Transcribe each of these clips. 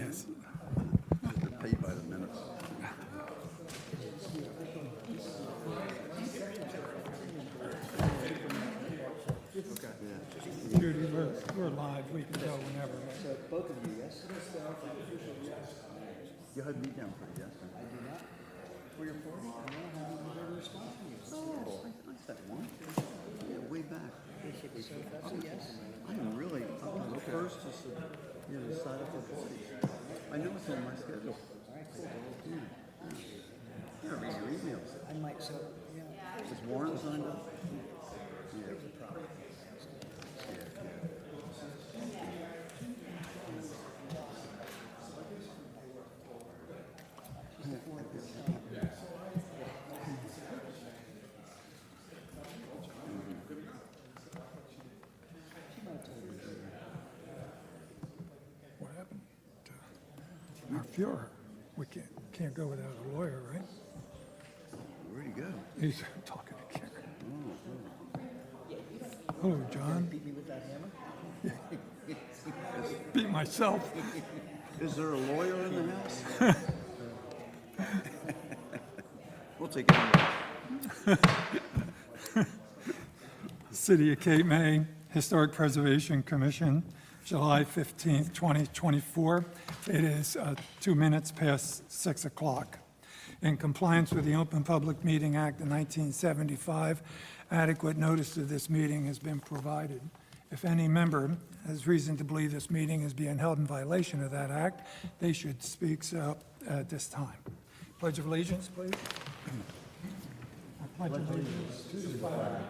Yes. They're paid by the minute. Judy, we're live. We can go whenever. So both of you, yes? You had me down for a yes. I do not. For your 40, I don't know how you ever respond to you. Oh, I said one. Yeah, way back. So if that's a yes, I'm really, I'm the first to, sign up for parties. I know it's on my schedule. Yeah. Yeah, read your emails. I might, so, yeah. Is Warren signed up? Yeah. What happened to our Fuhrer? We can't go without a lawyer, right? Where'd he go? He's talking to Karen. Hello, John. Beat me with that hammer? Beat myself. Is there a lawyer in the house? We'll take it. City of Cape May Historic Preservation Commission, July 15th, 2024. It is 2 minutes past 6 o'clock. In compliance with the Open Public Meeting Act of 1975, adequate notice of this meeting has been provided. If any member has reason to believe this meeting is being held in violation of that act, they should speak up at this time. Pledge of allegiance, please. I pledge allegiance to the flag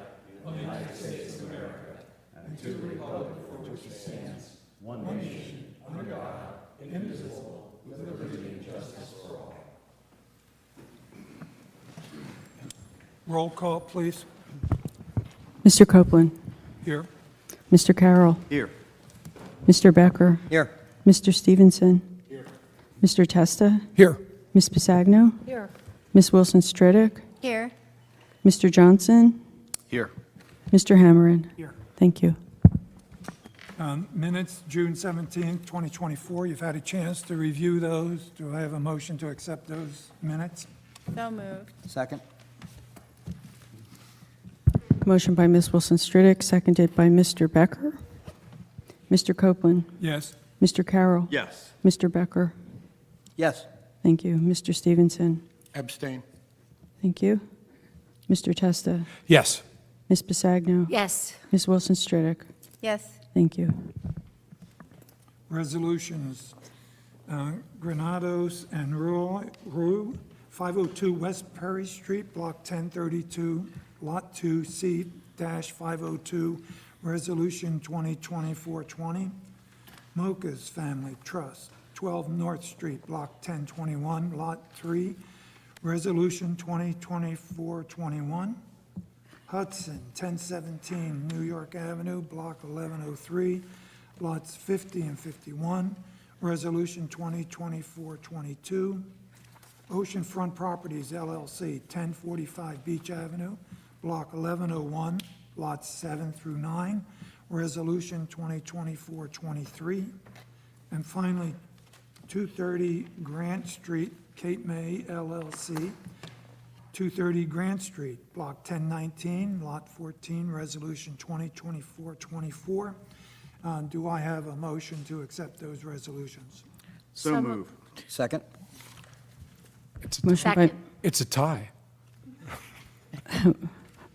of the United States of America and to the republic for which it stands, one nation, under God, indivisible, with liberty and justice for all. Roll call, please. Mr. Copeland, Here. Mr. Carroll, Here. Mr. Becker, Here. Mr. Stevenson, Mr. Testa, Here. Ms. Pisagno, Here. Ms. Wilson-Stridick, Here. Mr. Johnson, Here. Mr. Hammerin. Here. Thank you. Minutes, June 17th, 2024. You've had a chance to review those. Do I have a motion to accept those minutes? So moved. Second? Motion by Ms. Wilson-Stridick, seconded by Mr. Becker. Mr. Copeland, Yes. Mr. Carroll, Yes. Mr. Becker. Yes. Thank you. Mr. Stevenson. Abstain. Thank you. Mr. Testa, Yes. Ms. Pisagno, Yes. Ms. Wilson-Stridick. Yes. Thank you. Resolutions. Granados and Rue, 502 West Perry Street, Block 1032, Lot 2, C-502, Resolution 2024-20. Mocha's Family Trust, 12 North Street, Block 1021, Lot 3, Resolution 2024-21. Hudson, 1017 New York Avenue, Block 1103, Lots 50 and 51, Resolution 2024-22. Oceanfront Properties LLC, 1045 Beach Avenue, Block 1101, Lots 7 through 9, Resolution 2024-23. And finally, 230 Grant Street, Cape May LLC, 230 Grant Street, Block 1019, Lot 14, Resolution 2024-24. Do I have a motion to accept those resolutions? So So move. Second? Motion by, Second. It's a tie.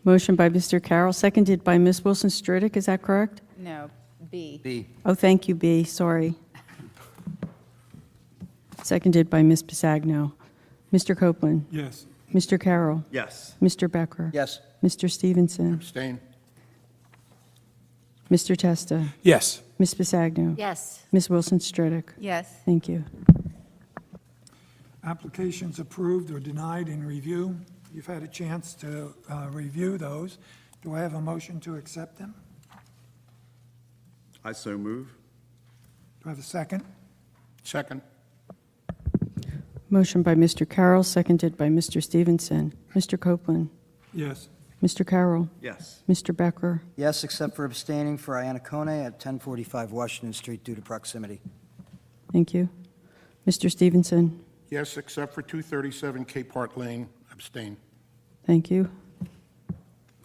motion by Mr. Carroll, seconded by Ms. Wilson-Stridick. Is that correct? No. B. B. Oh, thank you, B. Sorry. Seconded by Ms. Pisagno. Mr. Copeland, Yes. Mr. Carroll, Yes. Mr. Becker. Yes. Mr. Stevenson, Abstain. Mr. Testa, Yes. Ms. Pisagno. Yes. Ms. Wilson-Stridick. Yes. Thank you. Applications approved or denied in review. You've had a chance to review those. Do I have a motion to accept them? I so move. Do I have a second? Second. Motion by Mr. Carroll, seconded by Mr. Stevenson. Mr. Copeland, Yes. Mr. Carroll, Yes. Mr. Becker. Yes, except for abstaining for Ianna Kone at 1045 Washington Street due to proximity. Thank you. Mr. Stevenson? Yes, except for 237 Cape Heart Lane. Abstain. Thank you.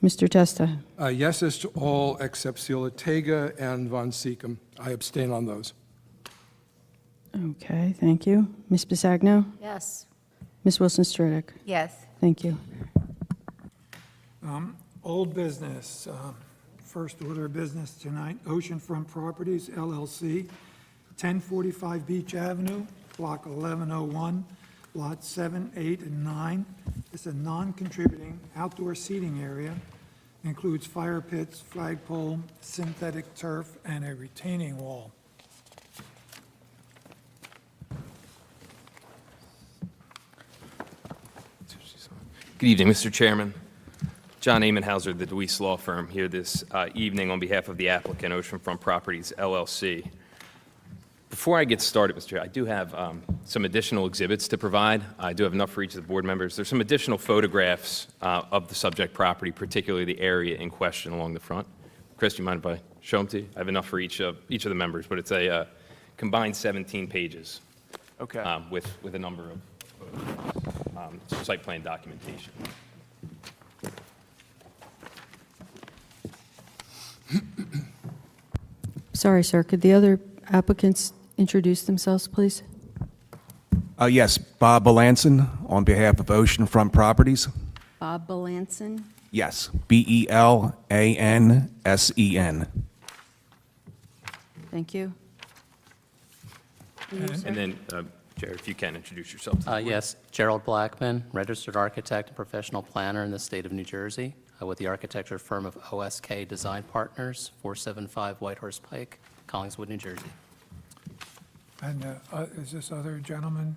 Mr. Testa? Yes as to all except Seolatega and Von Seacom. I abstain on those. Okay, thank you. Ms. Bisagno? Yes. Ms. Wilson Stridick? Yes. Thank you. Old business, first order of business tonight, Oceanfront Properties LLC, 1045 Beach Avenue, Block 1101, Lots 7, 8, and 9. It's a non-contributing outdoor seating area, includes fire pits, flagpole, synthetic turf, and a retaining wall. Good evening, Mr. Chairman. John Amenhauser, the DeWeese Law Firm, here this evening on behalf of the applicant, Oceanfront Properties, LLC. Before I get started, Mr. Chair, I do have some additional exhibits to provide. I do have enough for each of the board members. There's some additional photographs of the subject property, particularly the area in question along the front. Chris, do you mind if I show them to you? I have enough for each of the members, but it's a combined 17 pages. Okay. With a number of photographs, site plan documentation. Sorry, sir, could the other applicants introduce themselves, please? Yes, Bob Belanson on behalf of Oceanfront Properties. Bob Belanson. Yes, Belansen. Thank you. And you, sir? And then, Jared, if you can introduce yourself to the board. Yes, Gerald Blackman, registered architect and professional planner in the state of New Jersey, with the architecture firm of OSK Design Partners, 475 Whitehorse Pike, Collingswood, New Jersey. And is this other gentleman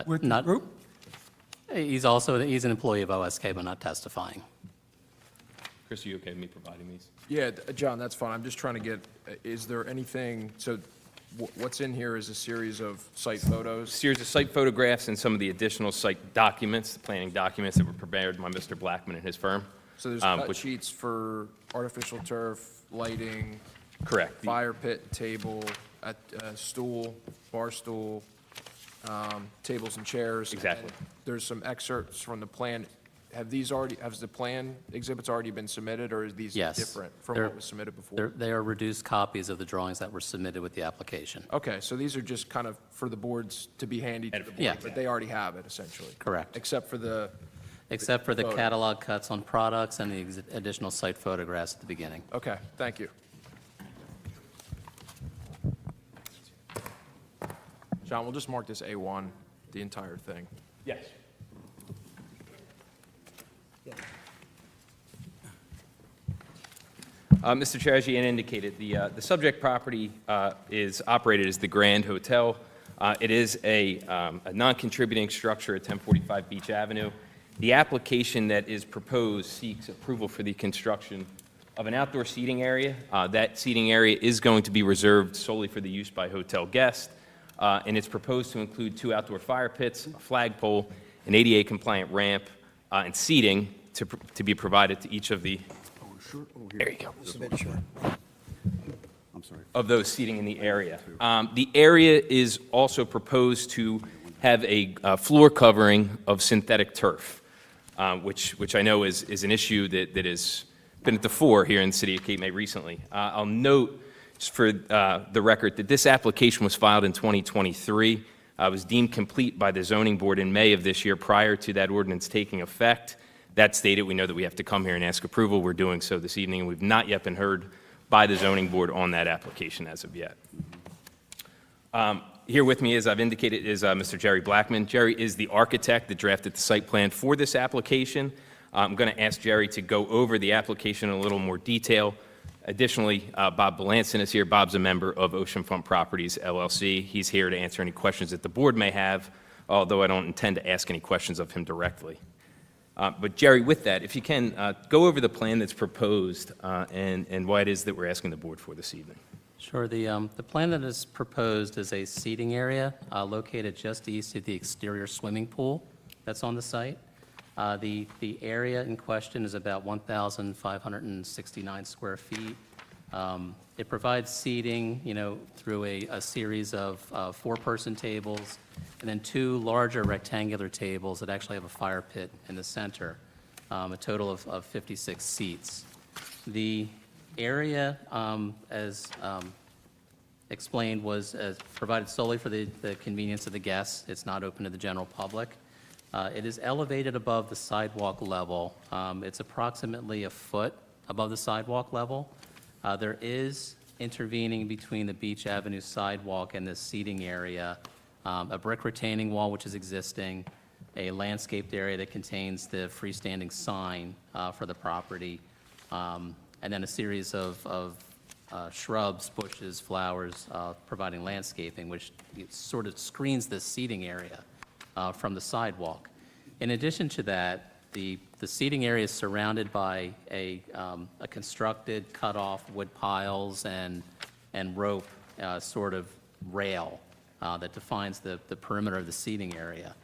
with the Not- group? He's an employee of OSK, but not testifying. Chris, are you okay with me providing these? Yeah, John, that's fine. I'm just trying to get, is there anything, so what's in here is a series of site photos? Series of site photographs and some of the additional site documents, the planning documents that were prepared by Mr. Blackman and his firm. So there's cut which- sheets for artificial turf, lighting, Correct. fire pit, table, stool, bar stool, tables and chairs. Exactly. And there's some excerpts from the plan. Has the plan exhibits already been submitted, or is these Yes. different from They're- what was submitted before? They are reduced copies of the drawings that were submitted with the application. Okay, so these are just kind of for the boards to be handy to the Yeah. board, but they already have it essentially? Correct. Except for the, Except for the photos. catalog cuts on products and the additional site photographs at the beginning. okay, thank you. John, we'll just mark this A1, the entire thing. Yes. Mr. Chair, as you indicated, the subject property is operated as the Grand Hotel. It is a non-contributing structure at 1045 Beach Avenue. The application that is proposed seeks approval for the construction of an outdoor seating area. That seating area is going to be reserved solely for the use by hotel guests, and it's proposed to include 2 outdoor fire pits, a flagpole, an ADA-compliant ramp, and seating to be provided to each of the, there you go, I'm sorry. of those seating in the area. The area is also proposed to have a floor covering of synthetic turf, which I know is an issue that has been at the fore here in the city of Cape May recently. I'll note, just for the record, that this application was filed in 2023. It was deemed complete by the zoning board in May of this year prior to that ordinance taking effect. That stated, we know that we have to come here and ask approval. We're doing so this evening, and we've not yet been heard by the zoning board on that application as of yet. Here with me, as I've indicated, is Mr. Jerry Blackman. Jerry is the architect that drafted the site plan for this application. I'm going to ask Jerry to go over the application in a little more detail. Additionally, Bob Belanson is here. Bob's a member of Oceanfront Properties, LLC. He's here to answer any questions that the board may have, although I don't intend to ask any questions of him directly. But Jerry, with that, if you can, go over the plan that's proposed and why it is that we're asking the board for this evening. Sure. The plan that is proposed is a seating area located just east of the exterior swimming pool that's on the site. The area in question is about 1,569 square feet. It provides seating, through a series of four-person tables, and then two larger rectangular tables that actually have a fire pit in the center, a total of 56 seats. The area, as explained, was provided solely for the convenience of the guests. It's not open to the general public. It is elevated above the sidewalk level. It's approximately a foot above the sidewalk level. There is intervening between the Beach Avenue sidewalk and this seating area, a brick retaining wall which is existing, a landscaped area that contains the freestanding sign for the property, and then a series of shrubs, bushes, flowers, providing landscaping, which sort of screens this seating area from the sidewalk. In addition to that, the seating area is surrounded by a constructed, cut-off wood piles and rope sort of rail that defines the perimeter of the seating area.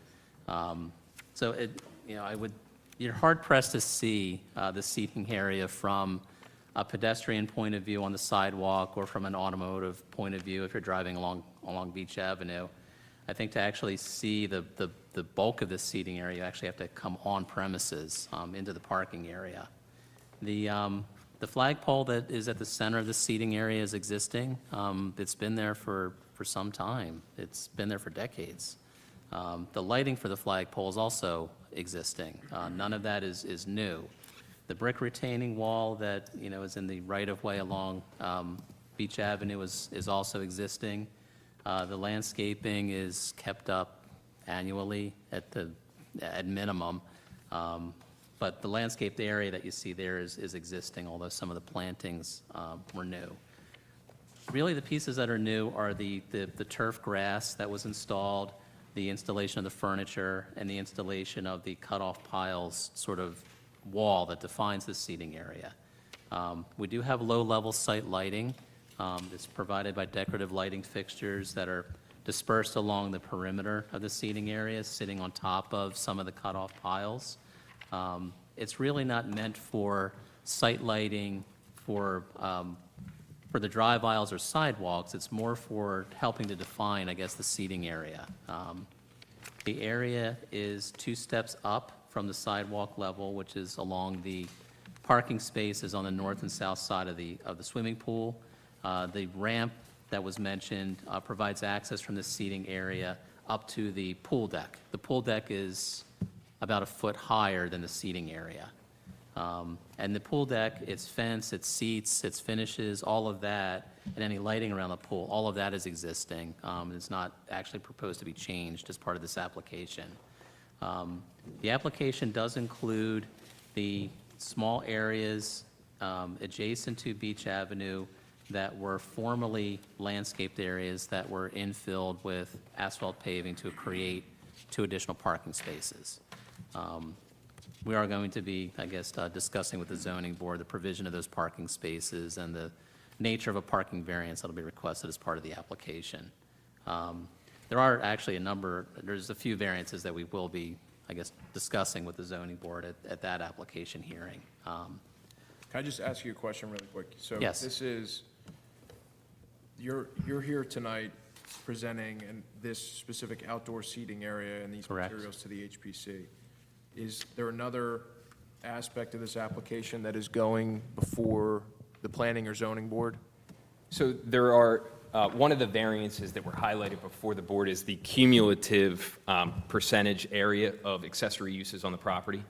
So you're hard-pressed to see the seating area from a pedestrian point of view on the sidewalk or from an automotive point of view if you're driving along Beach Avenue. I think to actually see the bulk of the seating area, you actually have to come on premises into the parking area. The flagpole that is at the center of the seating area is existing. It's been there for some time. It's been there for decades. The lighting for the flagpole is also existing. None of that is new. The brick retaining wall that is in the right-of-way along Beach Avenue is also existing. The landscaping is kept up annually at minimum, but the landscaped area that you see there is existing, although some of the plantings were new. Really, the pieces that are new are the turf grass that was installed, the installation of the furniture, and the installation of the cut-off piles sort of wall that defines the seating area. We do have low-level site lighting. It's provided by decorative lighting fixtures that are dispersed along the perimeter of the seating area, sitting on top of some of the cutoff piles. It's really not meant for site lighting for the drive aisles or sidewalks. It's more for helping to define, I guess, the seating area. The area is 2 steps up from the sidewalk level, which is along the parking spaces on the north and south side of the swimming pool. The ramp that was mentioned provides access from the seating area up to the pool deck. The pool deck is about a foot higher than the seating area. And the pool deck, its fence, its seats, its finishes, all of that, and any lighting around the pool, all of that is existing. It's not actually proposed to be changed as part of this application. The application does include the small areas adjacent to Beach Avenue that were formerly landscaped areas that were infilled with asphalt paving to create 2 additional parking spaces. We are going to be, I guess, discussing with the zoning board the provision of those parking spaces and the nature of a parking variance that will be requested as part of the application. There are actually there's a few variances that we will be, I guess, discussing with the zoning board at that application hearing. Can I just ask you a question really quick? So Yes. this is, you're here tonight presenting this specific outdoor seating area and these Correct. materials to the HPC. Is there another aspect of this application that is going before the planning or zoning board? So there are, one of the variances that were highlighted before the board is the cumulative percentage area of accessory uses on the property.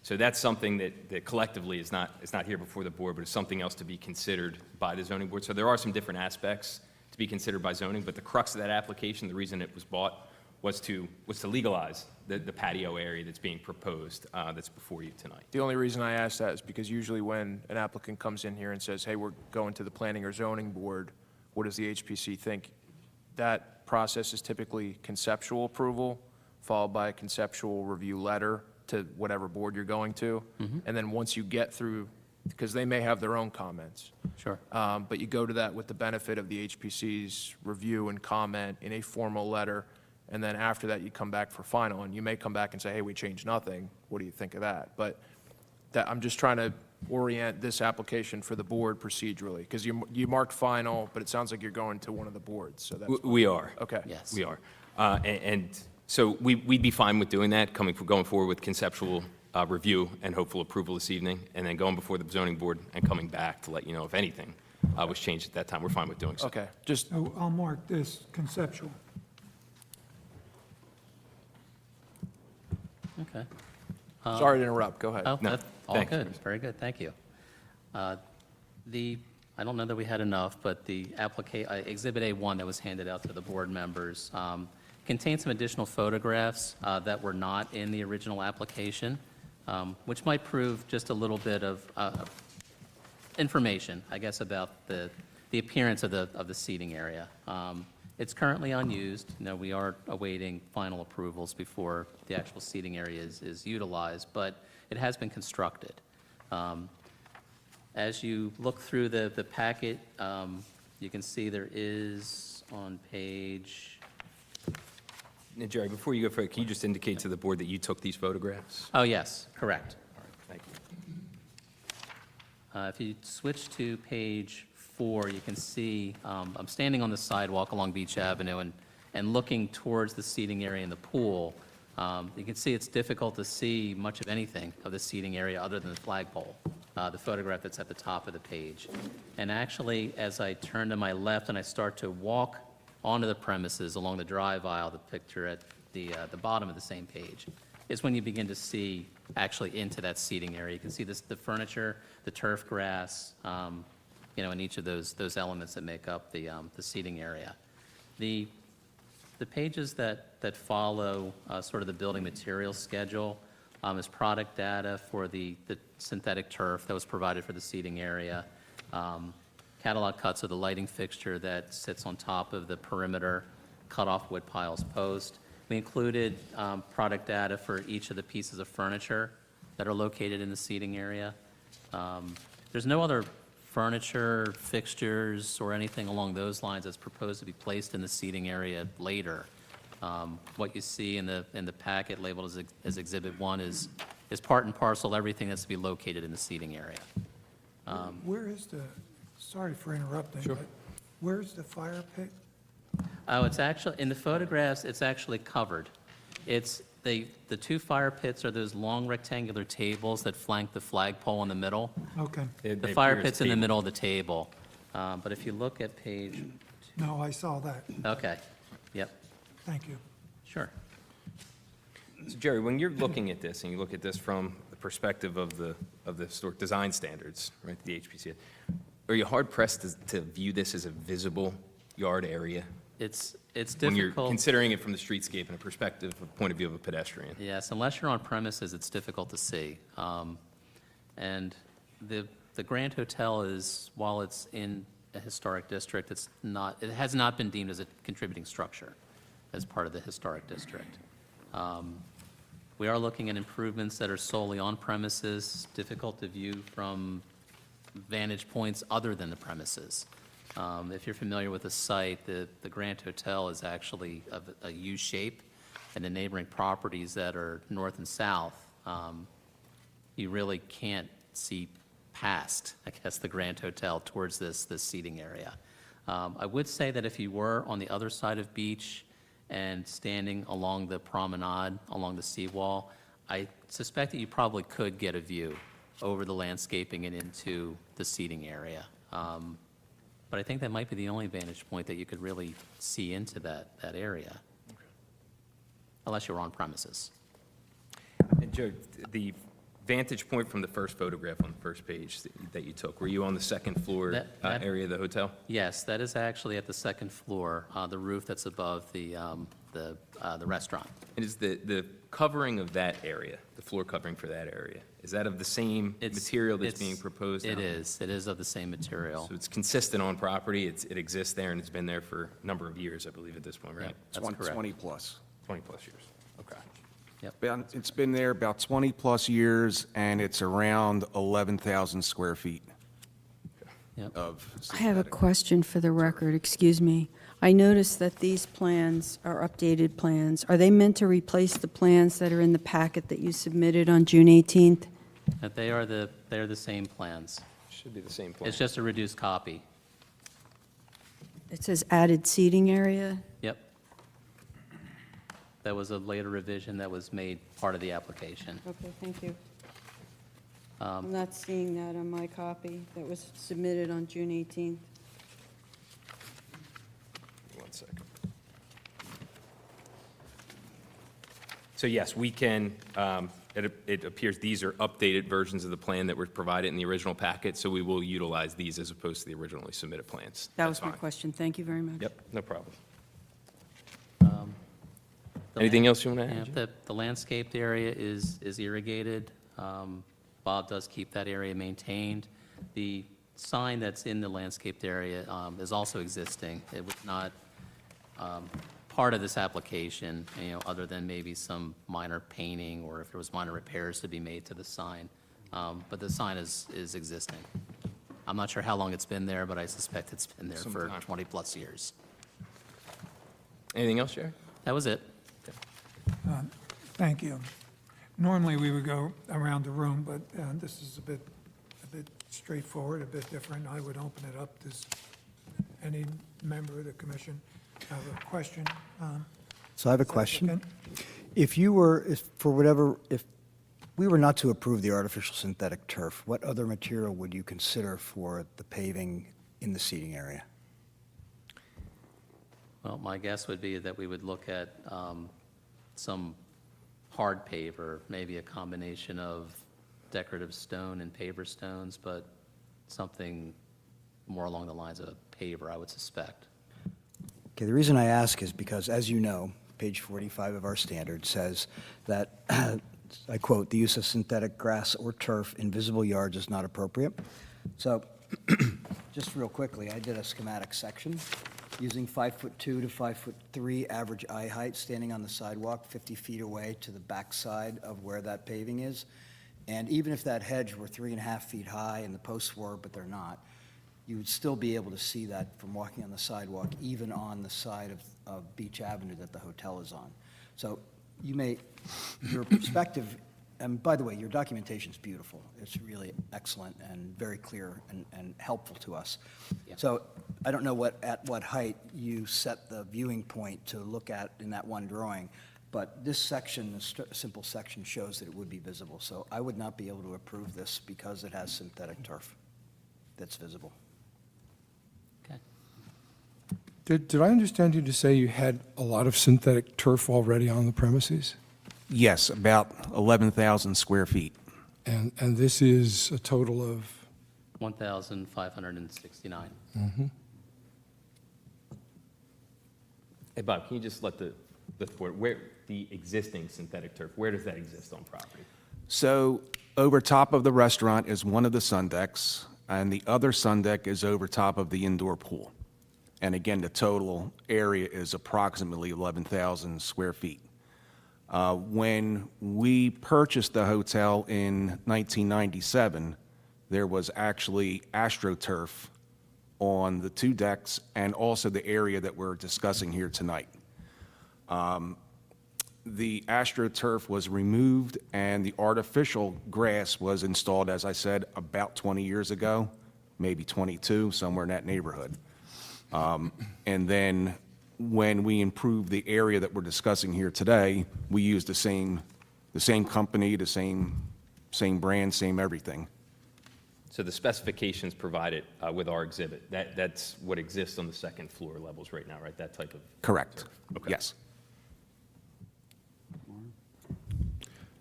So that's something that collectively is not here before the board, but is something else to be considered by the zoning board. So there are some different aspects to be considered by zoning, but the crux of that application, the reason it was bought, was to legalize the patio area that's being proposed, that's before you tonight. The only reason I ask that is because usually when an applicant comes in here and says, hey, we're going to the planning or zoning board, what does the HPC think? That process is typically conceptual approval, followed by a conceptual review letter to whatever board you're going to. And then once you get through, because they may have their own comments. Sure. But you go to that with the benefit of the HPC's review and comment in a formal letter, and then after that, you come back for final, and you may come back and say, hey, we changed nothing, what do you think of that? But that, I'm just trying to orient this application for the board procedurally? Because you marked final, but it sounds like you're going to one of the boards, so that's. We are. Okay. Yes. We are. And so we'd be fine with doing that, going forward with conceptual review and hopeful approval this evening, and then going before the zoning board and coming back to let you know if anything was changed at that time. We're fine with doing so. Okay, just, So I'll mark this conceptual. Okay. sorry to interrupt, go ahead. Oh, No, that's all thanks. good, very good, thank you. I don't know that we had enough, but the Exhibit A1 that was handed out to the board members contains some additional photographs that were not in the original application, which might prove just a little bit of information, I guess, about the appearance of the seating area. It's currently unused. We are awaiting final approvals before the actual seating area is utilized, but it has been constructed. As you look through the packet, you can see there is on page, Now, Jerry, before you go further, can you just indicate to the board that you took these photographs? oh, yes, correct. Thank you. If you switch to page 4, you can see, I'm standing on the sidewalk along Beach Avenue and looking towards the seating area in the pool. You can see it's difficult to see much of anything of the seating area other than the flagpole, the photograph that's at the top of the page. And actually, as I turn to my left and I start to walk onto the premises along the drive aisle, the picture at the bottom of the same page, is when you begin to see actually into that seating area. You can see the furniture, the turf grass, and each of those elements that make up the seating area. The pages that follow sort of the building materials schedule is product data for the synthetic turf that was provided for the seating area, catalog cuts of the lighting fixture that sits on top of the perimeter cut-off wood piles post. We included product data for each of the pieces of furniture that are located in the seating area. There's no other furniture, fixtures, or anything along those lines that's proposed to be placed in the seating area later. What you see in the packet labeled as Exhibit 1 is part and parcel everything that's to be located in the seating area. Where is sorry for interrupting, but where's the fire pit? Oh, it's actually, in the photographs, it's actually covered. It's, the two fire pits are those long rectangular tables that flank the flagpole in the middle. Okay. The fire pit's in the middle of the table. But if you look at page, No, I saw that. okay, yep, Thank you. sure. So Jerry, when you're looking at this, and you look at this from the perspective of the historic design standards, right, the HPC, are you hard-pressed to view this as a visible yard area? It's When you're difficult. considering it from the streetscape and a perspective, a point of view of a pedestrian? Yes, unless you're on premises, it's difficult to see. And the Grand Hotel is, while it's in a historic district, it has not been deemed as a contributing structure as part of the historic district. We are looking at improvements that are solely on premises, difficult to view from vantage points other than the premises. If you're familiar with the site, the Grand Hotel is actually of a U shape, and the neighboring properties that are north and south, you really can't see past, I guess, the Grand Hotel towards this seating area. I would say that if you were on the other side of Beach and standing along the promenade, along the seawall, I suspect that you probably could get a view over the landscaping and into the seating area. But I think that might be the only vantage point that you could really see into that area, unless you're on premises. And Joe, the vantage point from the first photograph on the first page that you took, were you on the second floor That- area of the hotel? Yes, that is actually at the second floor, the roof that's above the restaurant. And is the covering of that area, the floor covering for that area, is that of the same material that's being proposed now? It is of the same material. So it's consistent on property, it exists there, and it's been there for a number of years, I believe, at this point, right? That's correct. 20 plus. 20-plus years. Okay. It's been there about 20 plus years, and it's around 11,000 square feet Yep. of I have a synthetic. question for the record, excuse me. I noticed that these plans are updated plans. Are they meant to replace the plans that are in the packet that you submitted on June 18th? That they are the same plans. Should be the same plan. It's just a reduced copy. It says added seating area. Yep. That was a later revision that was made part of the application. Okay, thank you. I'm not seeing that on my copy that was submitted on June 18th. One second. So yes, we can, it appears these are updated versions of the plan that were provided in the original packet, so we will utilize these as opposed to the originally submitted plans. That That's was my fine. question. Thank you very much. Yep, no problem. The Anything land- else you want to Yeah, add? the landscaped area is irrigated. Bob does keep that area maintained. The sign that's in the landscaped area is also existing. It was not part of this application, other than maybe some minor painting or if there was minor repairs to be made to the sign. But the sign is existing. I'm not sure how long it's been there, but I suspect it's been there Some for time. 20-plus years. Anything else, Jerry? That was it. Thank you. Normally, we would go around the room, but this is a bit straightforward, a bit different. I would open it up. Does any member of the commission have a question? So I have a question. Applicant? If we were not to approve the artificial synthetic turf, what other material would you consider for the paving in the seating area? Well, my guess would be that we would look at some hard paver, maybe a combination of decorative stone and paver stones, but something more along the lines of paver, I would suspect. Okay, the reason I ask is because, as you know, page 45 of our standard says that, I quote, "The use of synthetic grass or turf in visible yards is not appropriate." So, just real quickly, I did a schematic section using 5'2" to 5'3" average eye height, standing on the sidewalk 50 feet away to the backside of where that paving is. And even if that hedge were 3.5 feet high and the posts were, but they're not, you would still be able to see that from walking on the sidewalk, even on the side of Beach Avenue that the hotel is on. So your perspective, and by the way, your documentation's beautiful. It's really excellent and very clear and helpful to us. So I don't know at what height you set the viewing point to look at in that one drawing, but this section, this simple section, shows that it would be visible. So I would not be able to approve this because it has synthetic turf that's visible. Okay. Did I understand you to say you had a lot of synthetic turf already on the premises? Yes, about 11,000 square feet. And this is a total of, 1,569. Hey, Bob, can you just let the board, where, the existing synthetic turf, where does that exist on property? So over top of the restaurant is one of the sun decks, and the other sun deck is over top of the indoor pool. And again, the total area is approximately 11,000 square feet. When we purchased the hotel in 1997, there was actually AstroTurf on the two decks and also the area that we're discussing here tonight. The AstroTurf was removed and the artificial grass was installed, as I said, about 20 years ago, maybe 22, somewhere in that neighborhood. And then when we improved the area that we're discussing here today, we used the same company, the same brand, same everything. So the specifications provided with our exhibit, that's what exists on the second floor levels right now, right? That type of? Correct. Okay. Yes.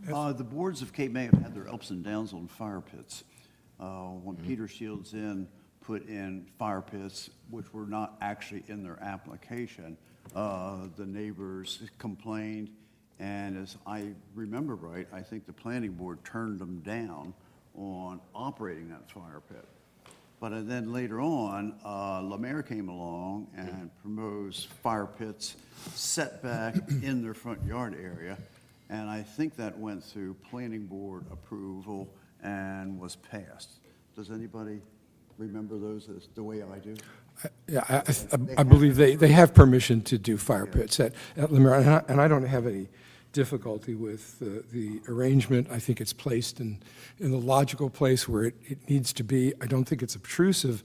The boards of Cape May have had their ups and downs on fire pits. When Peter Shields Inn put in fire pits, which were not actually in their application, the neighbors complained, and as I remember right, I think the planning board turned them down on operating that fire pit. But then later on, Lemaire came along and proposed fire pits set back in their front yard area, and I think that went through planning board approval and was passed. Does anybody remember those as the way I do? yeah, I believe they have permission to do fire pits at Lemaire, and I don't have any difficulty with the arrangement. I think it's placed in the logical place where it needs to be. I don't think it's obtrusive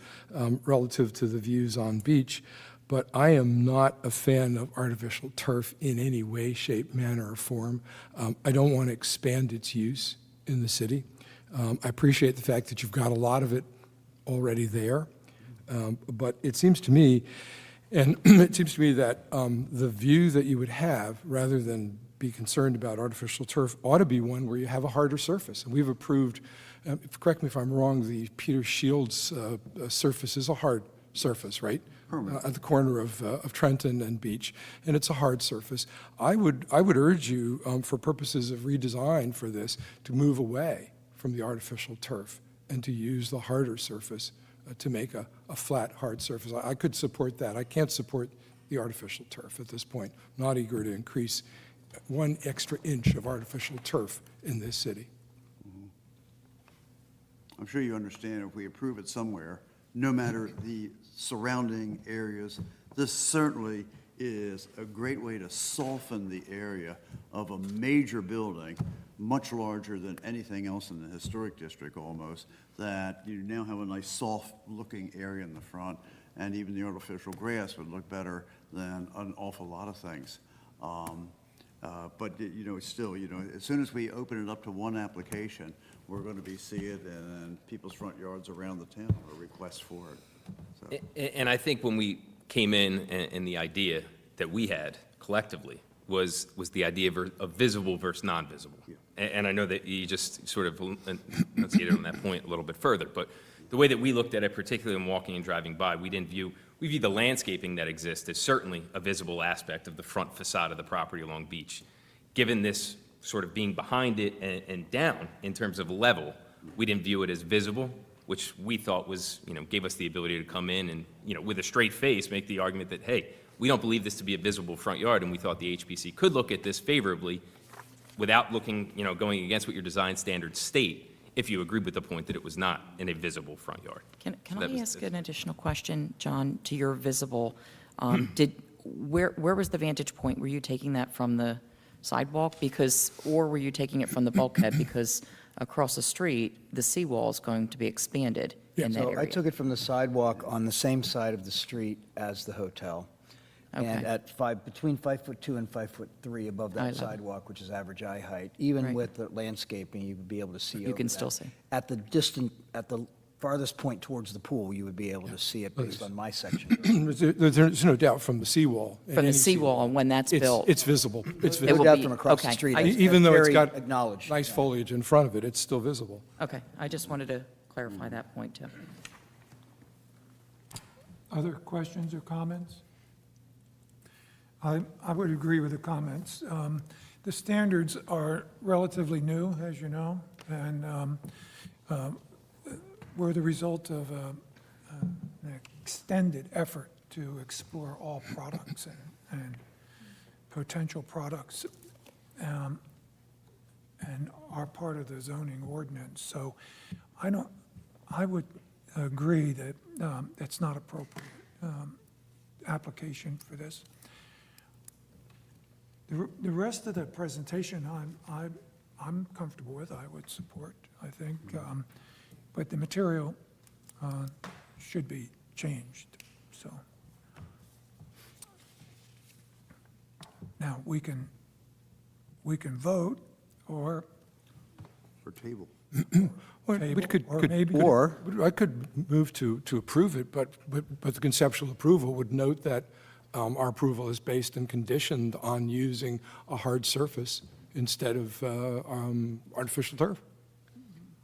relative to the views on beach, but I am not a fan of artificial turf in any way, shape, manner, or form. I don't want to expand its use in the city. I appreciate the fact that you've got a lot of it already there, but it seems to me, and it seems to me that the view that you would have, rather than be concerned about artificial turf, ought to be one where you have a harder surface. And we've approved, correct me if I'm wrong, the Peter Shields surface is a hard surface, right? At the corner of Trenton and Beach, and it's a hard surface. I would urge you, for purposes of redesign for this, to move away from the artificial turf and to use the harder surface to make a flat, hard surface. I could support that. I can't support the artificial turf at this point. I'm not eager to increase 1 extra inch of artificial turf in this city. I'm sure you understand if we approve it somewhere, no matter the surrounding areas, this certainly is a great way to soften the area of a major building, much larger than anything else in the historic district almost, that you now have a nice soft-looking area in the front, and even the artificial grass would look better than an awful lot of things. But, you know, still, you know, as soon as we open it up to one application, we're going to be seeing it in people's front yards around the town, or requests for it. So. And I think when we came in, and the idea that we had collectively was the idea of visible versus non-visible. Yeah. And I know that you just sort of enunciated on that point a little bit further, but the way that we looked at it, particularly in walking and driving by, we view the landscaping that exists as certainly a visible aspect of the front facade of the property along Beach. Given this sort of being behind it and down in terms of level, we didn't view it as visible, which we thought was, you know, gave us the ability to come in and, you know, with a straight face, make the argument that, hey, we don't believe this to be a visible front yard, and we thought the HPC could look at this favorably without looking, you know, going against what your design standards state, if you agreed with the point that it was not in a visible front yard. Can So that I was ask this. an additional question, John, to your visible? Where was the vantage point? Were you taking that from the sidewalk? Or were you taking it from the bulkhead? Because across the street, the seawall is going to be expanded in that So area. I took it from the sidewalk on the same side of the street as the hotel. And Okay. at between 5'2" and 5'3" above I that love it. sidewalk, which is average eye height, even Right. with the landscaping, you would be able to see over You can that. still see. At the farthest point towards the pool, you would be able to see it based on my section. There's no doubt from the seawall. and From the any seawall, and when that's built. It's visible. It's It No will visible. doubt be- from across the okay. street. I- That's Even though it's very got acknowledged. nice yeah. foliage in front of it, it's still visible. Okay, I just wanted to clarify that point, too. Other questions or comments? I would agree with the comments. The standards are relatively new, as you know, and were the result of an extended effort to explore all products and potential products, and are part of the zoning ordinance. So I would agree that it's not appropriate application for this. The rest of the presentation, I'm comfortable with, I would support, I think, but the material should be changed, so. Now, we can vote, or For table. Well, table, we could- or could- maybe. Or, I could move to approve it, but the conceptual approval would note that our approval is based and conditioned on using a hard surface instead of artificial turf.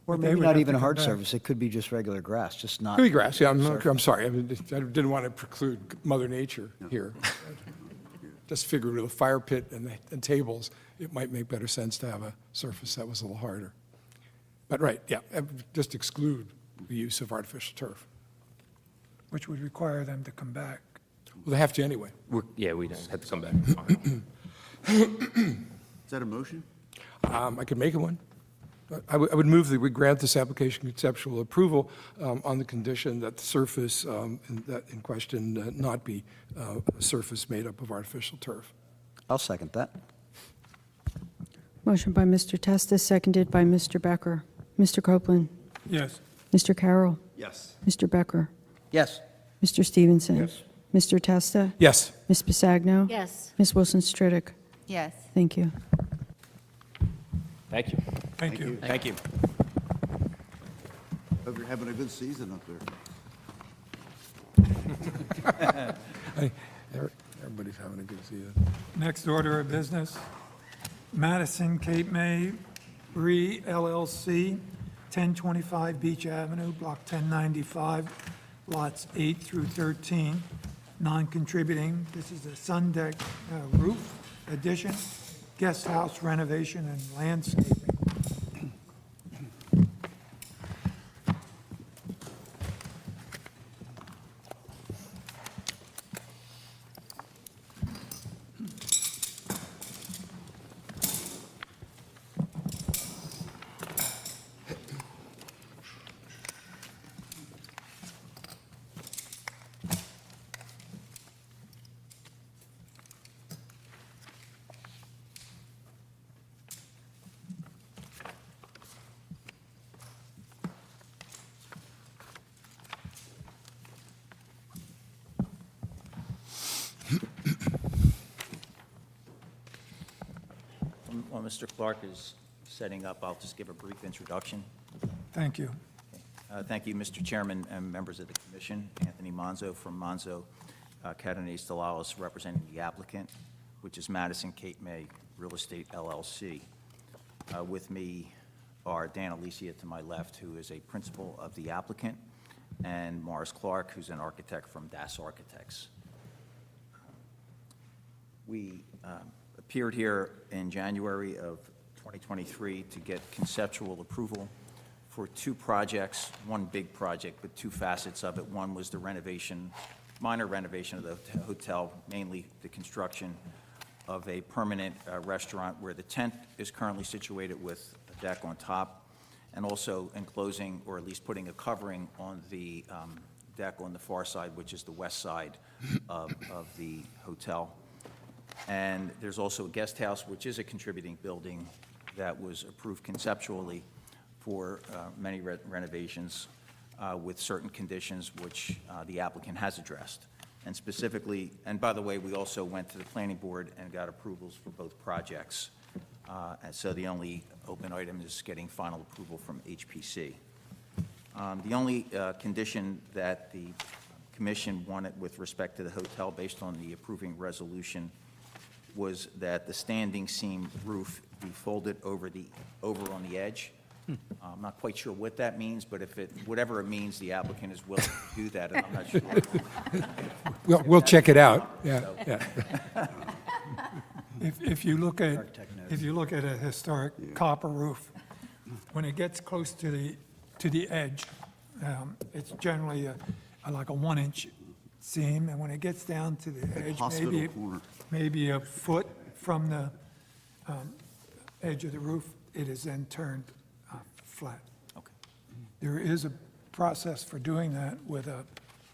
or But they maybe would not have even to a hard come back. surface, it could be just regular grass, just not. Could be grass, yeah, surf. I'm sorry, I didn't want to preclude Mother Nature here. Just figured with a fire pit and tables, it might make better sense to have a surface that was a little harder. But right, yeah, just exclude the use of artificial turf. Which would require them to come back. Well, they have to anyway. Yeah, we had to come back. and final. Is that a motion? I could make it one. I would move that we grant this application conceptual approval on the condition that the surface in question not be a surface made up of artificial turf. I'll second that. Motion by Mr. Testa, seconded by Mr. Becker. Mr. Copeland? Yes. Mr. Carroll? Yes. Mr. Becker? Yes. Mr. Stevenson? Yes. Mr. Testa? Yes. Ms. Bisagno? Yes. Ms. Wilson Stridick? Yes. Thank you. Thank you. Thank you. Thank you. Hope you're having a good season up there. Everybody's having a good season. Next order of business, Madison Cape May Re LLC, 1025 Beach Avenue, Block 1095, lots 8 through 13, non-contributing. This is a sun deck roof addition, guest house renovation, and landscaping. While Mr. Clark is setting up, I'll just give a brief introduction. Thank you. Thank you, Mr. Chairman and members of the commission. Anthony Monzo from Monzo, Catanese Delalos, representing the applicant, which is Madison Cape May Real Estate LLC. With me are Dan Alicia to my left, who is a principal of the applicant, and Morris Clark, who's an architect from DAS Architects. We appeared here in January of 2023 to get conceptual approval for two projects, one big project, but two facets of it. One was the renovation, minor renovation of the hotel, mainly the construction of a permanent restaurant where the tent is currently situated with a deck on top, and also enclosing, or at least putting a covering on the deck on the far side, which is the west side of the hotel. And there's also a guest house, which is a contributing building that was approved conceptually for many renovations with certain conditions which the applicant has addressed. And specifically, and by the way, we also went to the planning board and got approvals for both projects. And so the only open item is getting final approval from HPC. The only condition that the commission wanted with respect to the hotel, based on the approving resolution, was that the standing seam roof be folded over on the edge. I'm not quite sure what that means, but whatever it means, the applicant is willing to do that, and I'm not sure. We'll check it out. Yeah, yeah. If you look at a historic copper roof, when it gets close to the edge, it's generally like a 1-inch seam, and when it gets down to the edge, Hospital corner. maybe a foot from the edge of the roof, it is then turned flat. Okay. There is a process for doing that with a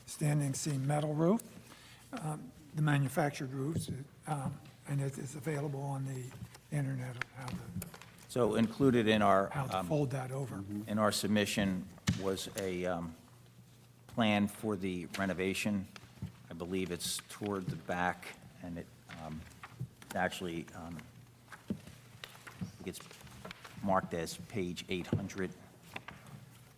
standing seam metal roof, the manufactured roofs, and it is available on the internet of So included in our how to fold that over. in our submission was a plan for the renovation. I believe it's toward the back, and it actually, I think it's marked as page 800.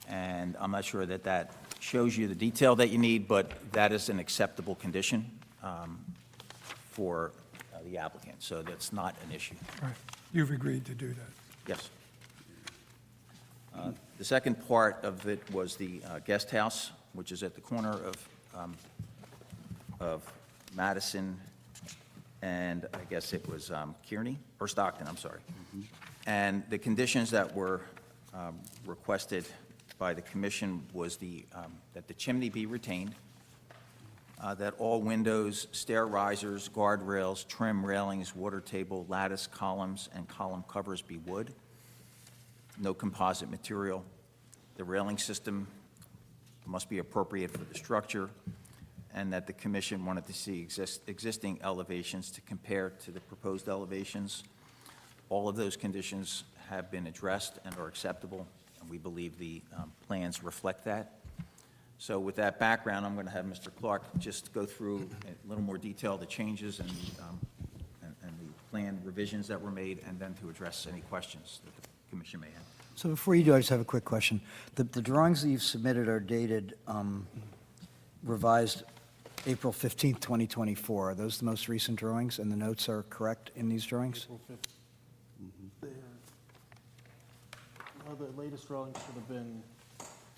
And I'm not sure that shows you the detail that you need, but that is an acceptable condition for the applicant, so that's not an issue. Right. You've agreed to do that. Yes. The second part of it was the guest house, which is at the corner of Madison and I guess it was Kearney, or Stockton, I'm sorry. And the conditions that were requested by the commission was that the chimney be retained, that all windows, stair risers, guardrails, trim railings, water table, lattice columns, and column covers be wood. No composite material. The railing system must be appropriate for the structure, and that the commission wanted to see existing elevations to compare to the proposed elevations. All of those conditions have been addressed and are acceptable, and we believe the plans reflect that. So with that background, I'm going to have Mr. Clark just go through in a little more detail the changes and the plan revisions that were made, and then to address any questions that the commission may have. So before you do, I just have a quick question. The drawings that you've submitted are dated revised April 15th, 2024. Are those the most recent drawings, and the notes are correct in these drawings? Well, the latest drawing should have been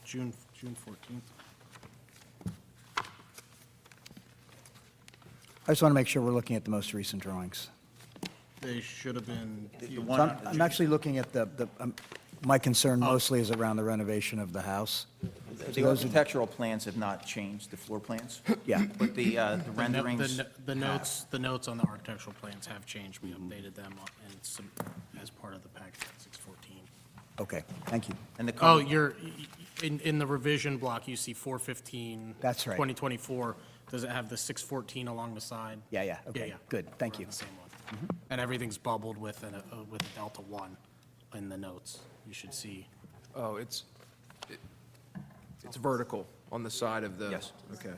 June 14th. I just want to make sure we're looking at the most recent drawings. They should have been. So I'm actually looking at my concern mostly is around the renovation of the house. The architectural plans have not changed, the floor plans. Yeah. But the renderings. The notes on the architectural plans have changed. We updated them as part of the package at 614. Okay, thank you. And the Oh, you're, in the revision block, you see 415. That's right. 2024. Does it have the 614 along the side? Yeah, okay, good, thank We're you. on the same one. And everything's bubbled with a delta 1 in the notes. You should see. Oh, it's vertical on the side of the. Yes. Okay.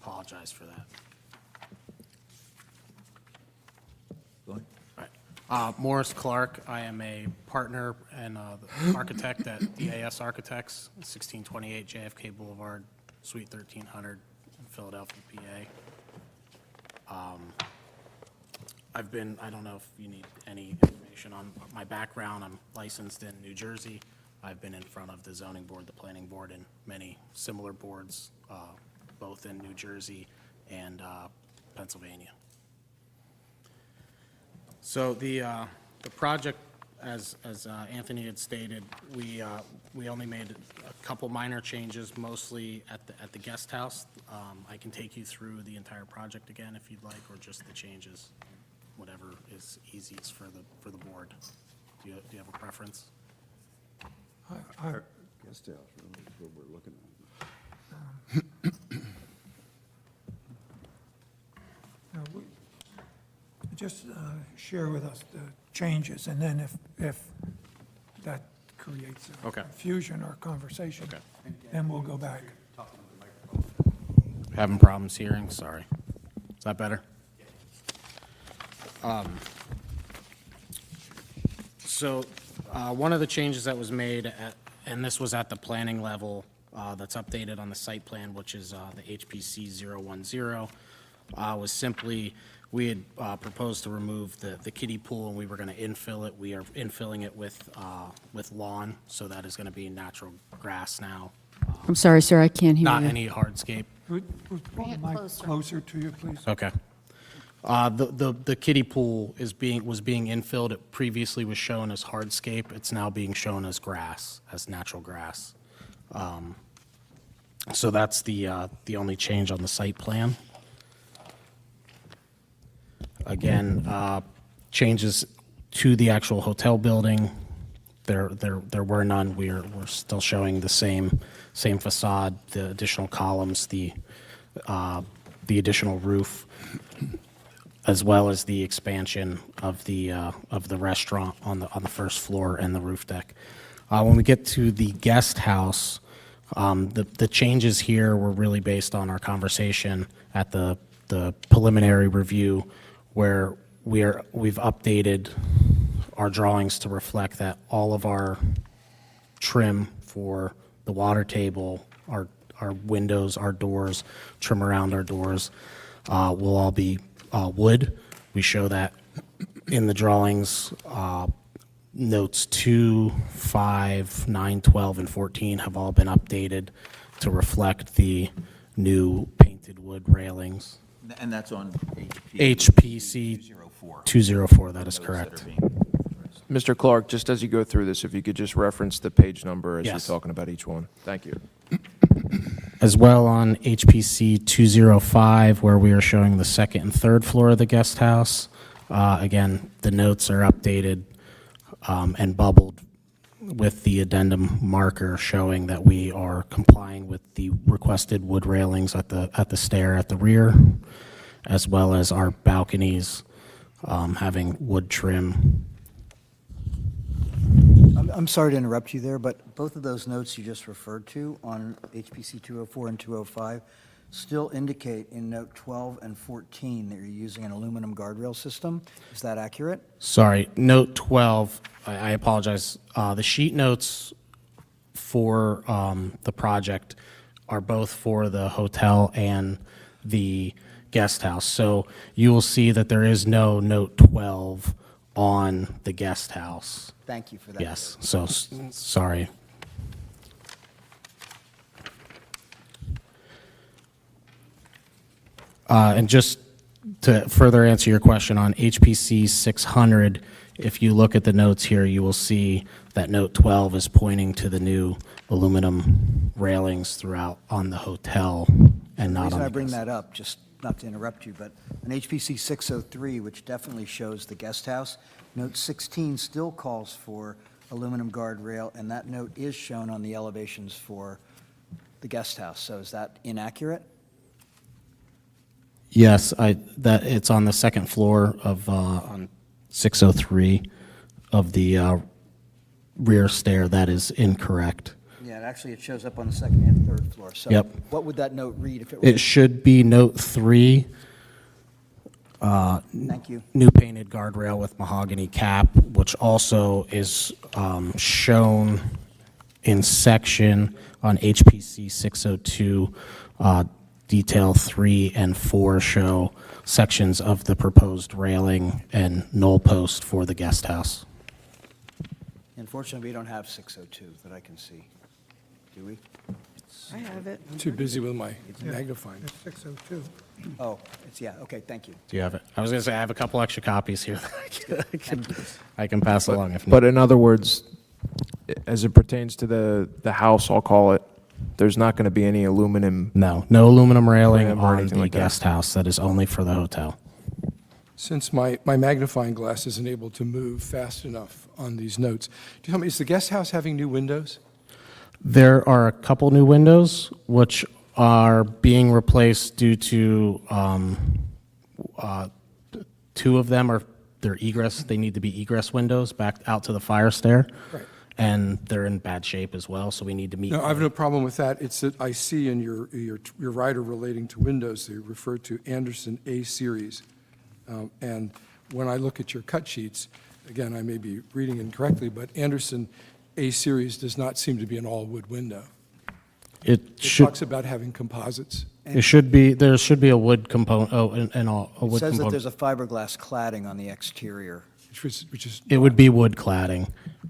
Apologize for that. Go ahead. All right. Morris Clark, I am a partner and the architect at DAS Architects, 1628 JFK Boulevard, Suite 1300, in Philadelphia, PA. I don't know if you need any information on my background. I'm licensed in New Jersey. I've been in front of the zoning board, the planning board, and many similar boards, both in New Jersey and Pennsylvania. So the project, as Anthony had stated, we only made a couple minor changes, mostly at the guest house. I can take you through the entire project again if you'd like, or just the changes, whatever is easiest for the board. Do you have a preference? Guest house, really, is what we're looking at. Just share with us the changes, and then if that creates a Okay. confusion or conversation, then we'll go back. Having problems hearing, sorry. Is that better? So one of the changes that was made, and this was at the planning level, that's updated on the site plan, which is the HPC 010, was simply, we had proposed to remove the kiddie pool, and we were going to infill it. We are infilling it with lawn, so that is going to be natural grass now, I'm sorry, sir, I can't hear you. not any hardscape. Would pull the mic closer to you, please? Okay. The kiddie pool was being infilled. It previously was shown as hardscape. It's now being shown as grass, as natural grass. So that's the only change on the site plan. Again, changes to the actual hotel building, there were none. We're still showing the same facade, the additional columns, the additional roof, as well as the expansion of the restaurant on the first floor and the roof deck. When we get to the guest house, the changes here were really based on our conversation at the preliminary review, where we've updated our drawings to reflect that all of our trim for the water table, our windows, our doors, trim around our doors, will all be wood. We show that in the drawings. Notes 2, 5, 9, 12, and 14 have all been updated to reflect the new painted wood railings. And that's on HPC 204, that is correct. Mr. Clark, just as you go through this, if you could just reference the page number as you're Yes. talking about each one. Thank you. As well on HPC 205, where we are showing the second and third floor of the guest house. Again, the notes are updated and bubbled with the addendum marker showing that we are complying with the requested wood railings at the stair at the rear, as well as our balconies having wood trim. I'm sorry to interrupt you there, but both of those notes you just referred to on HPC 204 and 205 still indicate in note 12 and 14 that you're using an aluminum guardrail system. Is that accurate? Sorry, note 12, I apologize. The sheet notes for the project are both for the hotel and the guest house. So you will see that there is no note 12 on the guest house. Thank you for that. Yes, so sorry. And just to further answer your question on HPC 600, if you look at the notes here, you will see that note 12 is pointing to the new aluminum railings throughout on the hotel and The not reason on I the bring guest. that up, just not to interrupt you, but on HPC 603, which definitely shows the guest house, note 16 still calls for aluminum guardrail, and that note is shown on the elevations for the guest house. So is that inaccurate? Yes, that it's on the second floor of on 603 of the rear stair. That is incorrect. Yeah, actually, it shows up on the second and third floor. So Yep. what would that note read if it were? It should be note 3. Thank you. New painted guardrail with mahogany cap, which also is shown in section on HPC 602. Detail 3 and 4 show sections of the proposed railing and knoll post for the guest house. Unfortunately, we don't have 602 that I can see. Do we? I have it. Too busy with my magnifying. It's 602. Oh, it's, yeah, okay, thank you. Do you have it? I was going to say, I have a couple extra copies here that I can pass along if But need. in other words, as it pertains to the house, I'll call it, there's not going to be any aluminum. No aluminum railing Trim or on anything the like that. guest house. That is only for the hotel. Since my magnifying glass isn't able to move fast enough on these notes, do you tell me, is the guest house having new windows? There are a couple new windows which are being replaced due to 2 of them are their egress. They need to be egress windows back out to the fire stair. Right. And they're in bad shape as well, so we need to meet. No, I have no problem with that. It's that I see in your rider relating to windows, they refer to Anderson A Series. And when I look at your cut sheets, again, I may be reading incorrectly, but Anderson A Series does not seem to be an all-wood window. It It should, talks about having composites. it should be, there should be a wood component, a wood It says that component. there's a fiberglass cladding on the exterior. Which is. It would be wood cladding.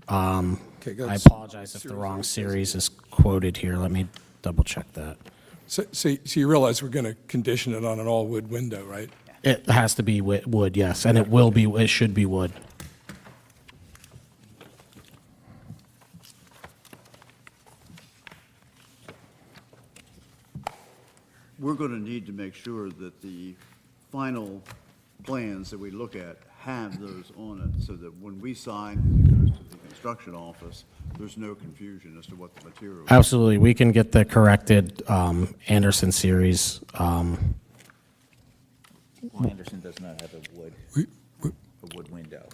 Okay, I that's- apologize if the series wrong is- series is quoted here. Let me double check that. So you realize we're going to condition it on an all-wood window, right? It has to be wood, yes, and it will be, it should be wood. We're going to need to make sure that the final plans that we look at have those on it, so that when we sign and it goes to the construction office, there's no confusion as to what the material is. Absolutely, we can get the corrected Anderson series. Well, Anderson does not have a wood window.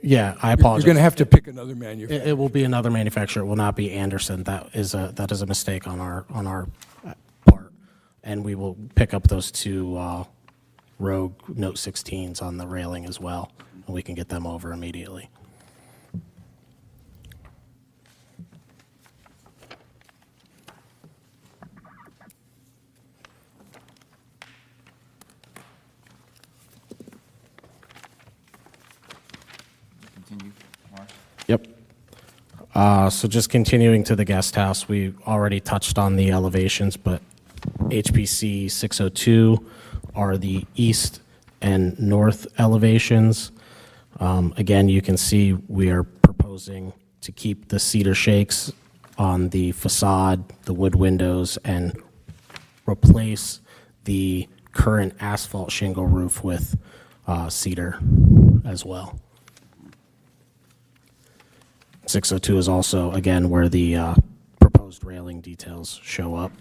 Yeah, I You're apologize. going to have to pick another manufacturer. It will be another manufacturer. It will not be Anderson. That is a mistake on our part, and we will pick up those 2 Rogue Note 16s on the railing as well, and we can get them over immediately. Continue, Mark. Yep. So just continuing to the guest house, we already touched on the elevations, but HPC 602 are the east and north elevations. Again, you can see we are proposing to keep the cedar shakes on the facade, the wood windows, and replace the current asphalt shingle roof with cedar as well. 602 is also, again, where the proposed railing details show up.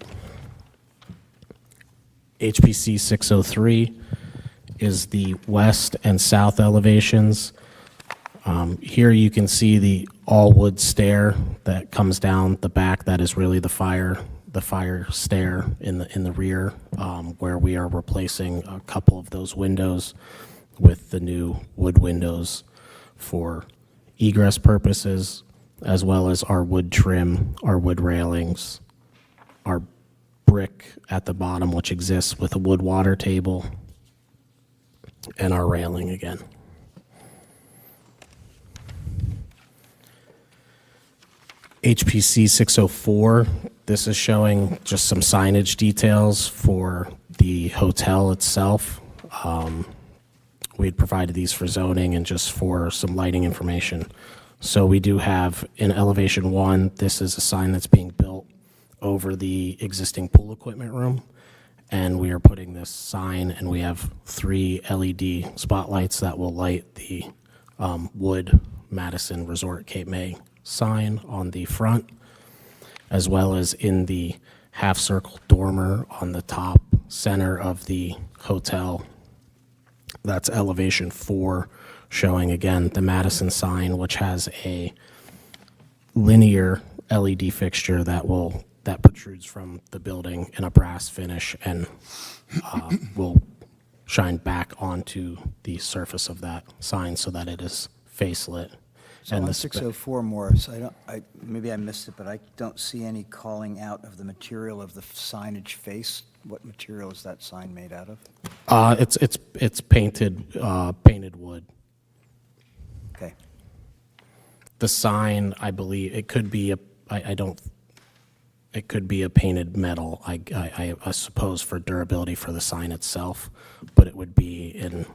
HPC 603 is the west and south elevations. Here you can see the all-wood stair that comes down the back. That is really the fire stair in the rear, where we are replacing a couple of those windows with the new wood windows for egress purposes, as well as our wood trim, our wood railings, our brick at the bottom, which exists with a wood water table, and our railing again. HPC 604, this is showing just some signage details for the hotel itself. We had provided these for zoning and just for some lighting information. So we do have in elevation 1, this is a sign that's being built over the existing pool equipment room. And we are putting this sign, and we have 3 LED spotlights that will light the wood Madison Resort Cape May sign on the front, as well as in the half-circle dormer on the top center of the hotel. That's elevation 4, showing again the Madison sign, which has a linear LED fixture that protrudes from the building in a brass finish and will shine back onto the surface of that sign so that it is face lit. So And on the 604, Morris, maybe I missed it, but I don't see any calling out of the material of the signage face. What material is that sign made out of? It's painted wood. Okay. The sign, I believe, it could be it could be a painted metal, I suppose, for durability for the sign itself, but it would be in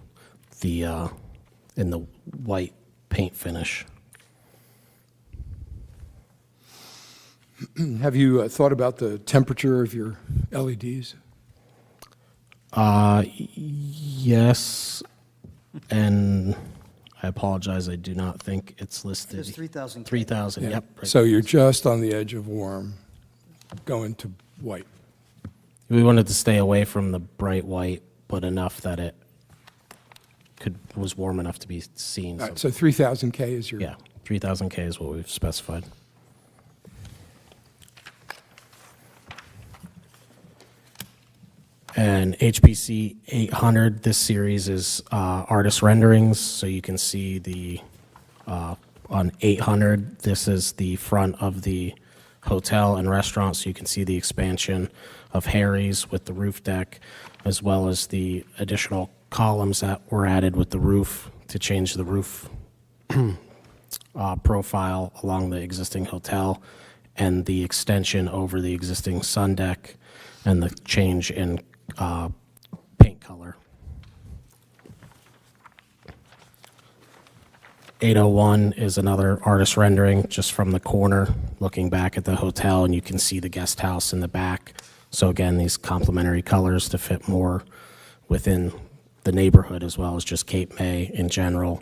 the white paint finish. Have you thought about the temperature of your LEDs? Yes, and I apologize, I do not think it's listed. It's 3,000. 3,000, Yeah. yep. right. So you're just on the edge of warm, going to white. We wanted to stay away from the bright white, but enough that it was warm enough to be seen. All right, so 3,000 K is your... Yeah, 3,000 K is what we've specified. And HPC 800, this series is artist renderings, so you can see on 800, this is the front of the hotel and restaurant, so you can see the expansion of Harry's with the roof deck, as well as the additional columns that were added with the roof to change the roof profile along the existing hotel, and the extension over the existing sun deck, and the change in paint color. 801 is another artist rendering just from the corner looking back at the hotel, and you can see the guest house in the back. So again, these complementary colors to fit more within the neighborhood as well as just Cape May in general,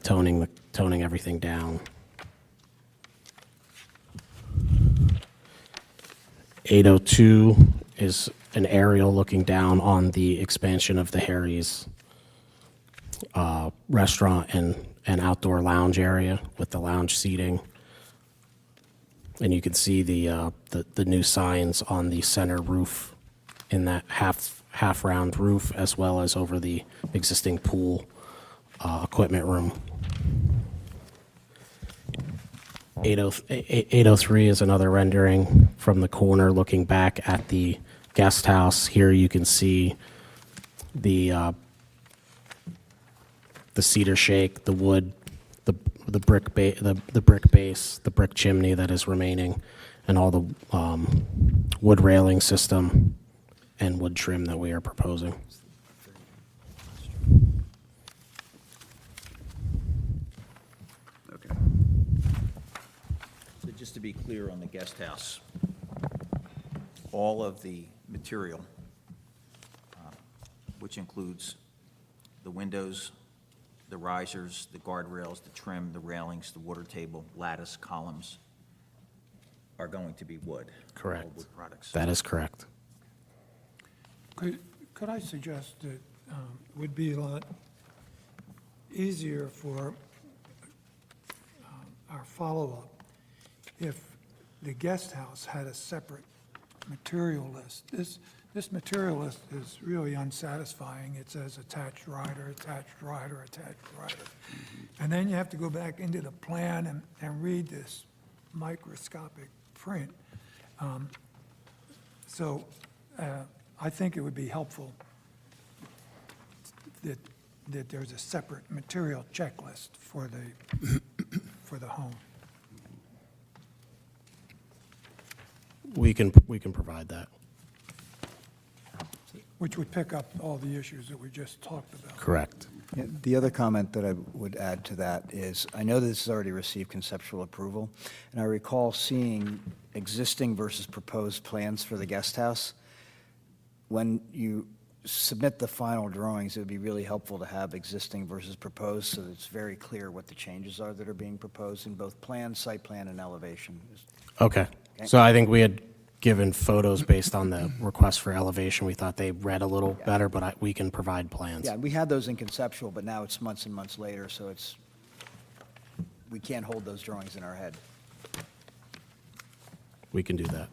toning everything down. 802 is an aerial looking down on the expansion of the Harry's restaurant and outdoor lounge area with the lounge seating. And you can see the new signs on the center roof in that half round roof, as well as over the existing pool equipment room. 803 is another rendering from the corner looking back at the guest house. Here you can see the cedar shake, the wood, the brick base, the brick chimney that is remaining, and all the wood railing system and wood trim that we are proposing. Okay. So just to be clear on the guest house, all of the material, which includes the windows, the risers, the guardrails, the trim, the railings, the water table, lattice, columns, are going to be wood. Correct. All wood products. That is correct. Could I suggest that would be a lot easier for our follow-up if the guest house had a separate material list. This material list is really unsatisfying. It says attached rider, attached rider, attached rider. And then you have to go back into the plan and read this microscopic print. So I think it would be helpful that there's a separate material checklist for the home. We can provide that. Which would pick up all the issues that we just talked about. Correct. Yeah, the other comment that I would add to that is, I know this has already received conceptual approval, and I recall seeing existing versus proposed plans for the guest house. When you submit the final drawings, it would be really helpful to have existing versus proposed, so that it's very clear what the changes are that are being proposed in both plan, site plan, and elevation. Okay. So I think we had given photos based on the request for elevation. We thought they read a little better, but we can provide plans. Yeah, we had those in conceptual, but now it's months and months later, so we can't hold those drawings in our head. We can do that.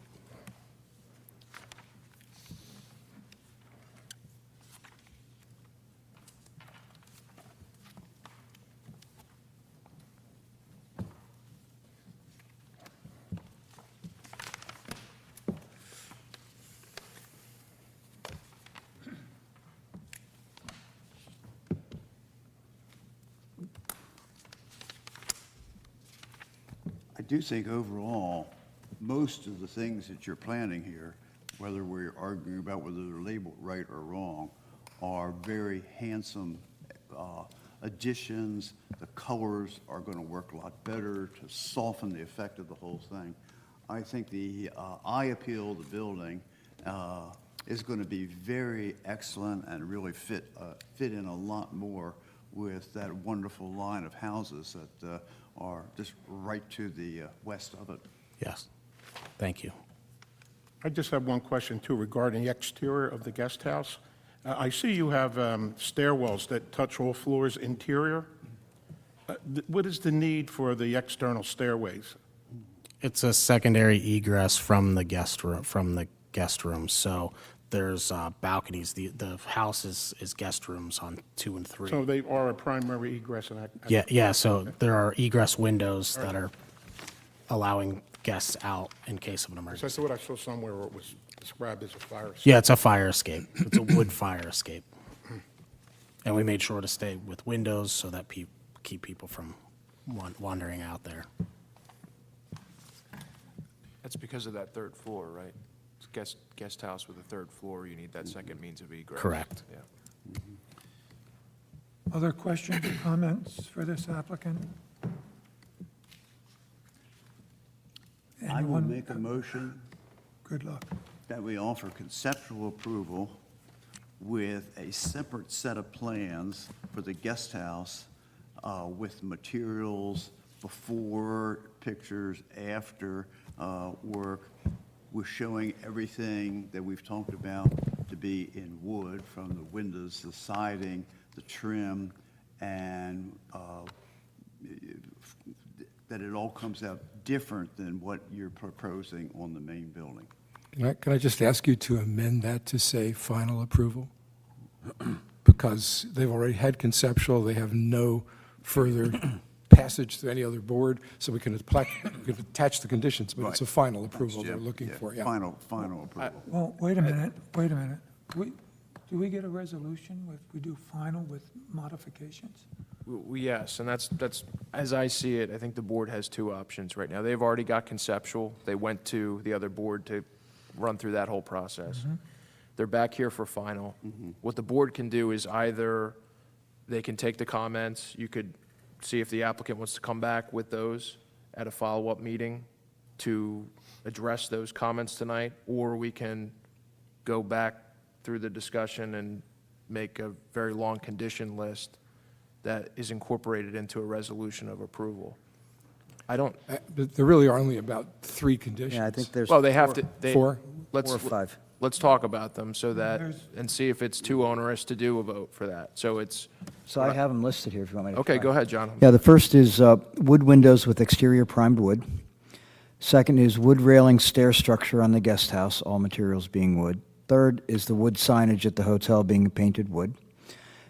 I do think overall, most of the things that you're planning here, whether we're arguing about whether they're labeled right or wrong, are very handsome additions. The colors are going to work a lot better to soften the effect of the whole thing. I think the eye appeal of the building is going to be very excellent and really fit in a lot more with that wonderful line of houses that are just right to the west of it. Yes. Thank you. I just have one question, too, regarding the exterior of the guest house. I see you have stairwells that touch all floors interior. What is the need for the external stairways? It's a secondary egress from the guest room. So there's balconies. The house is guest rooms on 2 and 3. So they are a primary egress and Yeah. So there are egress windows that are allowing guests out in case of an So emergency. that's what I saw somewhere where it was described as a fire escape. Yeah, it's a fire escape. It's a wood fire escape. And we made sure to stay with windows so that keep people from wandering out there. That's because of that third floor, right? It's guest house with a third floor, you need that second means of egress. Correct. Yeah. Other questions or comments for this applicant? I will Anyone? make a motion Good luck. that we offer conceptual approval with a separate set of plans for the guest house with materials before, pictures after work. We're showing everything that we've talked about to be in wood, from the windows, the siding, the trim, and that it all comes out different than what you're proposing on the main building. Can I just ask you to amend that to say final approval? Because they've already had conceptual, they have no further passage to any other board, so we can attach the conditions, but it's a final approval they're looking for, yeah. Final approval. Well, wait a minute. Do we get a resolution if we do final with modifications? Yes, and that's, as I see it, I think the board has two options right now. They've already got conceptual. They went to the other board to run through that whole process. They're back here for final. What the board can do is either they can take the comments, you could see if the applicant wants to come back with those at a follow-up meeting to address those comments tonight, or we can go back through the discussion and make a very long condition list that is incorporated into a resolution of approval. I don't, But there really are only about 3 conditions. Yeah, I think there's. well, they have to, they. Four? Let's, Four or 5. let's talk about them so that, There's- and see if it's too onerous to do a vote for that. So it's, So I have them listed here if you want me to. okay, try. go ahead, John. Yeah, the first is wood windows with exterior primed wood. Second is wood railing stair structure on the guest house, all materials being wood. Third is the wood signage at the hotel being painted wood.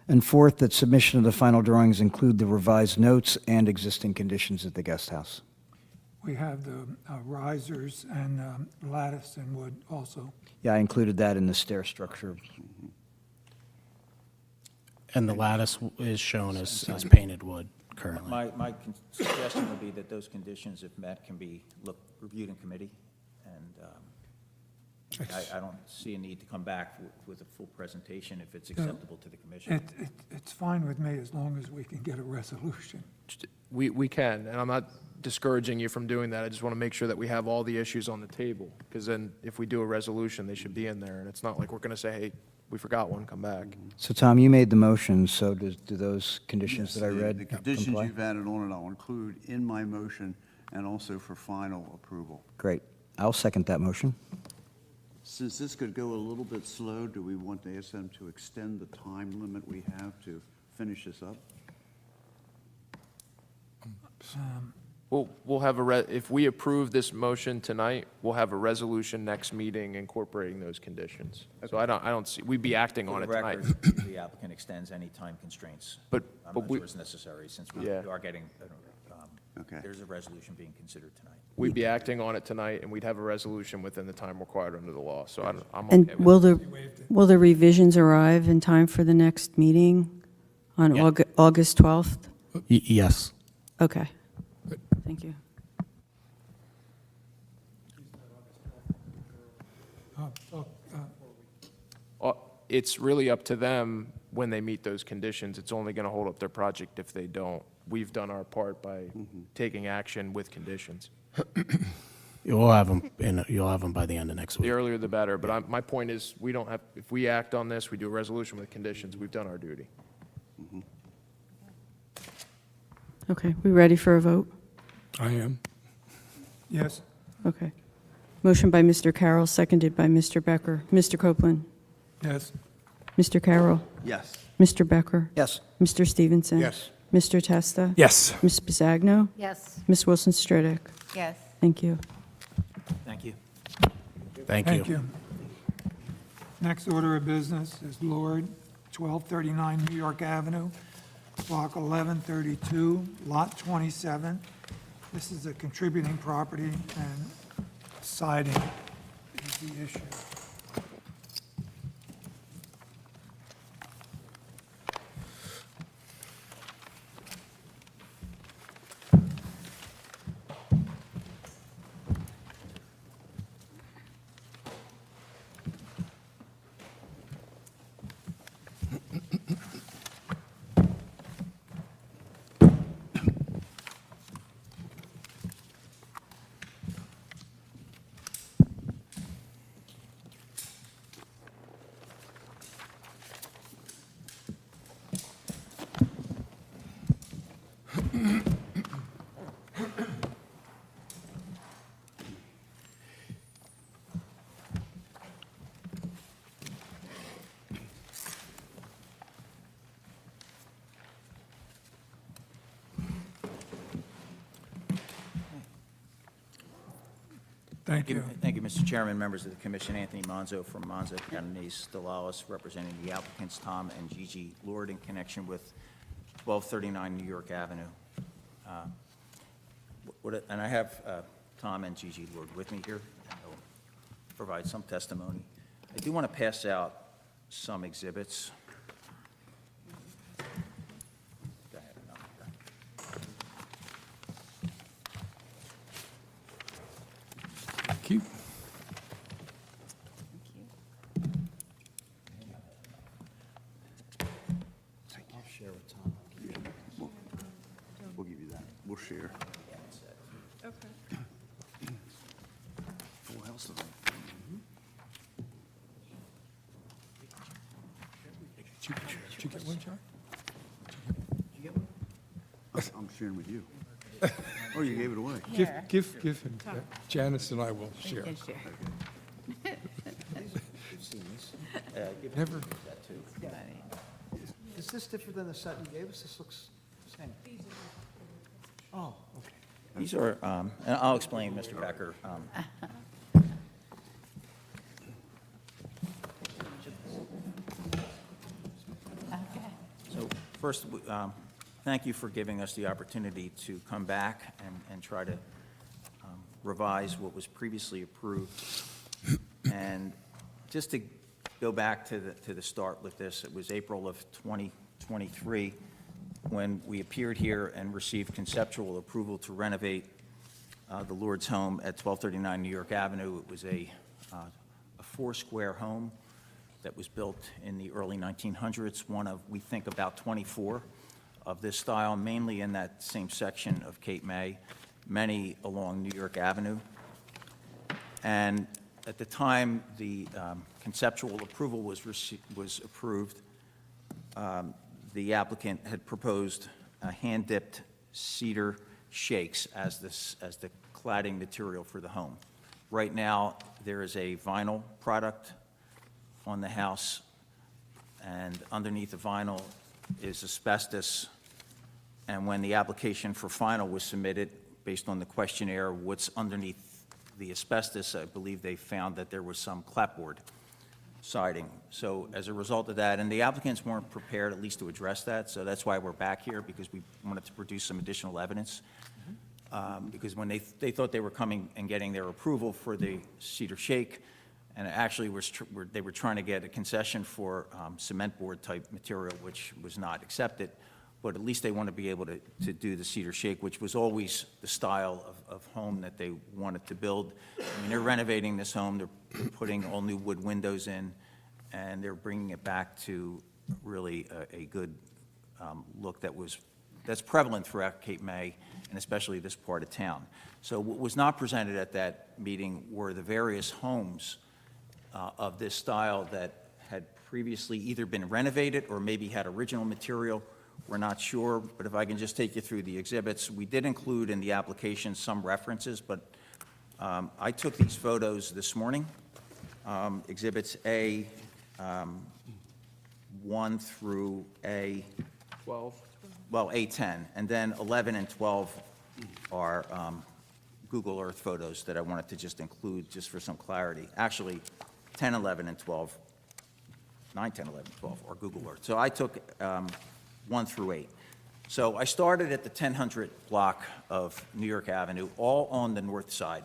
And fourth, that submission of the final drawings include the revised notes and existing conditions at the guest house. We have the risers and lattice and wood also. Yeah, I included that in the stair structure. And the lattice is shown as painted wood currently. My suggestion would be that those conditions, if met, can be reviewed in committee, and I don't see a need to come back with a full presentation if it's acceptable to the commission. It's fine with me as long as we can get a resolution. We can, and I'm not discouraging you from doing that. I just want to make sure that we have all the issues on the table, because then if we do a resolution, they should be in there, and it's not like we're going to say, hey, we forgot one, come back. So Tom, you made the motion, so do those conditions that I Yes, read The conditions comply? you've added on, and I'll include in my motion and also for final approval. Great. I'll second that motion. Since this could go a little bit slow, do we want to ask them to extend the time limit we have to finish this up? We'll have if we approve this motion tonight, we'll have a resolution next meeting incorporating those conditions. So I don't see, we'd be acting on For it the tonight. record, the applicant extends any time constraints. But I'm not we- sure it's necessary, since we Yeah. are getting, Okay. there's a resolution being considered tonight. We'd be acting on it tonight, and we'd have a resolution within the time required under the law, so I'm And okay with will it. will the revisions arrive in time for the next meeting on Yeah. August 12th? Yes. Okay. Thank you. It's really up to them when they meet those conditions. It's only going to hold up their project if they don't. We've done our part by taking action with conditions. You'll have them by the end of next The week. earlier the better, but my point is, we don't have, if we act on this, we do a resolution with conditions, we've done our duty. Okay, we ready for a vote? I am. Yes, Okay. Motion by Mr. Carroll, seconded by Mr. Becker. Mr. Copeland? yes, Mr. Carroll? Yes. Mr. Becker? Yes. Mr. Stevenson? Yes. Mr. Testa? Yes. Ms. Pisagno? Yes. Ms. Wilson Stridick? Yes. Thank you. Thank you. Thank thank you. you. Next order of business is Lord, 1239 New York Avenue, Block 1132, Lot 27. This is a contributing property, and siding is the issue. Thank you. Thank you, Mr. Chairman, members of the commission. Anthony Monzo from Monzo, Catanese, Stellalis, representing the applicants Tom and Gigi Lord in connection with 1239 New York Avenue. And I have Tom and Gigi Lord with me here, and they'll provide some testimony. I do want to pass out some exhibits. Go ahead, no, okay. Thank you. I'll share with Tom. We'll give you that. We'll share. Okay. Full house tonight. Did you get one, John? I'm sharing with you. Oh, you gave it away. Give him. Janice and I will share. seen these. Never. That too. Is this different than the set you gave us? This looks the same. Oh, okay. These are, and I'll explain, Mr. Becker. So first, thank you for giving us the opportunity to come back and try to revise what was previously approved. And just to go back to the start with this, it was April of 2023 when we appeared here and received conceptual approval to renovate the Lord's home at 1239 New York Avenue. It was a four-square home that was built in the early 1900s, one of, we think, about 24 of this style, mainly in that same section of Cape May, many along New York Avenue. And at the time the conceptual approval was approved, the applicant had proposed hand-dipped cedar shakes as the cladding material for the home. Right now, there is a vinyl product on the house, and underneath the vinyl is asbestos. And when the application for final was submitted, based on the questionnaire, what's underneath the asbestos, I believe they found that there was some clapboard siding. So as a result of that, and the applicants weren't prepared at least to address that, so that's why we're back here, because we wanted to produce some additional evidence. Because when they thought they were coming and getting their approval for the cedar shake, and actually they were trying to get a concession for cement board type material, which was not accepted, but at least they want to be able to do the cedar shake, which was always the style of home that they wanted to build. I mean, they're renovating this home, they're putting all new wood windows in, and they're bringing it back to really a good look that's prevalent throughout Cape May, and especially this part of town. So what was not presented at that meeting were the various homes of this style that had previously either been renovated or maybe had original material. We're not sure, but if I can just take you through the exhibits. We did include in the application some references, but I took these photos this morning. Exhibits A, 1 through A. 12. Well, A10, and then 11 and 12 are Google Earth photos that I wanted to just include just for some clarity. Actually, 10, 11, and 12, 9, 10, 11, 12 are Google Earth. So I took 1 through 8. So I started at the 1000 block of New York Avenue, all on the north side.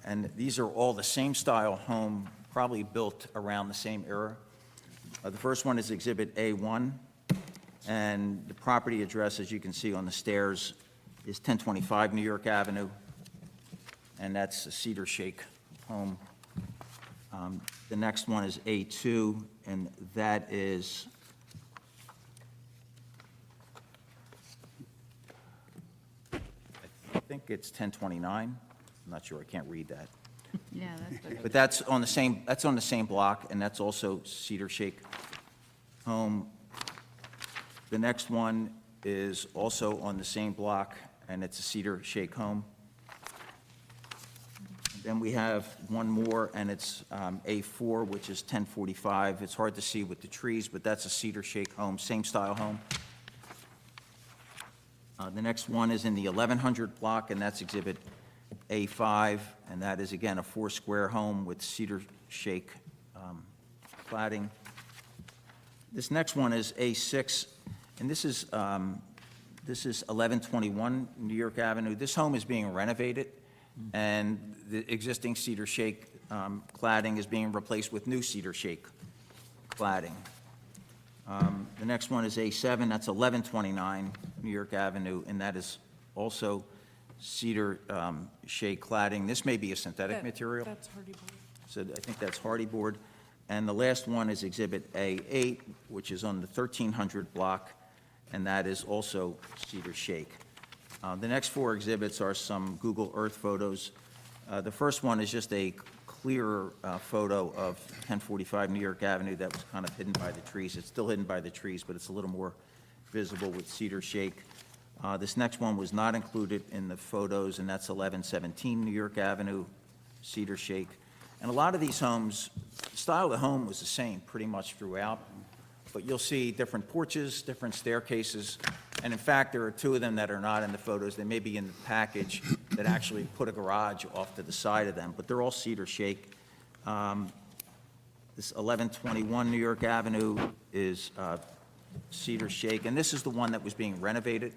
And these are all the same style home, probably built around the same era. The first one is Exhibit A1. And the property address, as you can see on the stairs, is 1025 New York Avenue, and that's a cedar shake home. The next one is A2, and that is I think it's 1029. I'm not sure, I can't read that. Yeah, that's okay. But that's on the same block, and that's also cedar shake home. The next one is also on the same block, and it's a cedar shake home. Then we have one more, and it's A4, which is 1045. It's hard to see with the trees, but that's a cedar shake home, same style home. The next one is in the 1100 block, and that's Exhibit A5, and that is, again, a four-square home with cedar shake cladding. This next one is A6, and this is 1121 New York Avenue. This home is being renovated, and the existing cedar shake cladding is being replaced with new cedar shake cladding. The next one is A7, that's 1129 New York Avenue, and that is also cedar shake cladding. This may be a synthetic material. That's hardy board. So I think that's hardy board. And the last one is Exhibit A8, which is on the 1300 block, and that is also cedar shake. The next four exhibits are some Google Earth photos. The first one is just a clearer photo of 1045 New York Avenue that was kind of hidden by the trees. It's still hidden by the trees, but it's a little more visible with cedar shake. This next one was not included in the photos, and that's 1117 New York Avenue, cedar shake. And a lot of these homes, the style of the home was the same pretty much throughout, but you'll see different porches, different staircases, and in fact, there are two of them that are not in the photos. They may be in the package that actually put a garage off to the side of them, but they're all cedar shake. This 1121 New York Avenue is cedar shake, and this is the one that was being renovated.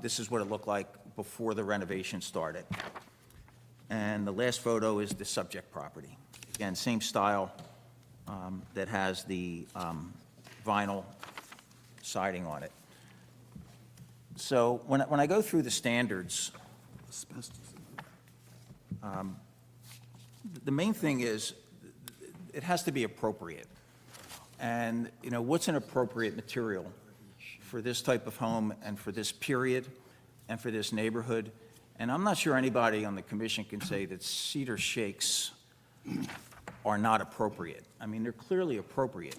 This is what it looked like before the renovation started. And the last photo is the subject property. Again, same style that has the vinyl siding on it. So when I go through the standards, the main thing is it has to be appropriate. And, you know, what's an appropriate material for this type of home and for this period and for this neighborhood? And I'm not sure anybody on the commission can say that cedar shakes are not appropriate. I mean, they're clearly appropriate.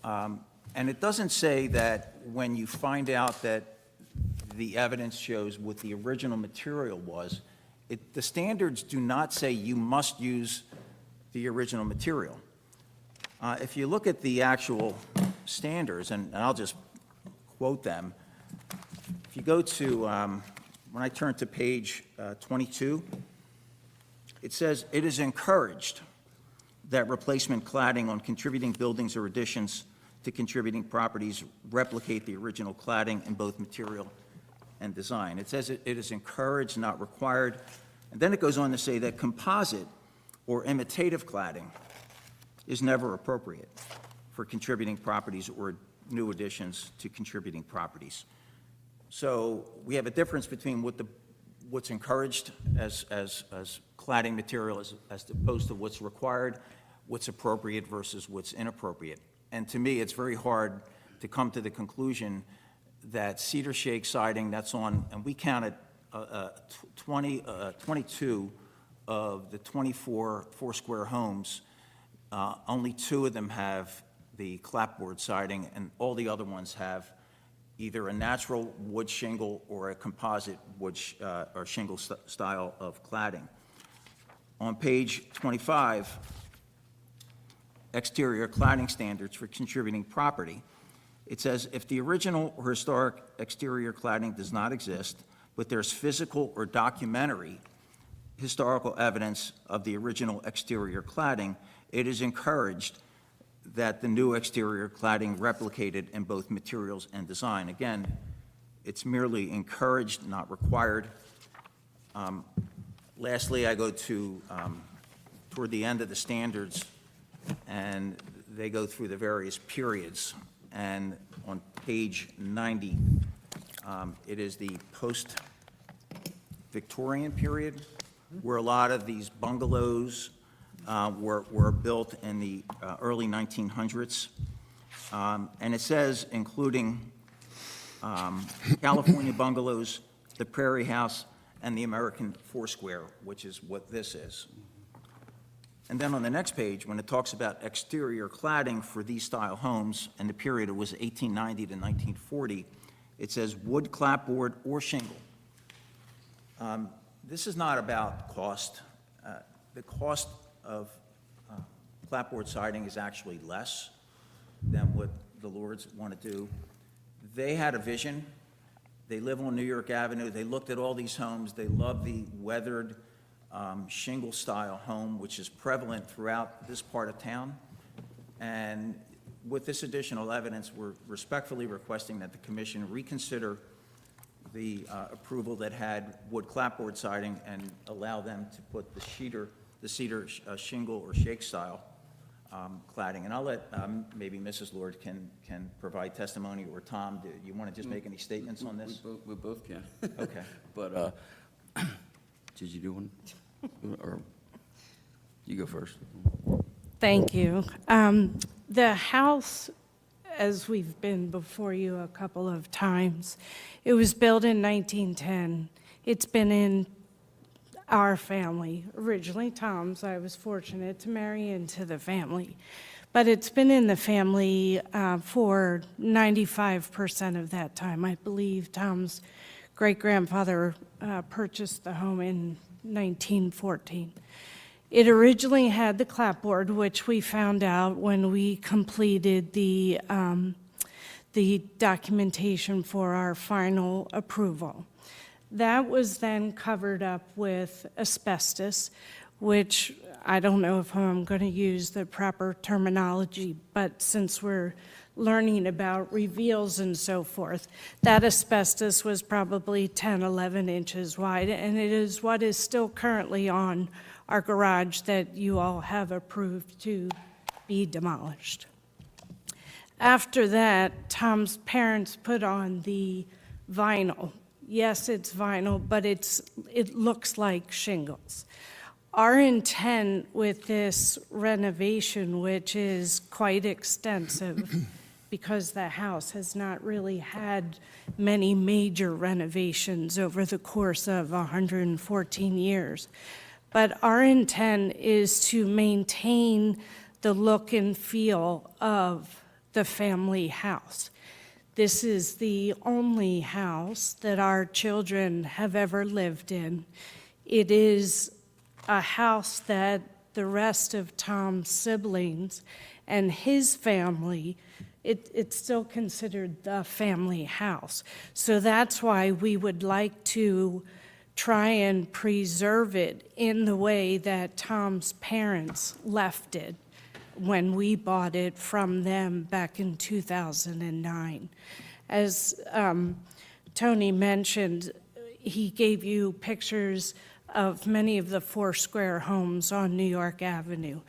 And it doesn't say that when you find out that the evidence shows what the original material was, the standards do not say you must use the original material. If you look at the actual standards, and I'll just quote them, if you go to, when I turn to page 22, it says, "It is encouraged that replacement cladding on contributing buildings or additions to contributing properties replicate the original cladding in both material and design." It says it is encouraged, not required. And then it goes on to say that composite or imitative cladding is never appropriate for contributing properties or new additions to contributing properties. So we have a difference between what's encouraged as cladding material as opposed to what's required, what's appropriate versus what's inappropriate. And to me, it's very hard to come to the conclusion that cedar shake siding that's on, and we counted 22 of the 24 four-square homes, only 2 of them have the clapboard siding, and all the other ones have either a natural wood shingle or a composite wood or shingle style of cladding. On page 25, exterior cladding standards for contributing property, it says, if the original or historic exterior cladding does not exist, but there's physical or documentary historical evidence of the original exterior cladding, it is encouraged that the new exterior cladding replicated in both materials and design. Again, it's merely encouraged, not required. Lastly, I go to toward the end of the standards, and they go through the various periods. And on page 90, it is the post-Victorian period, where a lot of these bungalows were built in the early 1900s. And it says, including California bungalows, the Prairie House, and the American Foursquare, which is what this is. And then on the next page, when it talks about exterior cladding for these style homes, and the period it was 1890 to 1940, it says wood clapboard or shingle. This is not about cost. The cost of clapboard siding is actually less than what the Lords want to do. They had a vision. They live on New York Avenue. They looked at all these homes. They love the weathered shingle-style home, which is prevalent throughout this part of town. And with this additional evidence, we're respectfully requesting that the commission reconsider the approval that had wood clapboard siding and allow them to put the cedar shingle or shake style cladding. And I'll let maybe Mrs. Lord can provide testimony, or Tom, do you want to just make any statements on this? We both can. Okay. But, did you do one? Or you go first. Thank you. The house, as we've been before you a couple of times, it was built in 1910. It's been in our family, originally Tom's. I was fortunate to marry into the family. But it's been in the family for 95% of that time. I believe Tom's great-grandfather purchased the home in 1914. It originally had the clapboard, which we found out when we completed the documentation for our final approval. That was then covered up with asbestos, which I don't know if I'm going to use the proper terminology, but since we're learning about reveals and so forth, that asbestos was probably 10, 11 inches wide, and it is what is still currently on our garage that you all have approved to be demolished. After that, Tom's parents put on the vinyl. Yes, it's vinyl, but it looks like shingles. Our intent with this renovation, which is quite extensive, because the house has not really had many major renovations over the course of 114 years, but our intent is to maintain the look and feel of the family house. This is the only house that our children have ever lived in. It is a house that the rest of Tom's siblings and his family, it's still considered the family house. So that's why we would like to try and preserve it in the way that Tom's parents left it when we bought it from them back in 2009. As Tony mentioned, he gave you pictures of many of the four-square homes on New York Avenue.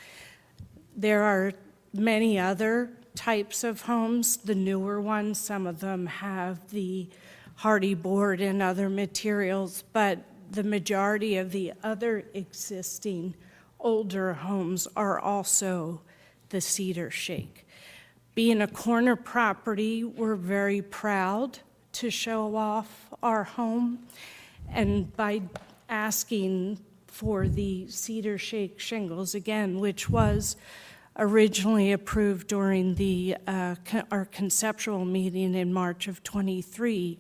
There are many other types of homes, the newer ones. Some of them have the hardy board and other materials, but the majority of the other existing older homes are also the cedar shake. Being a corner property, we're very proud to show off our home, and by asking for the cedar shake shingles again, which was originally approved during our conceptual meeting in March of '23,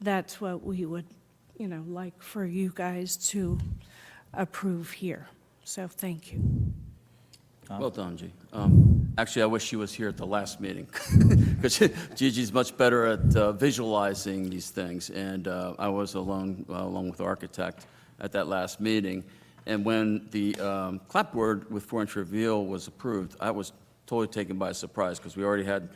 that's what we would, like for you guys to approve here. So thank you. Well done, G. Actually, I wish she was here at the last meeting, because Gigi's much better at visualizing these things, and I was along with the architect at that last meeting. And when the clapboard with 4-inch reveal was approved, I was totally taken by surprise, because we already had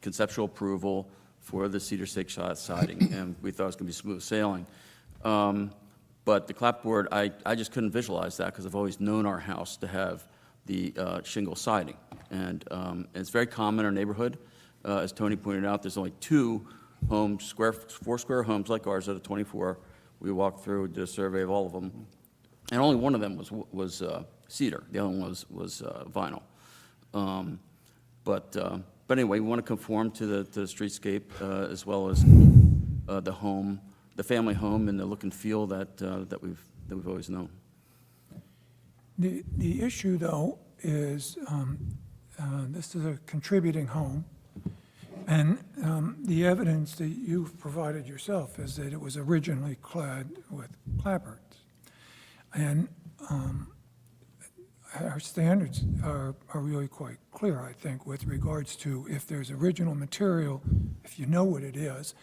conceptual approval for the cedar shake siding, and we thought it was going to be smooth sailing. But the clapboard, I just couldn't visualize that, because I've always known our house to have the shingle siding. And it's very common in our neighborhood. As Tony pointed out, there's only 2 homes, four-square homes like ours out of 24. We walked through, did a survey of all of them, and only one of them was cedar. The other one was vinyl. But anyway, we want to conform to the streetscape as well as the home, the family home, and the look and feel that we've always known. The issue, though, is this is a contributing home, and the evidence that you've provided yourself is that it was originally clad with clapboards. And our standards are really quite clear, I think, with regards to if there's original material, if you know what it is,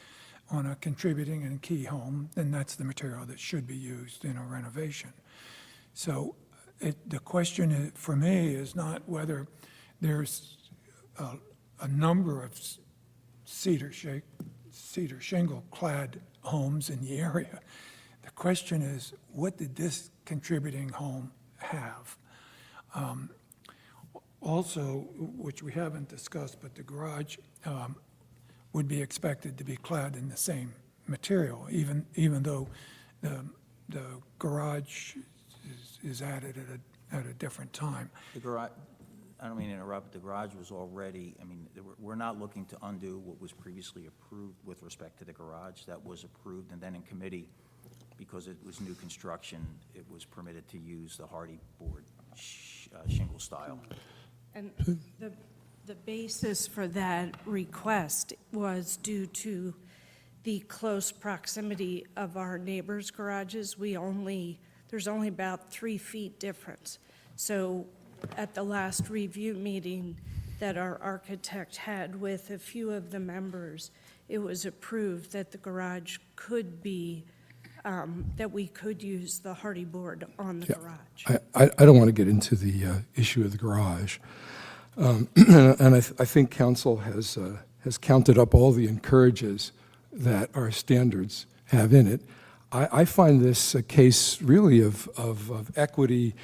on a contributing and key home, then that's the material that should be used in a renovation. So the question for me is not whether there's a number of cedar shingle clad homes in the area. The question is, what did this contributing home have? Also, which we haven't discussed, but the garage would be expected to be clad in the same material, even though the garage is added at a different time. The garage, I don't mean to interrupt, the garage was already, we're not looking to undo what was previously approved with respect to the garage. That was approved, and then in committee, because it was new construction, it was permitted to use the hardy board shingle style. And the basis for that request was due to the close proximity of our neighbors' garages. There's only about 3 feet difference. So at the last review meeting that our architect had with a few of the members, it was approved that the garage could be, that we could use the hardy board on the Yeah. garage. I don't want to get into the issue of the garage. And I think council has counted up all the encourages that our standards have in it. I find this a case really of equity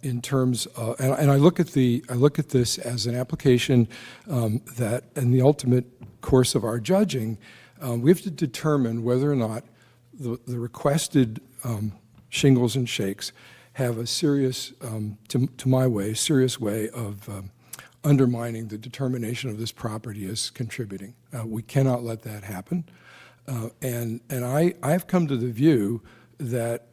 in terms of, and I look at this as an application that, in the ultimate course of our judging, we have to determine whether or not the requested shingles and shakes have a serious, to my way, serious way of undermining the determination of this property as contributing. We cannot let that happen. And I've come to the view that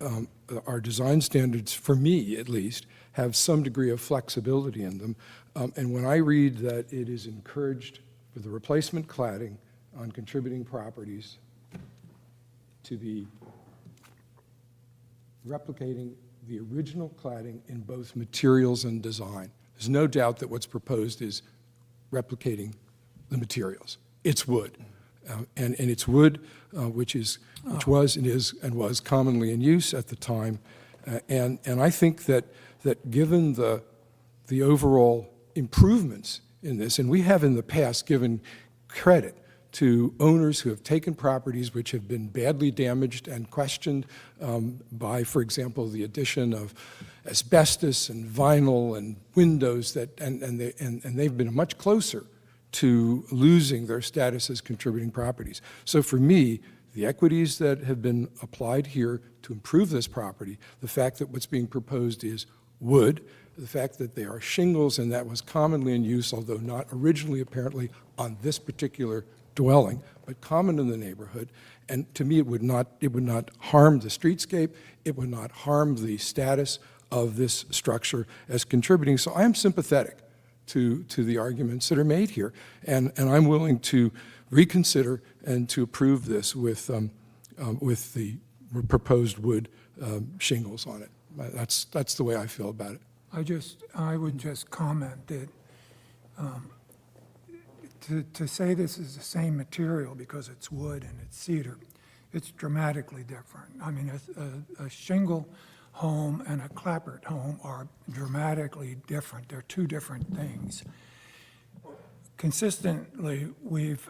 our design standards, for me at least, have some degree of flexibility in them. And when I read that it is encouraged for the replacement cladding on contributing properties to be replicating the original cladding in both materials and design, there's no doubt that what's proposed is replicating the materials. It's wood. And it's wood, which was and is and was commonly in use at the time. And I think that given the overall improvements in this, and we have in the past given credit to owners who have taken properties which have been badly damaged and questioned by, for example, the addition of asbestos and vinyl and windows, and they've been much closer to losing their status as contributing properties. So for me, the equities that have been applied here to improve this property, the fact that what's being proposed is wood, the fact that they are shingles and that was commonly in use, although not originally apparently on this particular dwelling, but common in the neighborhood. And to me, it would not harm the streetscape, it would not harm the status of this structure as contributing. So I am sympathetic to the arguments that are made here. And I'm willing to reconsider and to approve this with the proposed wood shingles on it. That's the way I feel about it. I would just comment that to say this is the same material because it's wood and it's cedar, it's dramatically different. I mean, a shingle home and a clapboard home are dramatically different. They're two different things. Consistently, we've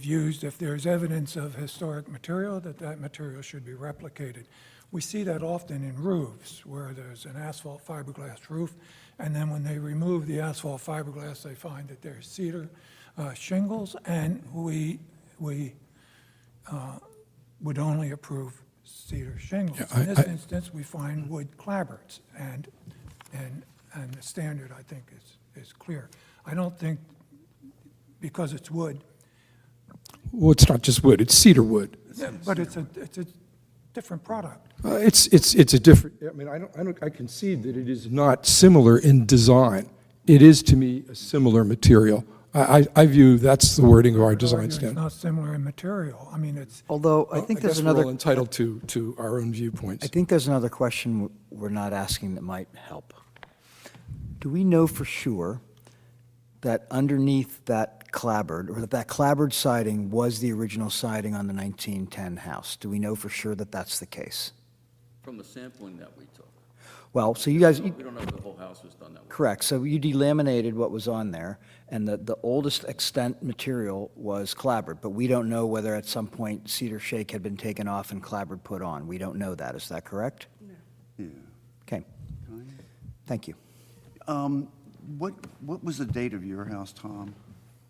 used, if there's evidence of historic material, that material should be replicated. We see that often in roofs, where there's an asphalt fiberglass roof, and then when they remove the asphalt fiberglass, they find that there's cedar shingles, and we would only approve cedar shingles. In this instance, we find wood clapboards, and the standard, I think, is clear. I don't think, because it's wood. Well, it's not just wood, it's cedar wood. Yeah, but it's a different product. It's a different, I mean, I concede that it is not similar in design. It is, to me, a similar material. I view that's the wording of our design It's standard. not similar in material. I mean, it's. Although I think there's guess we're all another, entitled to our own viewpoints. I think there's another question we're not asking that might help. Do we know for sure that underneath that clapboard, or that clapboard siding was the original siding on the 1910 house? Do we know for sure that that's the case? From the sampling that we took. Well, so you guys, We don't know if the whole house was done that way. correct, so you delaminated what was on there, and the oldest extent material was clapboard, but we don't know whether at some point cedar shake had been taken off and clapboard put on. We don't know that, is that correct? Yeah. Okay, thank you. What was the date of your house, Tom?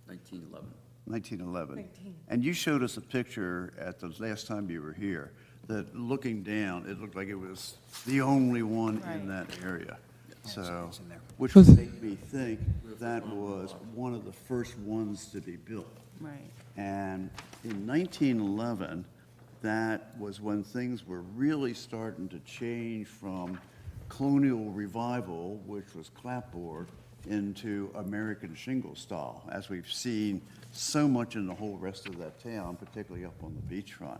1911. 1911. And you showed us a picture at the last time you were here, that looking down, it looked like it was the only one in that area. So, which would make me think that was one of the first ones to be built. Right. And in 1911, that was when things were really starting to change from colonial revival, which was clapboard, into American shingle style, as we've seen so much in the whole rest of that town, particularly up on the beachfront.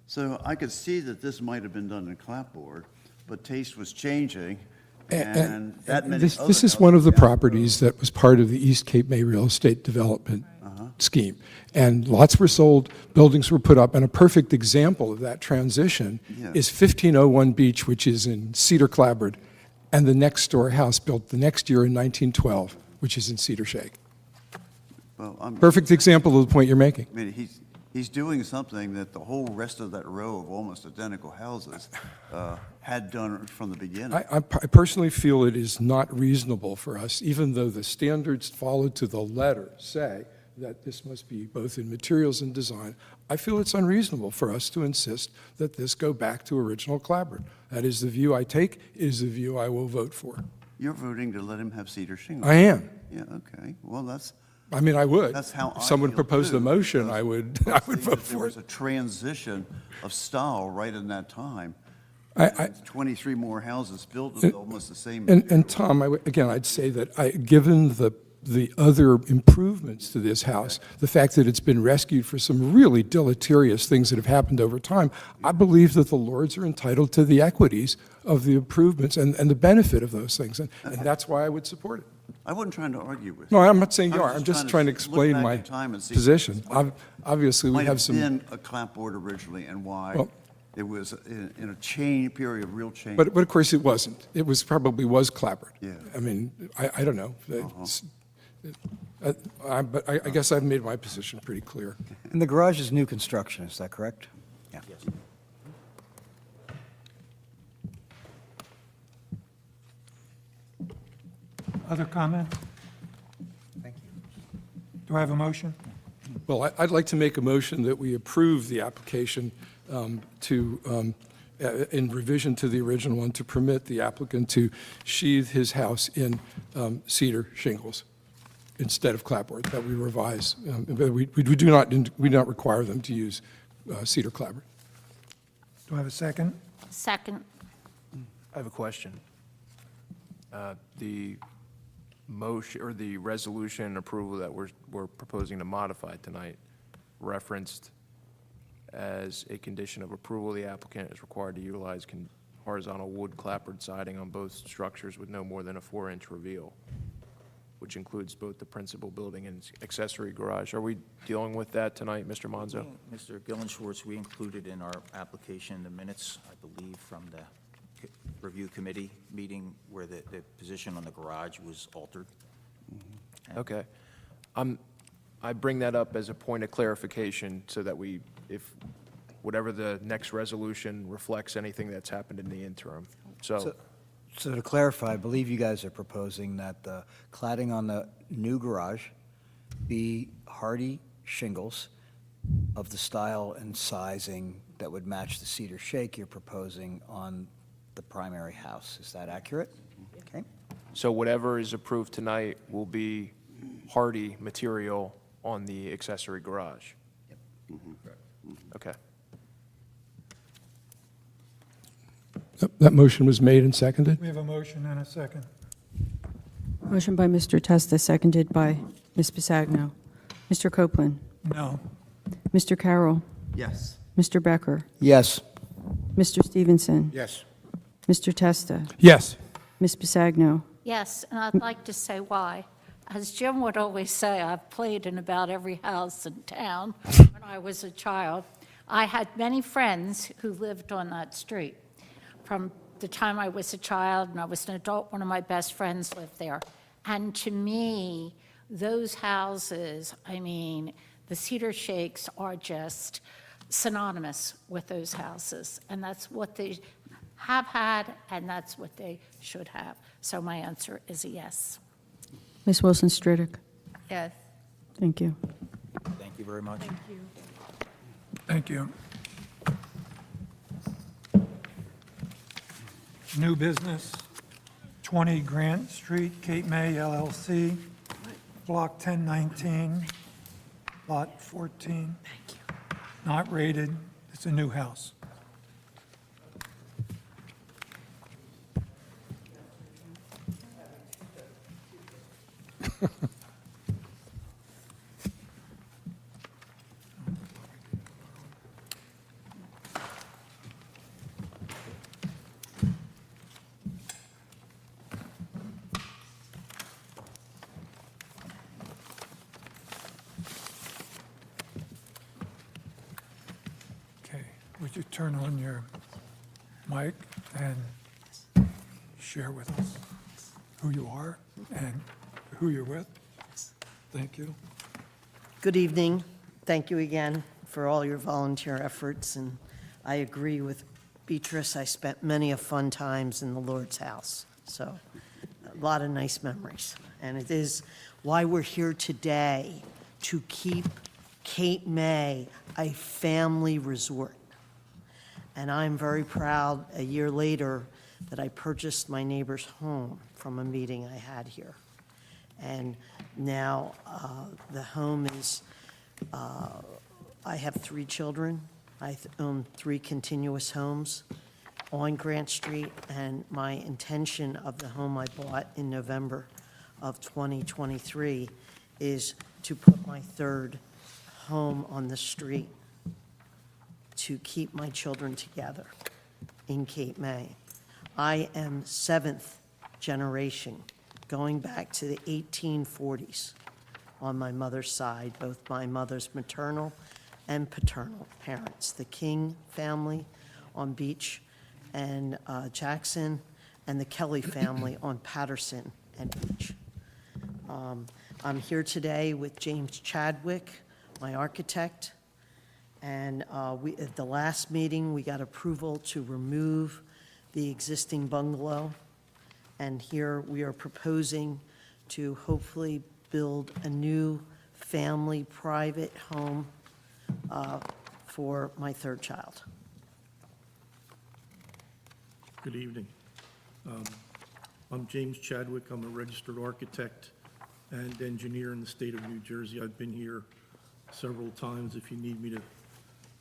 So I could see that this might have been done in clapboard, but taste was changing, And that many This other is one of the houses down properties that was part of the East Cape May real estate development scheme. And lots were sold, buildings were put up, and a perfect example of that transition Yeah. is 1501 Beach, which is in Cedar Clabbered, and the next door house built the next year in 1912, which is in Cedar Shake. Well, I'm, Perfect example of the point you're making. I mean, he's doing something that the whole rest of that row of almost identical houses had done from the beginning. I personally feel it is not reasonable for us, even though the standards followed to the letter say that this must be both in materials and design. I feel it's unreasonable for us to insist that this go back to original Clabbered. That is the view I take, it is the view I will vote for. You're voting to let him have cedar shingles. I am. Yeah, okay. Well, that's, I mean, I would. that's how I If someone feel, proposed too, a motion, because I would I think vote that for There was it. a transition of style right in that time. I- 23 more houses built of almost the same. And material. Tom, again, I'd say that given the other improvements to this house, the fact that it's been rescued for some really deleterious things that have happened over time, I believe that the Lords are entitled to the equities of the improvements and the benefit of those things, and that's why I would support it. I wasn't trying to argue with No, you. I'm not saying you I was are, I'm just trying to look explain back my in time and see position. Obviously, we Might have have some, been a clapboard originally and why Well- it was in a period of real change. but of course it wasn't. It probably was Clabbered. Yeah. I mean, I don't know. But I guess I've made my position pretty clear. And the garage is new construction, is that correct? Yeah. Other comments? Thank you. Do I have a motion? Well, I'd like to make a motion that we approve the application in revision to the original one, to permit the applicant to sheathe his house in cedar shingles instead of clapboard, that we revise. But we do not require them to use cedar clapboard. Do I have a second? Second. I have a question. The motion, or the resolution approval that we're proposing to modify tonight referenced as a condition of approval, the applicant is required to utilize horizontal wood clapboard siding on both structures with no more than a 4-inch reveal, which includes both the principal building and accessory garage. Are we dealing with that tonight, Mr. Monzo? Mr. Gillen-Schwartz, we included in our application the minutes, I believe, from the review committee meeting where the position on the garage was altered. Okay. I bring that up as a point of clarification so that if whatever the next resolution reflects anything that's happened in the interim. So, So to clarify, I believe you guys are proposing that the cladding on the new garage be hardy shingles of the style and sizing that would match the cedar shake you're proposing on the primary house. Is that accurate? Okay. so whatever is approved tonight will be hardy material on the accessory garage? Okay. That motion was made and seconded? We have a motion and a second. Motion by Mr. Testa, seconded by Ms. Bisagno. Mr. Copeland? No. Mr. Carroll? Yes. Mr. Becker? Yes. Mr. Stevenson? Yes. Mr. Testa? Yes. Ms. Bisagno? Yes, and I'd like to say why. As Jim would always say, I've played in about every house in town when I was a child. I had many friends who lived on that street. From the time I was a child and I was an adult, one of my best friends lived there. And to me, those houses, I mean, the Cedar Shakes are just synonymous with those houses. And that's what they have had, and that's what they should have. So my answer is a yes. Ms. Wilson-Stridick? Yes. Thank you. Thank you very much. Thank you. New business, 20 Grant Street, Cape May LLC, Block 1019, Lot 14. Thank you. Not rated, it's a new house. Would you turn on your mic and share with us who you are and who you're with? Thank you. Good evening. Thank you again for all your volunteer efforts, and I agree with Beatrice. I spent many a fun times in the Lord's house, so a lot of nice memories. And it is why we're here today, to keep Cape May a family resort. And I'm very proud, a year later, that I purchased my neighbor's home from a meeting I had here. And now the home is, I have 3 children. I own 3 continuous homes on Grant Street, and my intention of the home I bought in November of 2023 is to put my 3rd home on the street to keep my children together in Cape May. I am 7th generation, going back to the 1840s on my mother's side, both my mother's maternal and paternal parents, the King family on Beach and Jackson, and the Kelly family on Patterson and Beach. I'm here today with James Chadwick, my architect, and at the last meeting, we got approval to remove the existing bungalow, and here we are proposing to hopefully build a new family private home for my 3rd child. Good evening. I'm James Chadwick. I'm a registered architect and engineer in the state of New Jersey. I've been here several times. If you need me to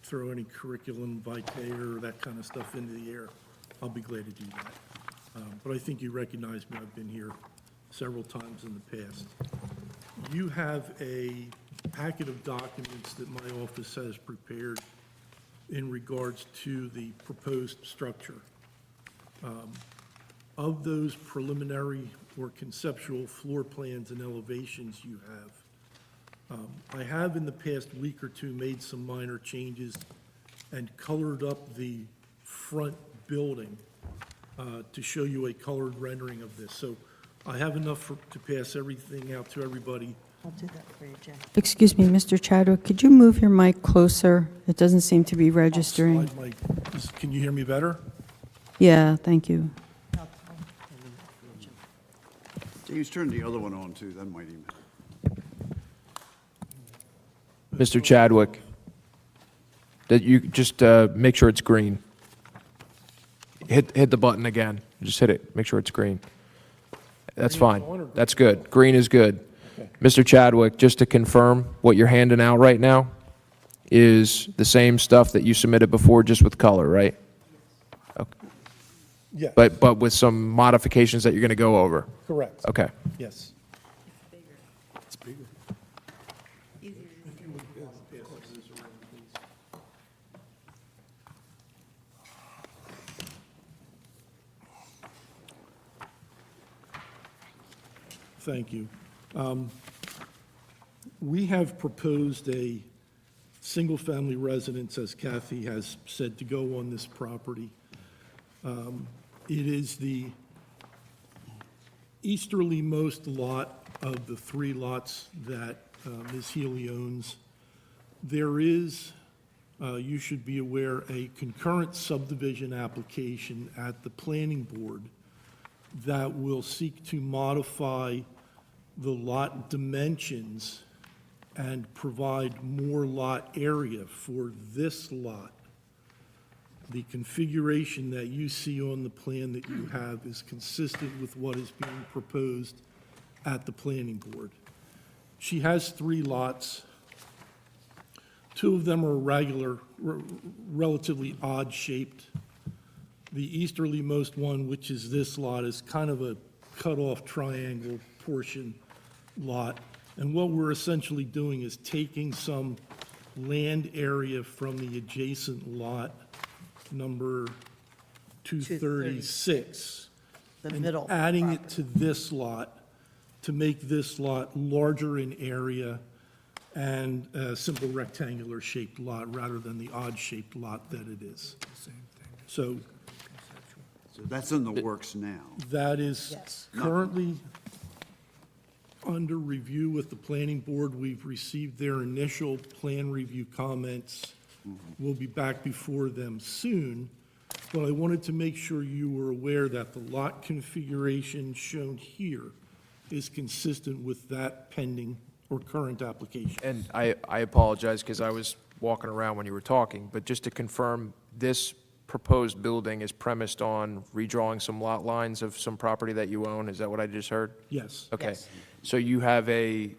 throw any curriculum vitae or that kind of stuff into the air, I'll be glad to do that. But I think you recognize me. I've been here several times in the past. You have a packet of documents that my office has prepared in regards to the proposed structure. Of those preliminary or conceptual floor plans and elevations you have, I have in the past week or 2 made some minor changes and colored up the front building to show you a colored rendering of this. So I have enough to pass everything out to everybody. I'll do that for you, Jen. Excuse me, Mr. Chadwick, could you move your mic closer? It doesn't seem to be registering. Slide can you hear me better? Yeah, thank you. James, turn the other one on too, that might even. Mr. Chadwick, that you just make sure it's green. Hit the button again. Just hit it. Make sure it's green. That's fine. That's good. Green is good. Mr. Chadwick, just to confirm, what you're handing out right now is the same stuff that you submitted before, just with color, right? Okay. Yeah. But with some modifications that you're going to go over? Correct. Okay. Yes. It's bigger. Thank you. We have proposed a single-family residence, as Kathy has said, to go on this property. It is the easterlymost lot of the 3 lots that Ms. Healy owns. There is, you should be aware, a concurrent subdivision application at the planning board that will seek to modify the lot dimensions and provide more lot area for this lot. The configuration that you see on the plan that you have is consistent with what is being proposed at the planning board. She has 3 lots. 2 of them are regular, relatively odd-shaped. The easterlymost one, which is this lot, is kind of a cut-off triangle portion lot. And what we're essentially doing is taking some land area from the adjacent lot, number 236, The and middle adding it to this lot to make this lot larger in area and a simple rectangular-shaped lot rather than the odd-shaped lot that it is. So So that's in the works now. that is Yes. currently under review with the planning board. We've received their initial plan review comments. We'll be back before them soon, but I wanted to make sure you were aware that the lot configuration shown here is consistent with that pending or current application. And I apologize because I was walking around when you were talking, but just to confirm, this proposed building is premised on redrawing some lot lines of some property that you own? Is that what I just heard? Yes. Okay. Yes. So you have a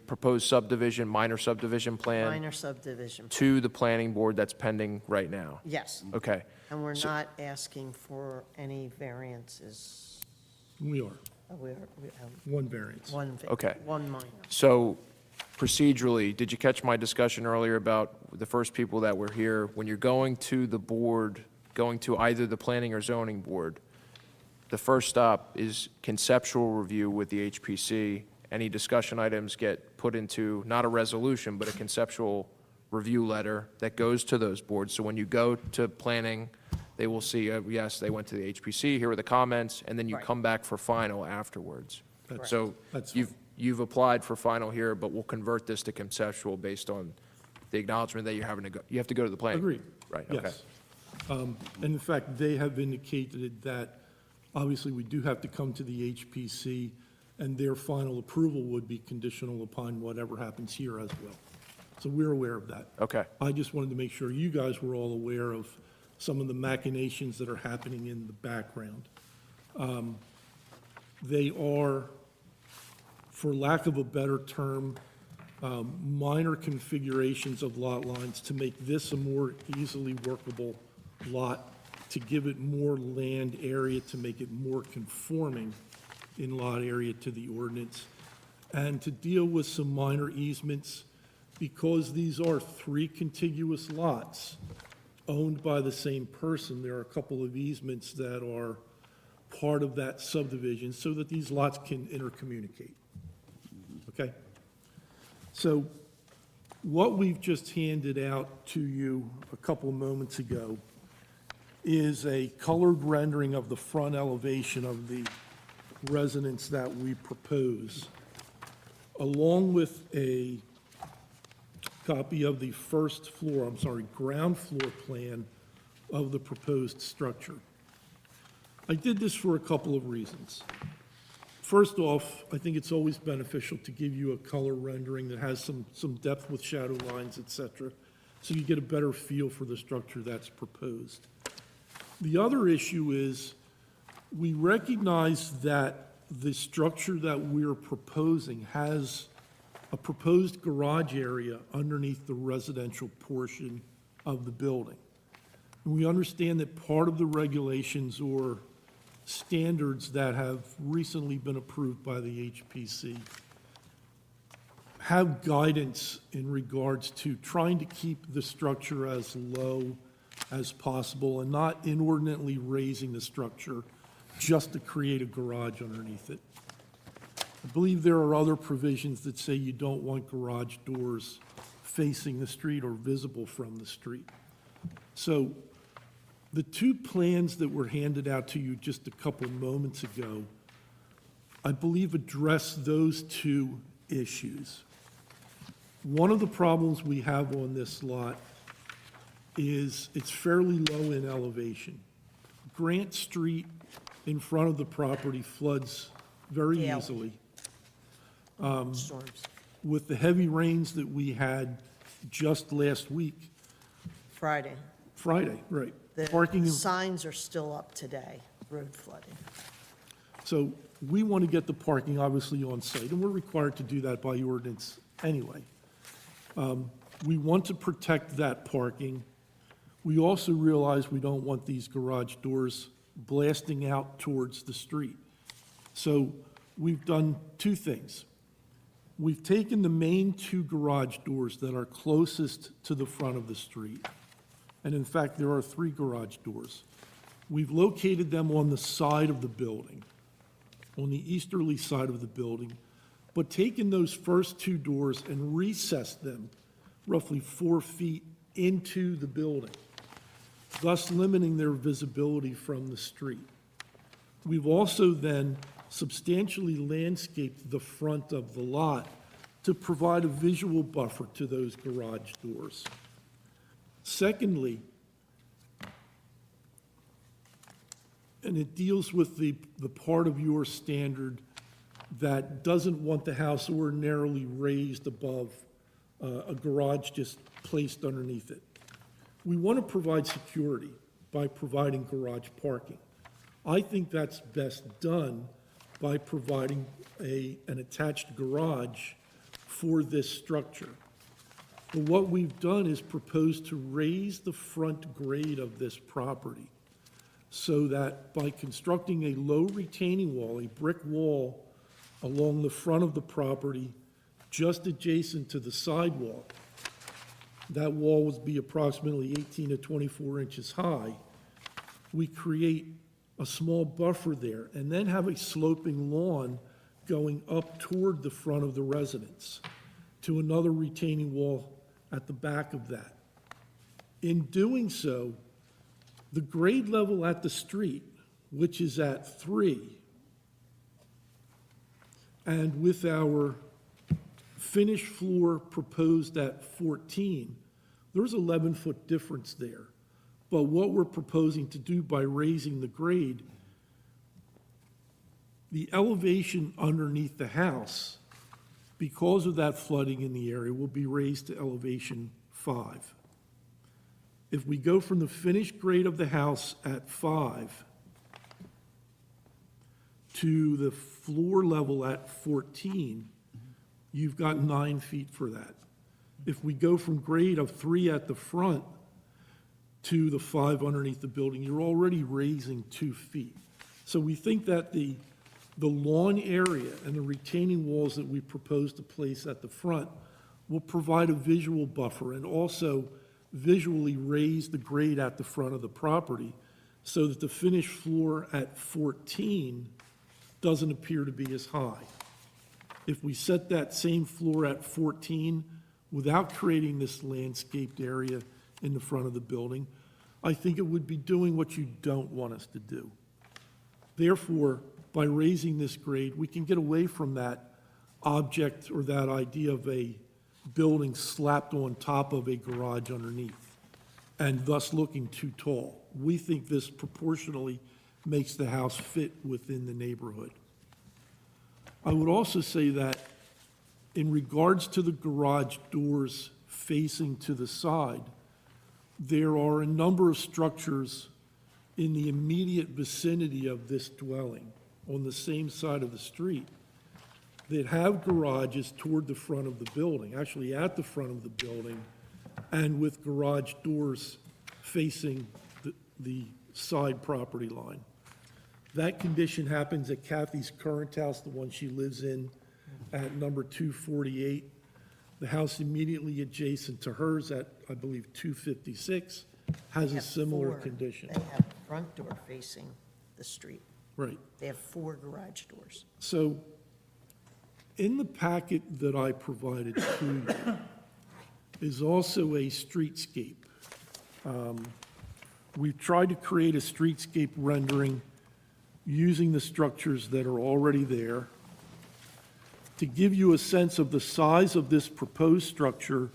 proposed subdivision, minor subdivision plan Minor subdivision. to the planning board that's pending right now? Yes. Okay. And we're not asking for any variances. We are. We have One variance. Okay. one minor. So procedurally, did you catch my discussion earlier about the first people that were here? When you're going to the board, going to either the planning or zoning board, the first stop is conceptual review with the HPC. Any discussion items get put into, not a resolution, but a conceptual review letter that goes to those boards. So when you go to planning, they will see, yes, they went to the HPC, here are the comments, and then you Right. come back for final afterwards. That's- So that's you've applied for final here, but we'll convert this to conceptual based on the acknowledgement that you're having to go, you have to go to the planning. Agreed. Right, okay. Yes. And in fact, they have indicated that, obviously, we do have to come to the HPC, and their final approval would be conditional upon whatever happens here as well. So we're aware of that. Okay. I just wanted to make sure you guys were all aware of some of the machinations that are happening in the background. They are, for lack of a better term, minor configurations of lot lines to make this a more easily workable lot, to give it more land area, to make it more conforming in lot area to the ordinance, and to deal with some minor easements, because these are three contiguous lots owned by the same person. There are a couple of easements that are part of that subdivision so that these lots can intercommunicate. Okay? So what we've just handed out to you a couple of moments ago is a colored rendering of the front elevation of the residence that we propose, along with a copy of the ground floor plan of the proposed structure. I did this for a couple of reasons. First off, I think it's always beneficial to give you a color rendering that has some depth with shadow lines, et cetera, so you get a better feel for the structure that's proposed. The other issue is, we recognize that the structure that we're proposing has a proposed garage area underneath the residential portion of the building. And we understand that part of the regulations or standards that have recently been approved by the HPC have guidance in regards to trying to keep the structure as low as possible and not inordinately raising the structure just to create a garage underneath it. I believe there are other provisions that say you don't want garage doors facing the street or visible from the street. So the two plans that were handed out to you just a couple moments ago, I believe address those two issues. One of the problems we have on this lot is it's fairly low in elevation. Grant Street in front of the property floods very Yeah. easily. Storms. With the heavy rains that we had just last week, Friday. Friday, right. The Parking, signs are still up today, road flooding. so we want to get the parking obviously on site, and we're required to do that by ordinance anyway. We want to protect that parking. We also realize we don't want these garage doors blasting out towards the street. So we've done two things. We've taken the main two garage doors that are closest to the front of the street, and in fact, there are three garage doors. We've located them on the side of the building, on the easterly side of the building, but taken those first two doors and recessed them roughly 4 feet into the building, thus limiting their visibility from the street. We've also then substantially landscaped the front of the lot to provide a visual buffer to those garage doors. Secondly, and it deals with the part of your standard that doesn't want the house ordinarily raised above a garage just placed underneath it. We want to provide security by providing garage parking. I think that's best done by providing an attached garage for this structure. But what we've done is propose to raise the front grade of this property so that by constructing a low retaining wall, a brick wall along the front of the property, just adjacent to the sidewalk, that wall would be approximately 18 to 24 inches high. We create a small buffer there and then have a sloping lawn going up toward the front of the residence to another retaining wall at the back of that. In doing so, the grade level at the street, which is at 3, and with our finished floor proposed at 14, there's 11-foot difference there. But what we're proposing to do by raising the grade, the elevation underneath the house, because of that flooding in the area, will be raised to elevation 5. If we go from the finished grade of the house at 5 to the floor level at 14, you've got 9 feet for that. If we go from grade of 3 at the front to the 5 underneath the building, you're already raising 2 feet. So we think that the lawn area and the retaining walls that we propose to place at the front will provide a visual buffer and also visually raise the grade at the front of the property so that the finished floor at 14 doesn't appear to be as high. If we set that same floor at 14 without creating this landscaped area in the front of the building, I think it would be doing what you don't want us to do. Therefore, by raising this grade, we can get away from that object or that idea of a building slapped on top of a garage underneath and thus looking too tall. We think this proportionally makes the house fit within the neighborhood. I would also say that in regards to the garage doors facing to the side, there are a number of structures in the immediate vicinity of this dwelling on the same side of the street that have garages toward the front of the building, actually at the front of the building, and with garage doors facing the side property line. That condition happens at Kathy's current house, the one she lives in at number 248. The house immediately adjacent to hers at, I believe, 256 has a similar condition. They have a front door facing the street. Right. They have 4 garage doors. So in the packet that I provided to you is also a streetscape. We've tried to create a streetscape rendering using the structures that are already there to give you a sense of the size of this proposed structure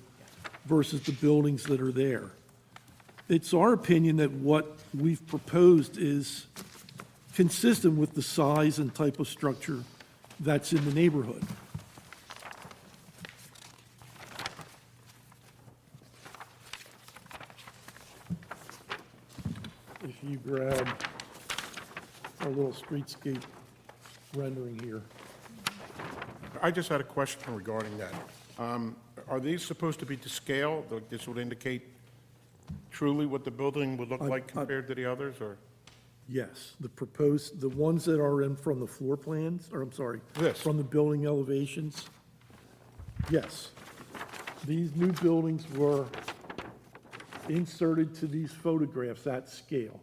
versus the buildings that are there. It's our opinion that what we've proposed is consistent with the size and type of structure that's in the neighborhood. If you grab a little streetscape rendering here. I just had a question regarding that. Are these supposed to be to scale? Like, this would indicate truly what the building would look like compared to the others, or? Yes, the ones that are in from the floor plans, or I'm sorry, from the building elevations, yes. These new buildings were inserted to these photographs at scale.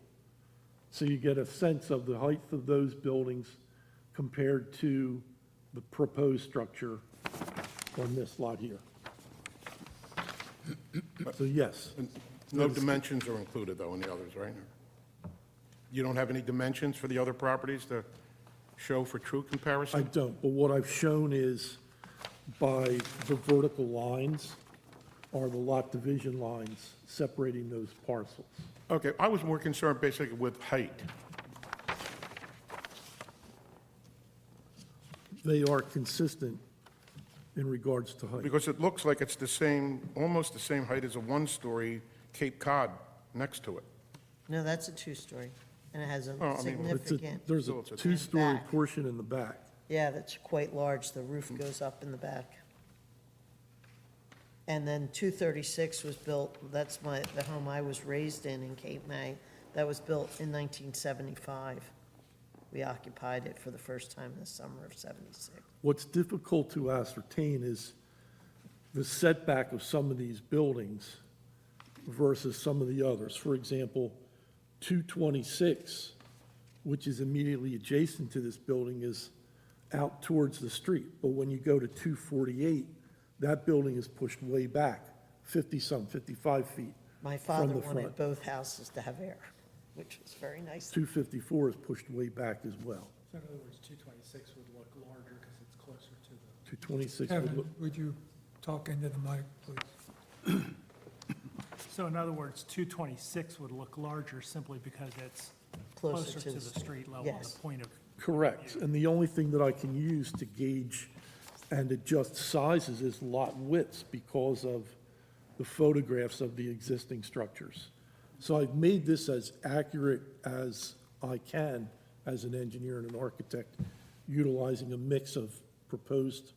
So you get a sense of the height of those buildings compared to the proposed structure on this lot here. So yes. No dimensions are included, though, in the others, right? You don't have any dimensions for the other properties to show for true I comparison? don't, but what I've shown is by the vertical lines are the lot division lines separating those parcels. Okay, I was more concerned basically with height. They are consistent in regards to height. Because it looks like it's the same, almost the same height as a one-story Cape Cod next to it. No, that's a two-story, and it has Oh, a I mean, It's a- significant, There's a Still, it's a- two-story back. portion in the back. yeah, that's quite large. The roof goes up in the back. And then 236 was built, that's the home I was raised in Cape May. That was built in 1975. We occupied it for the first time in the summer of '76. What's difficult to ascertain is the setback of some of these buildings versus some of the others. For example, 226, which is immediately adjacent to this building, is out towards the street. But when you go to 248, that building is pushed way back, 50-some, 55 feet My from father the wanted front. both houses to have air, which was very nice. 254 is pushed way back as well. So in other words, 226 would look larger because it's closer to the... 226 would Kevin, look, would you talk into the mic, please? So in other words, 226 would look larger simply because it's Closer closer to to the the- street level, yes. the point of... correct. And the only thing that I can use to gauge and adjust sizes is lot widths because of the photographs of the existing structures. So I've made this as accurate as I can as an engineer and an architect, utilizing a mix of proposed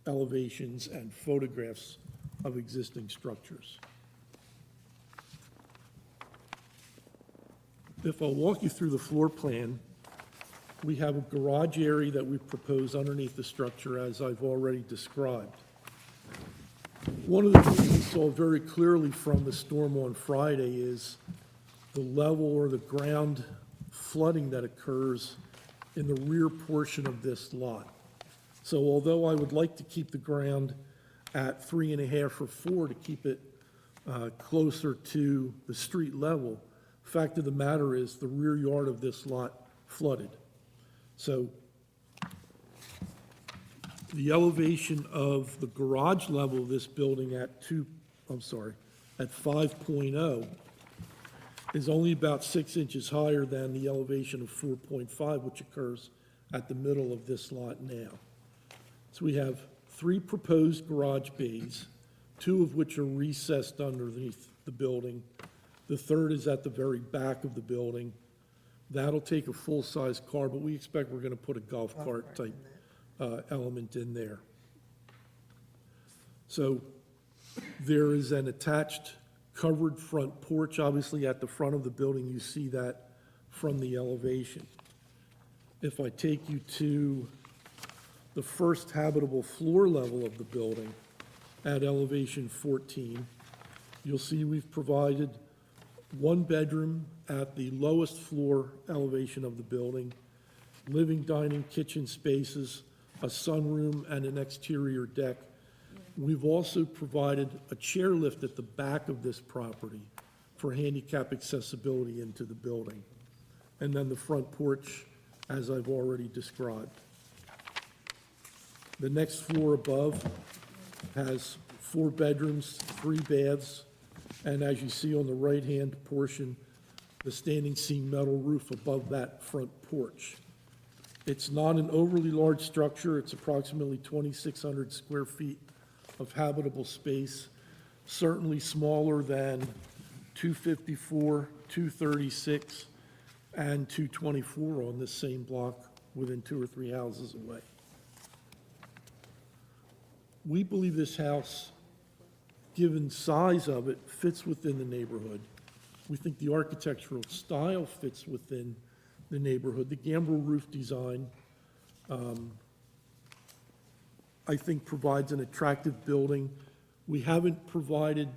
elevations and photographs of existing structures. If I walk you through the floor plan, we have a garage area that we propose underneath the structure, as I've already described. One of the things we saw very clearly from the storm on Friday is the level or the ground flooding that occurs in the rear portion of this lot. So although I would like to keep the ground at 3.5 or 4 to keep it closer to the street level, fact of the matter is the rear yard of this lot flooded. So the elevation of the garage level of this building at 5.0 is only about 6 inches higher than the elevation of 4.5, which occurs at the middle of this lot now. So we have 3 proposed garage bays, 2 of which are recessed underneath the building. The third is at the very back of the building. That'll take a full-size car, but we expect we're going to put a golf cart type element in there. So there is an attached covered front porch, obviously at the front of the building. You see that from the elevation. If I take you to the first habitable floor level of the building at elevation 14, you'll see we've provided 1 bedroom at the lowest floor elevation of the building, living, dining, kitchen spaces, a sunroom, and an exterior deck. We've also provided a chairlift at the back of this property for handicap accessibility into the building. And then the front porch, as I've already described. The next floor above has 4 bedrooms, 3 baths, and as you see on the right-hand portion, the standing seam metal roof above that front porch. It's not an overly large structure. It's approximately 2,600 square feet of habitable space, certainly smaller than 254, 236, and 224 on this same block within 2 or 3 houses away. We believe this house, given size of it, fits within the neighborhood. We think the architectural style fits within the neighborhood. The gambrel roof design, I think, provides an attractive building. We haven't provided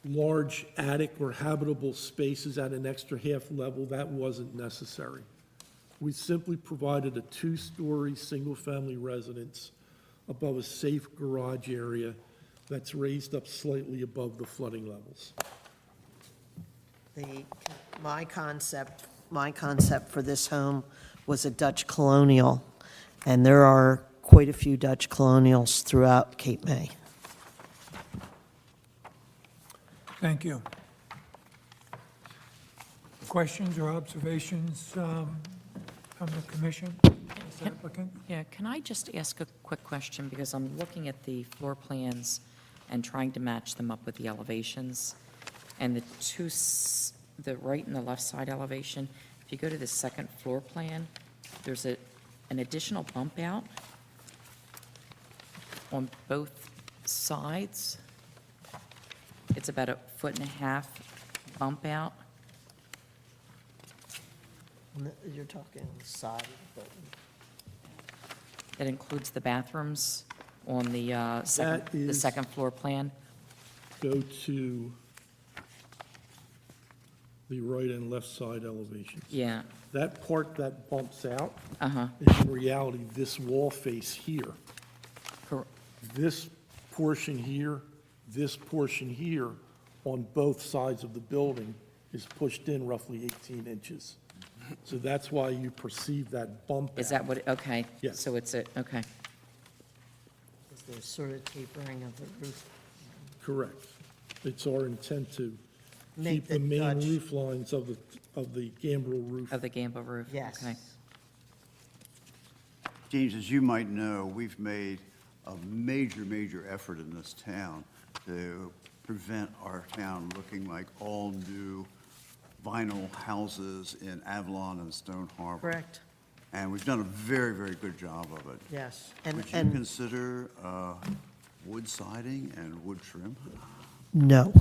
large attic or habitable spaces at an extra half level. That wasn't necessary. We simply provided a two-story, single-family residence above a safe garage area that's raised up slightly above the flooding levels. My concept for this home was a Dutch colonial, and there are quite a few Dutch colonials throughout Cape May. Thank you. Questions or observations from the commission, Ms. applicant? Yeah, can I just ask a quick question? Because I'm looking at the floor plans and trying to match them up with the elevations. And the right and the left side elevation, if you go to the second floor plan, there's an additional bump out on both sides. It's about 1.5 foot bump out. You're talking side of the building. That includes the bathrooms on the second floor plan. Go to the right and left side elevations. Yeah, That part that bumps out uh-huh. is in reality this wall face here. Cor- This portion here on both sides of the building is pushed in roughly 18 inches. So that's why you perceive that bump Is out. that what, okay. Yes. So it's okay. Is there sort of tapering of the roof? Correct. It's our intent to Make keep the the main Dutch- roof lines of the gambrel roof. Of the Gambo roof? Yes. Okay. James, as you might know, we've made a major effort in this town to prevent our town looking like all-new vinyl houses in Avalon and Stone Harbor. Correct. And we've done a very good job of it. Yes. Would you And consider wood siding and wood trim? no,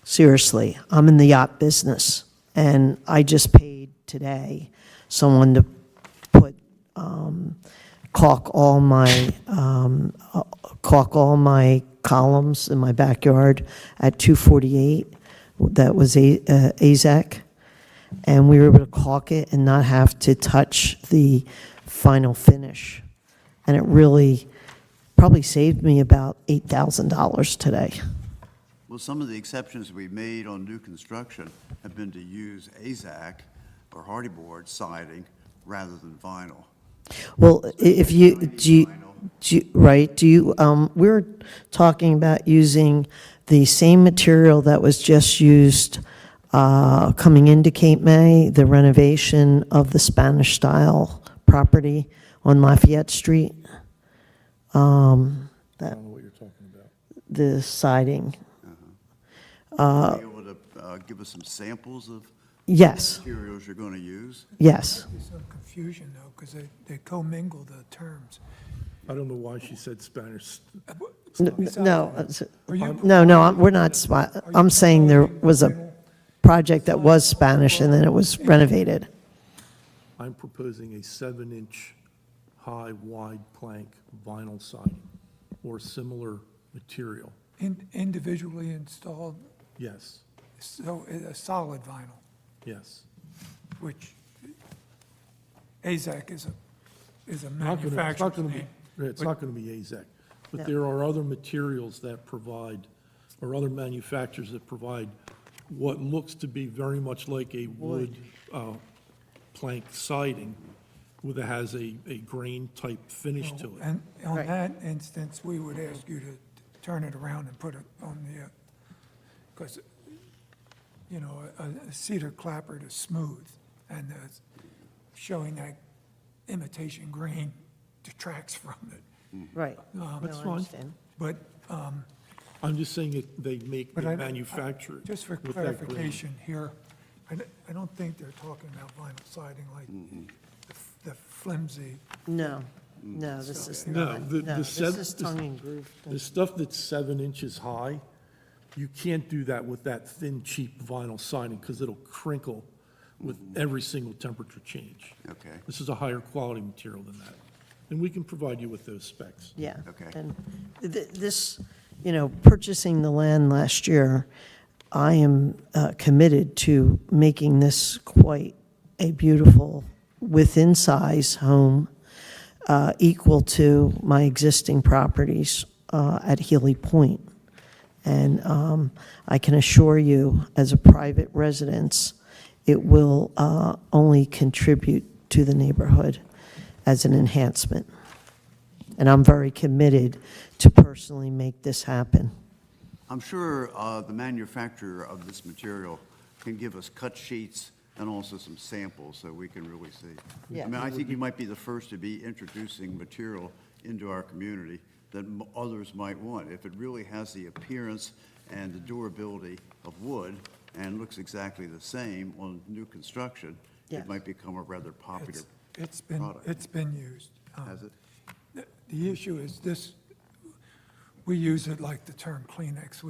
seriously, I'm in the yacht business, and I just paid today someone to put caulk all my columns in my backyard at 248. That was AZEC, and we were able to caulk it and not have to touch the final finish. And it really probably saved me about $8,000 today. Well, some of the exceptions we made on new construction have been to use AZAC or hardy board siding rather than vinyl. Well, if we're talking about using the same material that was just used coming into Cape May, the renovation of the Spanish-style property on Lafayette Street. I don't know what you're talking about. The siding. Are you able to give us some samples of Yes, materials you're going to use? yes. There's some confusion, though, because they commingle the terms. I don't know why she said Spanish. We're not, I'm saying there was a project that was Spanish and then it was renovated. I'm proposing a 7-inch high, wide plank vinyl siding or similar material. Individually installed, Yes, so a solid vinyl, yes. which AZAC is a It's not manufacturer's gonna be, name. it's not going to be AZEC, but there are other materials that provide, or other manufacturers that provide what looks to be very much like a wood plank siding, that has a grain-type finish to it. And on Right. that instance, we would ask you to turn it around and put it on the, because, a cedar clapboard is smooth, and showing that imitation grain detracts from it. Right. That's No, I fine. understand. But, I'm just saying they but I... manufacture it. Just for with that grain. clarification here, I don't think they're talking about vinyl siding like the flimsy. No, this is No, not. the No, this sev- is tongue and groove. The stuff that's 7 inches high, you can't do that with that thin, cheap vinyl siding because it'll crinkle with every single temperature change. Okay. This is a higher quality material than that. And we can provide you with those specs. Yeah. Okay. And this, purchasing the land last year, I am committed to making this quite a beautiful within size home equal to my existing properties at Healy Point. And I can assure you, as a private residence, it will only contribute to the neighborhood as an enhancement. And I'm very committed to personally make this happen. I'm sure the manufacturer of this material can give us cut sheets and also some samples so we can really see. Yeah. I mean, I think you might be the first to be introducing material into our community that others might want. If it really has the appearance and the durability of wood and looks exactly the same on new construction, Yes. it might become a rather popular It's product. been used. Has it? The issue is this, we use it like the term Kleenex.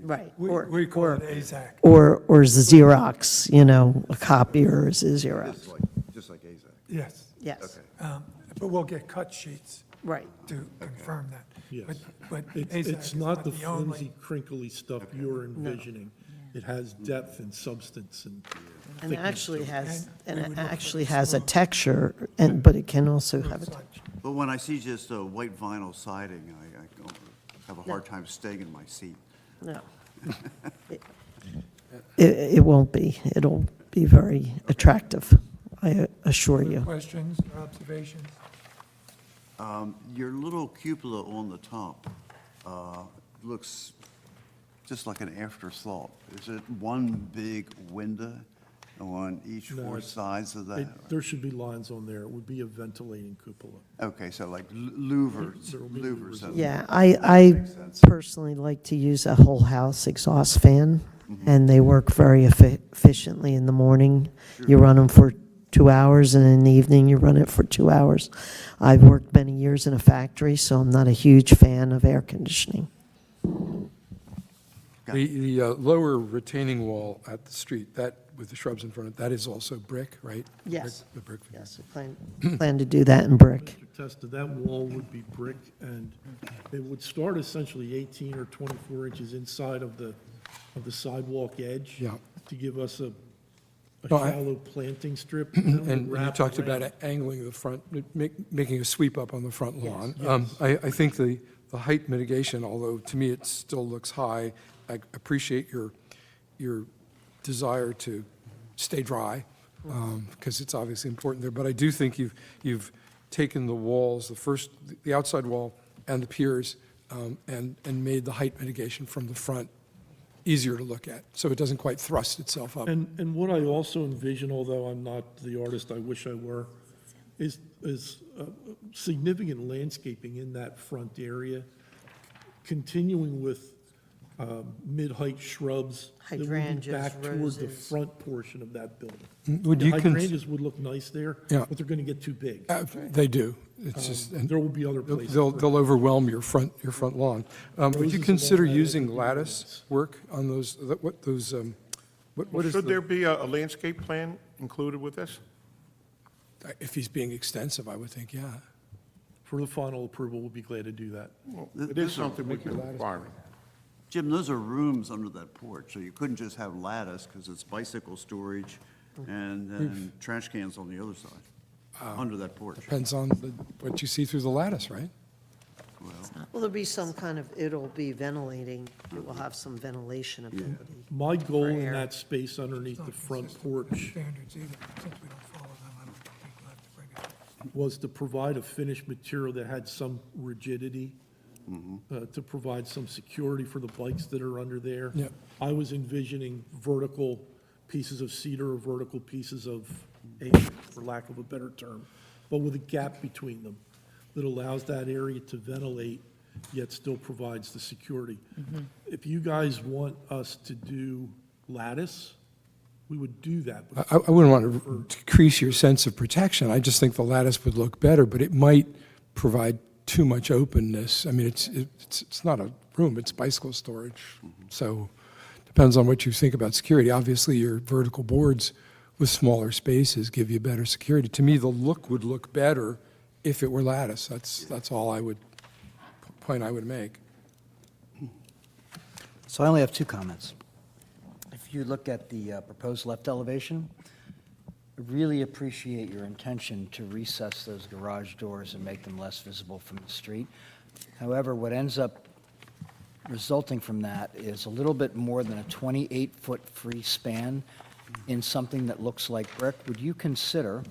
Right. We call it AZAC. Or Xerox, you know, a copier is a Xerox. Just like AZAC. Yes. Yes. But we'll get cut sheets Right. to confirm that. Yes. But It's AZAC it's is not the only. flimsy, crinkly stuff you're envisioning. It has depth and substance and And it thickness actually to it. has, And and we it would look for actually the has a small- texture, but it can also have a, But when I see just a white vinyl siding, I don't have a hard time staying in my seat. no. It won't be. It'll be very attractive, I assure you. Questions or observations? Your little cupola on the top looks just like an afterthought. Is it one big window on each No, four it's- sides of that? There should be lines on there. It would be a ventilating cupola. Okay, so like louvers, There will be louvers. louvers. Yeah, I personally like to use a whole house exhaust fan, and they work very efficiently in the morning. You run them for 2 hours, and in the evening, you run it for 2 hours. I've worked many years in a factory, so I'm not a huge fan of air conditioning. The lower retaining wall at the street, that with the shrubs in front of it, that is also brick, right? Yes. The brick. Yes, I plan to do that in brick. Mr. Testa, that wall would be brick, and it would start essentially 18 or 24 inches inside of the sidewalk edge. Yeah. To give us a No, I- shallow planting strip. that would And you wrap talked around. about angling the front, making a sweep up on the front lawn. Yes. I think the height mitigation, although to me it still looks high, I appreciate your desire to stay dry, because it's obviously important there. But I do think you've taken the walls, the outside wall and the piers, and made the height mitigation from the front easier to look at, so it doesn't quite thrust itself up. And what I also envision, although I'm not the artist I wish I were, is significant landscaping in that front area, continuing with mid-height shrubs that would be Hydrangeas, back toward the roses. front portion of that building. Would The you cons- hydrangeas would look nice there, Yeah. but they're going to get too big. They do. It's just, and There will be other places. they'll overwhelm your front lawn. Would Roses you and consider all that, using it would be lattice nice. work on those, what is Should there the, be a landscape plan included with this? if he's being extensive, I would think, yeah. For the final approval, we'll be glad to do that. It is something we can require. Jim, those are rooms under that porch, so you couldn't just have lattice because it's bicycle storage and then trash cans on the other side, under that porch. Depends on what you see through the lattice, right? Well, there'll be some kind of, it'll be ventilating, it will have some ventilation ability. My goal For in air. that space underneath the front porch Standards either, since we don't follow them, I don't think we'll have to bring it up. was to provide a finished material that had some rigidity, to provide some security for the bikes that are under there. Yep. I was envisioning vertical pieces of cedar or vertical pieces of acacia, for lack of a better term, but with a gap between them that allows that area to ventilate, yet still provides the security. If you guys want us to do lattice, we would do that. but I wouldn't want to decrease your sense of protection. I just think the lattice would look better, but it might provide too much openness. I mean, it's not a room, it's bicycle storage. So depends on what you think about security. Obviously, your vertical boards with smaller spaces give you better security. To me, the look would look better if it were lattice. That's all point I would make. So I only have two comments. If you look at the proposed left elevation, I really appreciate your intention to recess those garage doors and make them less visible from the street. However, what ends up resulting from that is a little bit more than a 28-foot free span in something that looks like brick. Would you consider,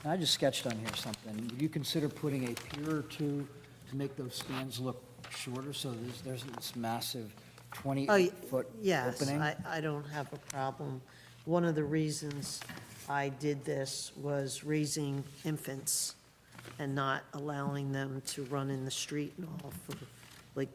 and I just sketched on here something, would you consider putting a pier or two to make those spans look shorter so there's this massive 28-foot Yes, opening? I don't have a problem. One of the reasons I did this was raising infants and not allowing them to run in the street and all for, like,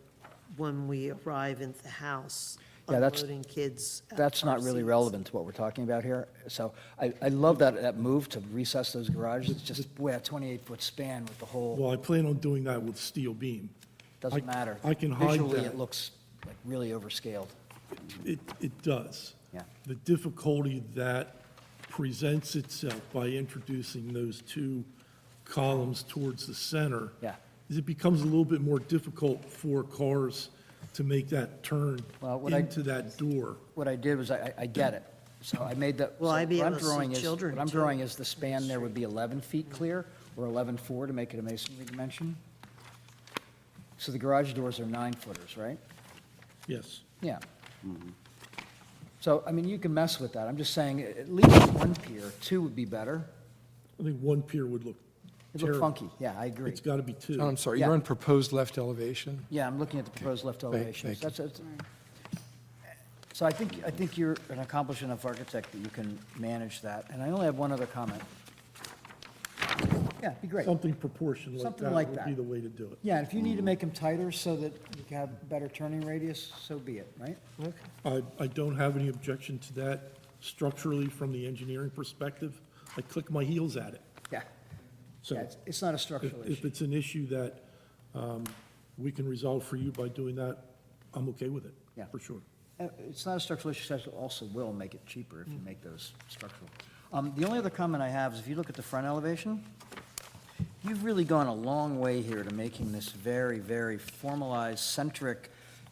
when we arrive in the house, Yeah, that's- unloading kids. at That's car not really seats. relevant to what we're talking about here. So I love that move to recess those garages. It's just, boy, a 28-foot span with the whole, Well, I plan on doing that with steel beam. doesn't matter. I can hide Visually, that. it looks like really overscaled. It does. Yeah. The difficulty that presents itself by introducing those two columns towards the center Yeah. is it becomes a little bit more difficult for cars to make that turn Well, into that door. What I did was, I get it. So I made that. Will so I be what I'm able to see drawing is- children, What I'm too? drawing is the span there would be 11 feet clear, or 11.4 to make it a masonry dimension. So the garage doors are 9-footers, right? Yes. Yeah. So, I mean, you can mess with that. I'm just saying, at least one pier, two would be better. I think one pier would look It'd look terrible. funky, yeah, I agree. It's got to be two. John, I'm sorry, Yeah. you're on proposed left elevation? Yeah, I'm looking at the proposed left elevations. thank So I think you're an accomplished enough architect that you can manage that. And I only have one other comment. Yeah, it'd be great. Something proportioned like Something that like would that. be the way to do it. Yeah, and if you need to make them tighter so that you can have better turning radius, so be it, right? I don't have any objection to that structurally from the engineering perspective. I click my heels at it. Yeah. So Yeah, it's not a structural if issue. it's an issue that we can resolve for you by doing that, I'm okay with it. Yeah. For sure. It's not a structural issue, so it also will make it cheaper if you make those structural. The only other comment I have is if you look at the front elevation, you've really gone a long way here to making this very, very formalized, centric,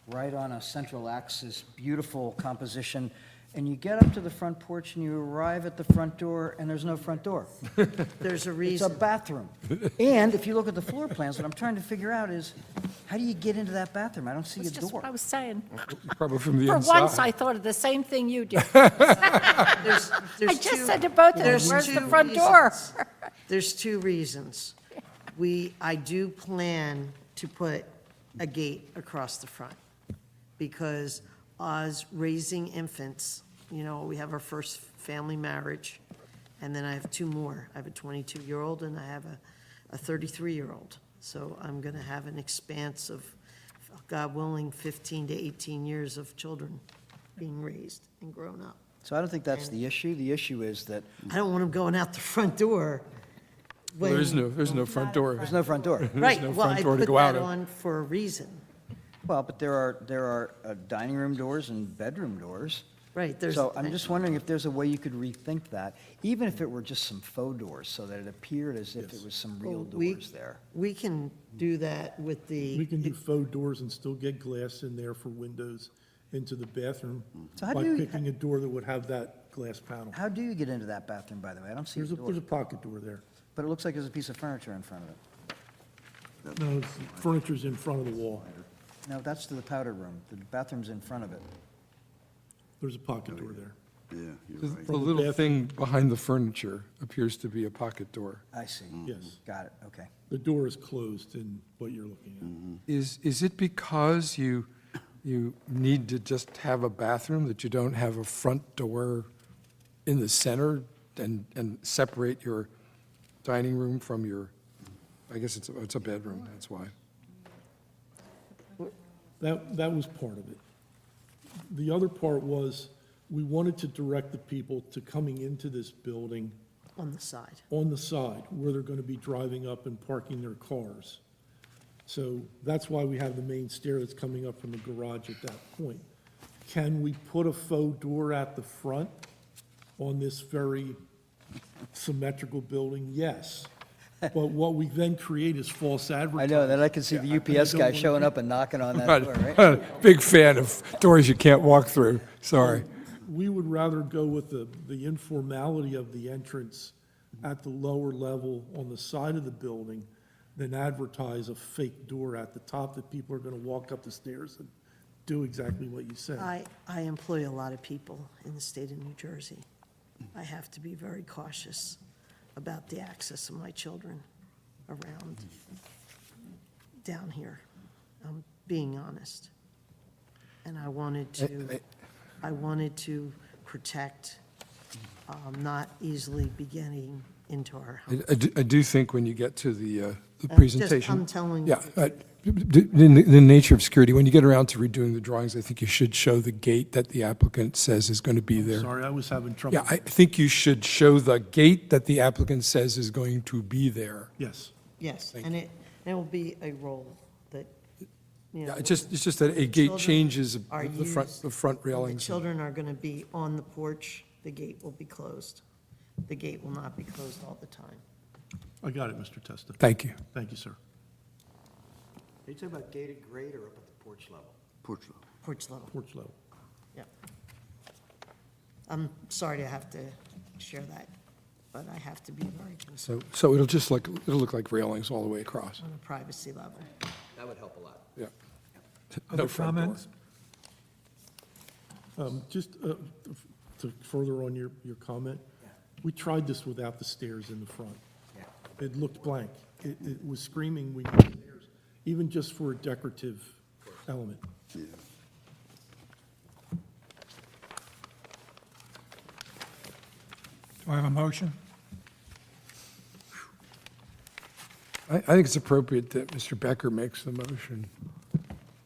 right on a central axis, beautiful composition. And you get up to the front porch and you arrive at the front door, and there's no front door. There's a It's a reason. bathroom. And if you look at the floor plans, what I'm trying to figure out is, how do you get into that bathroom? I don't see a That's just door. what I was saying. Probably from the For inside. once, I thought of the same thing you did. There's I just two- said to both of them, there's where's the two front door? reasons. There's two reasons. I do plan to put a gate across the front, because us raising infants, you know, we have our first family marriage, and then I have two more. I have a 22-year-old and I have a 33-year-old. So I'm going to have an expanse of, God willing, 15 to 18 years of children being raised and grown up. So I don't think that's the issue. The issue is that I don't want them going out the front door. Well, there's when- no front door. there's no front door. Right, no well, front I door to put go out that of. on for a reason. Well, but there are dining room doors and bedroom doors. Right, there's. So I'm just wondering if there's a way you could rethink that, even if it were just some faux doors, so that it appeared as if it was some real Well, doors there. We can do that with We the, can do faux doors and still get glass in there for windows into the bathroom So how by do you- picking a door that would have that glass panel. How do you get into that bathroom, by the way? I don't see a There's a door, pocket door there. but it looks like there's a piece of furniture in front of it. No, furniture's in front of the wall. No, that's to the powder room. The bathroom's in front of it. There's a pocket door there. Yeah, you're The right. the little thing behind the furniture appears to be a pocket door. I see. Yes. Got it, okay. The door is closed in what you're looking at. Is it because you need to just have a bathroom, that you don't have a front door in the center and separate your dining room from your, I guess it's a bedroom, that's why. That was part of it. The other part was, we wanted to direct the people to coming into this building on the side. on the side, where they're going to be driving up and parking their cars. So that's why we have the main stair that's coming up from the garage at that point. Can we put a faux door at the front on this very symmetrical building? Yes. But what we then create is false I advertising. know, then I can see the UPS guy showing up and knocking on that door, right? Big fan of doors you can't walk through, sorry. we would rather go with the informality of the entrance at the lower level on the side of the building than advertise a fake door at the top that people are going to walk up the stairs and do exactly what you said. I employ a lot of people in the state of New Jersey. I have to be very cautious about the access of my children around down here. I'm being honest. And I wanted to protect, not easily be getting into our home. I do think when you get to the presentation. I'm telling you. Yeah, the nature of security, when you get around to redoing the drawings, I think you should show the gate that the applicant says is going to be there. Sorry, I was having trouble. Yeah, I think you should show the gate that the applicant says is going to be there. Yes. Yes, and it will be a role that, you know. Yeah, it's just that a gate children changes are the front when railings. the children are going to be on the porch, the gate will be closed. The gate will not be closed all the time. I got it, Mr. Testa. Thank you. Thank you, sir. Are you talking about gated grade or up at the porch level? Porch level. Porch level, Porch level. yeah. I'm sorry to have to share that, but I have to be very concerned So it'll look like railings all the way across. on the privacy level. That would help a lot. Yeah. Other No front door. comments? Just to further on your comment, we tried this without the stairs in the front. It looked blank. It was screaming we need stairs, even just for a decorative element. Yeah. Do I have a motion? I think it's appropriate that Mr. Becker makes the motion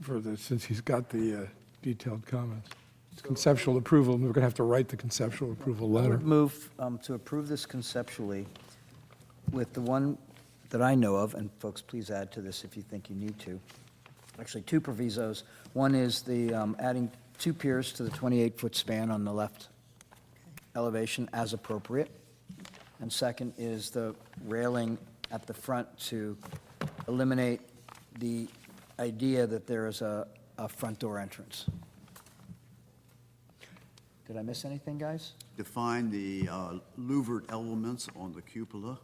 for this, since he's got the detailed comments. It's conceptual approval, and we're going to have to write the conceptual approval I letter. would move to approve this conceptually with the one that I know of, and folks, please add to this if you think you need to. Actually, two provisos. One is the adding 2 piers to the 28-foot span on the left elevation as appropriate. And second is the railing at the front to eliminate the idea that there is a front door entrance. Did I miss anything, guys? Define the louvered elements on the cupola.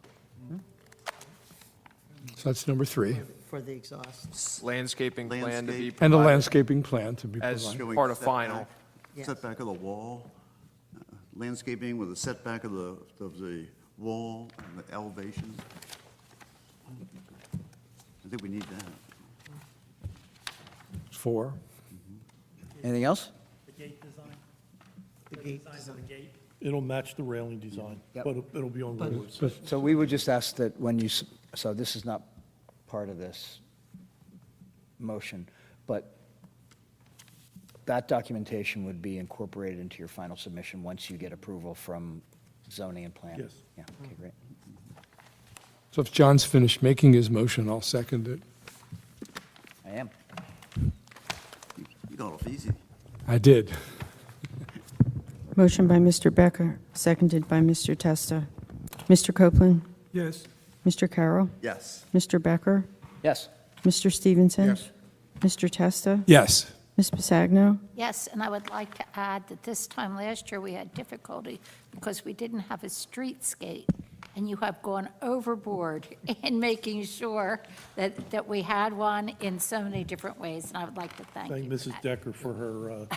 So that's number 3. For the exhaust. Landscaping plan to be Landscape. And a provided landscaping plan to be as provided. Showing part of setback- final. Yes. Setback of the wall, landscaping with a setback of the wall and the elevation. I think we need that. 4. Anything else? The gate design? The gate Design of the gate? It'll match the railing design, Yep. but it'll be on rollers. So we would just ask that when you, so this is not part of this motion, but that documentation would be incorporated into your final submission once you get approval from zoning and planning? Yes. Yeah, okay, great. So if John's finished making his motion, I'll second it. I am. You got off easy. I did. Motion by Mr. Becker, seconded by Mr. Testa. Mr. Copeland? Yes. Mr. Carroll? Yes. Mr. Becker? Yes. Mr. Stevenson? Yes. Mr. Testa? Yes. Ms. Pisagno? Yes, and I would like to add that this time last year, we had difficulty because we didn't have a streetscape, and you have gone overboard in making sure that we had one in so many different ways, and I would like to thank Thank you for Mrs. that. Decker for her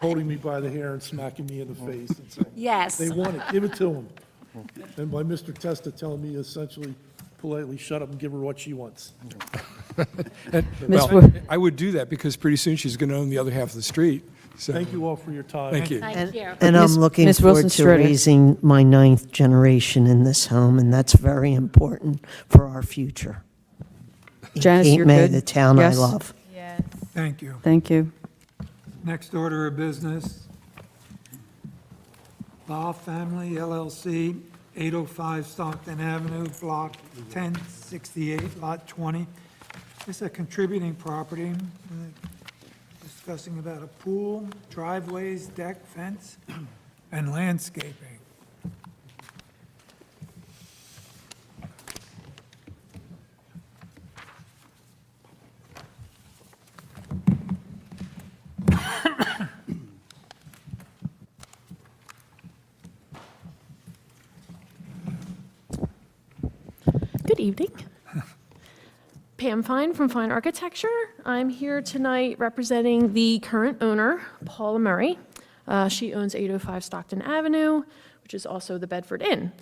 holding me by the hair and smacking me in the face and saying, Yes. they want it, give it to them. And by Mr. Testa telling me essentially politely, shut up and give her what she wants. Well, I would do that because pretty soon she's going to own the other half of the street. So, Thank you all for your time. Thank you. Thank you. And I'm Ms. looking Ms. forward Wilson to Strader. raising my 9th generation in this home, and that's very important for our future. In Janice, Cape you're May, good? the town I Yes. love. Thank you. Thank you. Next order of business. Law Family LLC, 805 Stockton Avenue, Block 1068, Lot 20. This is a contributing property, discussing about a pool, driveways, deck, fence, and landscaping. Good evening. Pam Fine from Fine Architecture. I'm here tonight representing the current owner, Paula Murray. She owns 805 Stockton Avenue, which is also the Bedford Inn.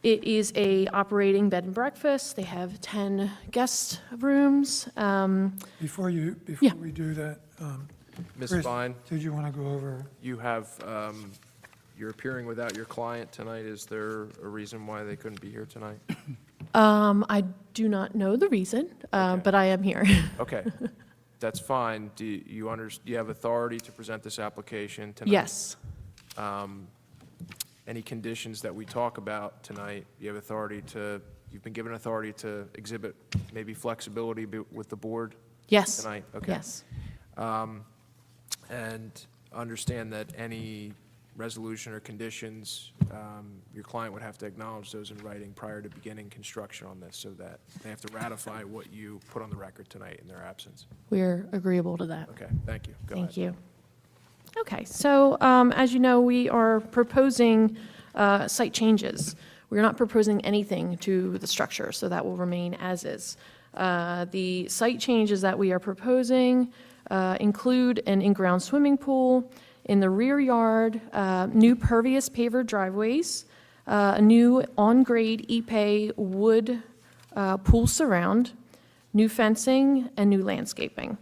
It is a operating bed and breakfast. They have 10 guest rooms. Before Yeah. we do that, Ms. Chris, Fine, did you want to go over? you have, you're appearing without your client tonight. Is there a reason why they couldn't be here tonight? I do not know the reason, but I am here. Okay, that's fine. Do you have authority to present this application tonight? Yes. Any conditions that we talk about tonight, you have authority to, you've been given authority to exhibit maybe flexibility with the board? Yes. Tonight? Okay. Yes. And understand that any resolution or conditions, your client would have to acknowledge those in writing prior to beginning construction on this, so that they have to ratify what you put on the record tonight in their absence. We're agreeable to that. Okay, thank you. Go Thank ahead. you. Okay, so as you know, we are proposing site changes. We're not proposing anything to the structure, so that will remain as is. The site changes that we are proposing include an in-ground swimming pool, in the rear yard, new pervious paver driveways, a new on-grade Ipe wood pool surround, new fencing, and new landscaping.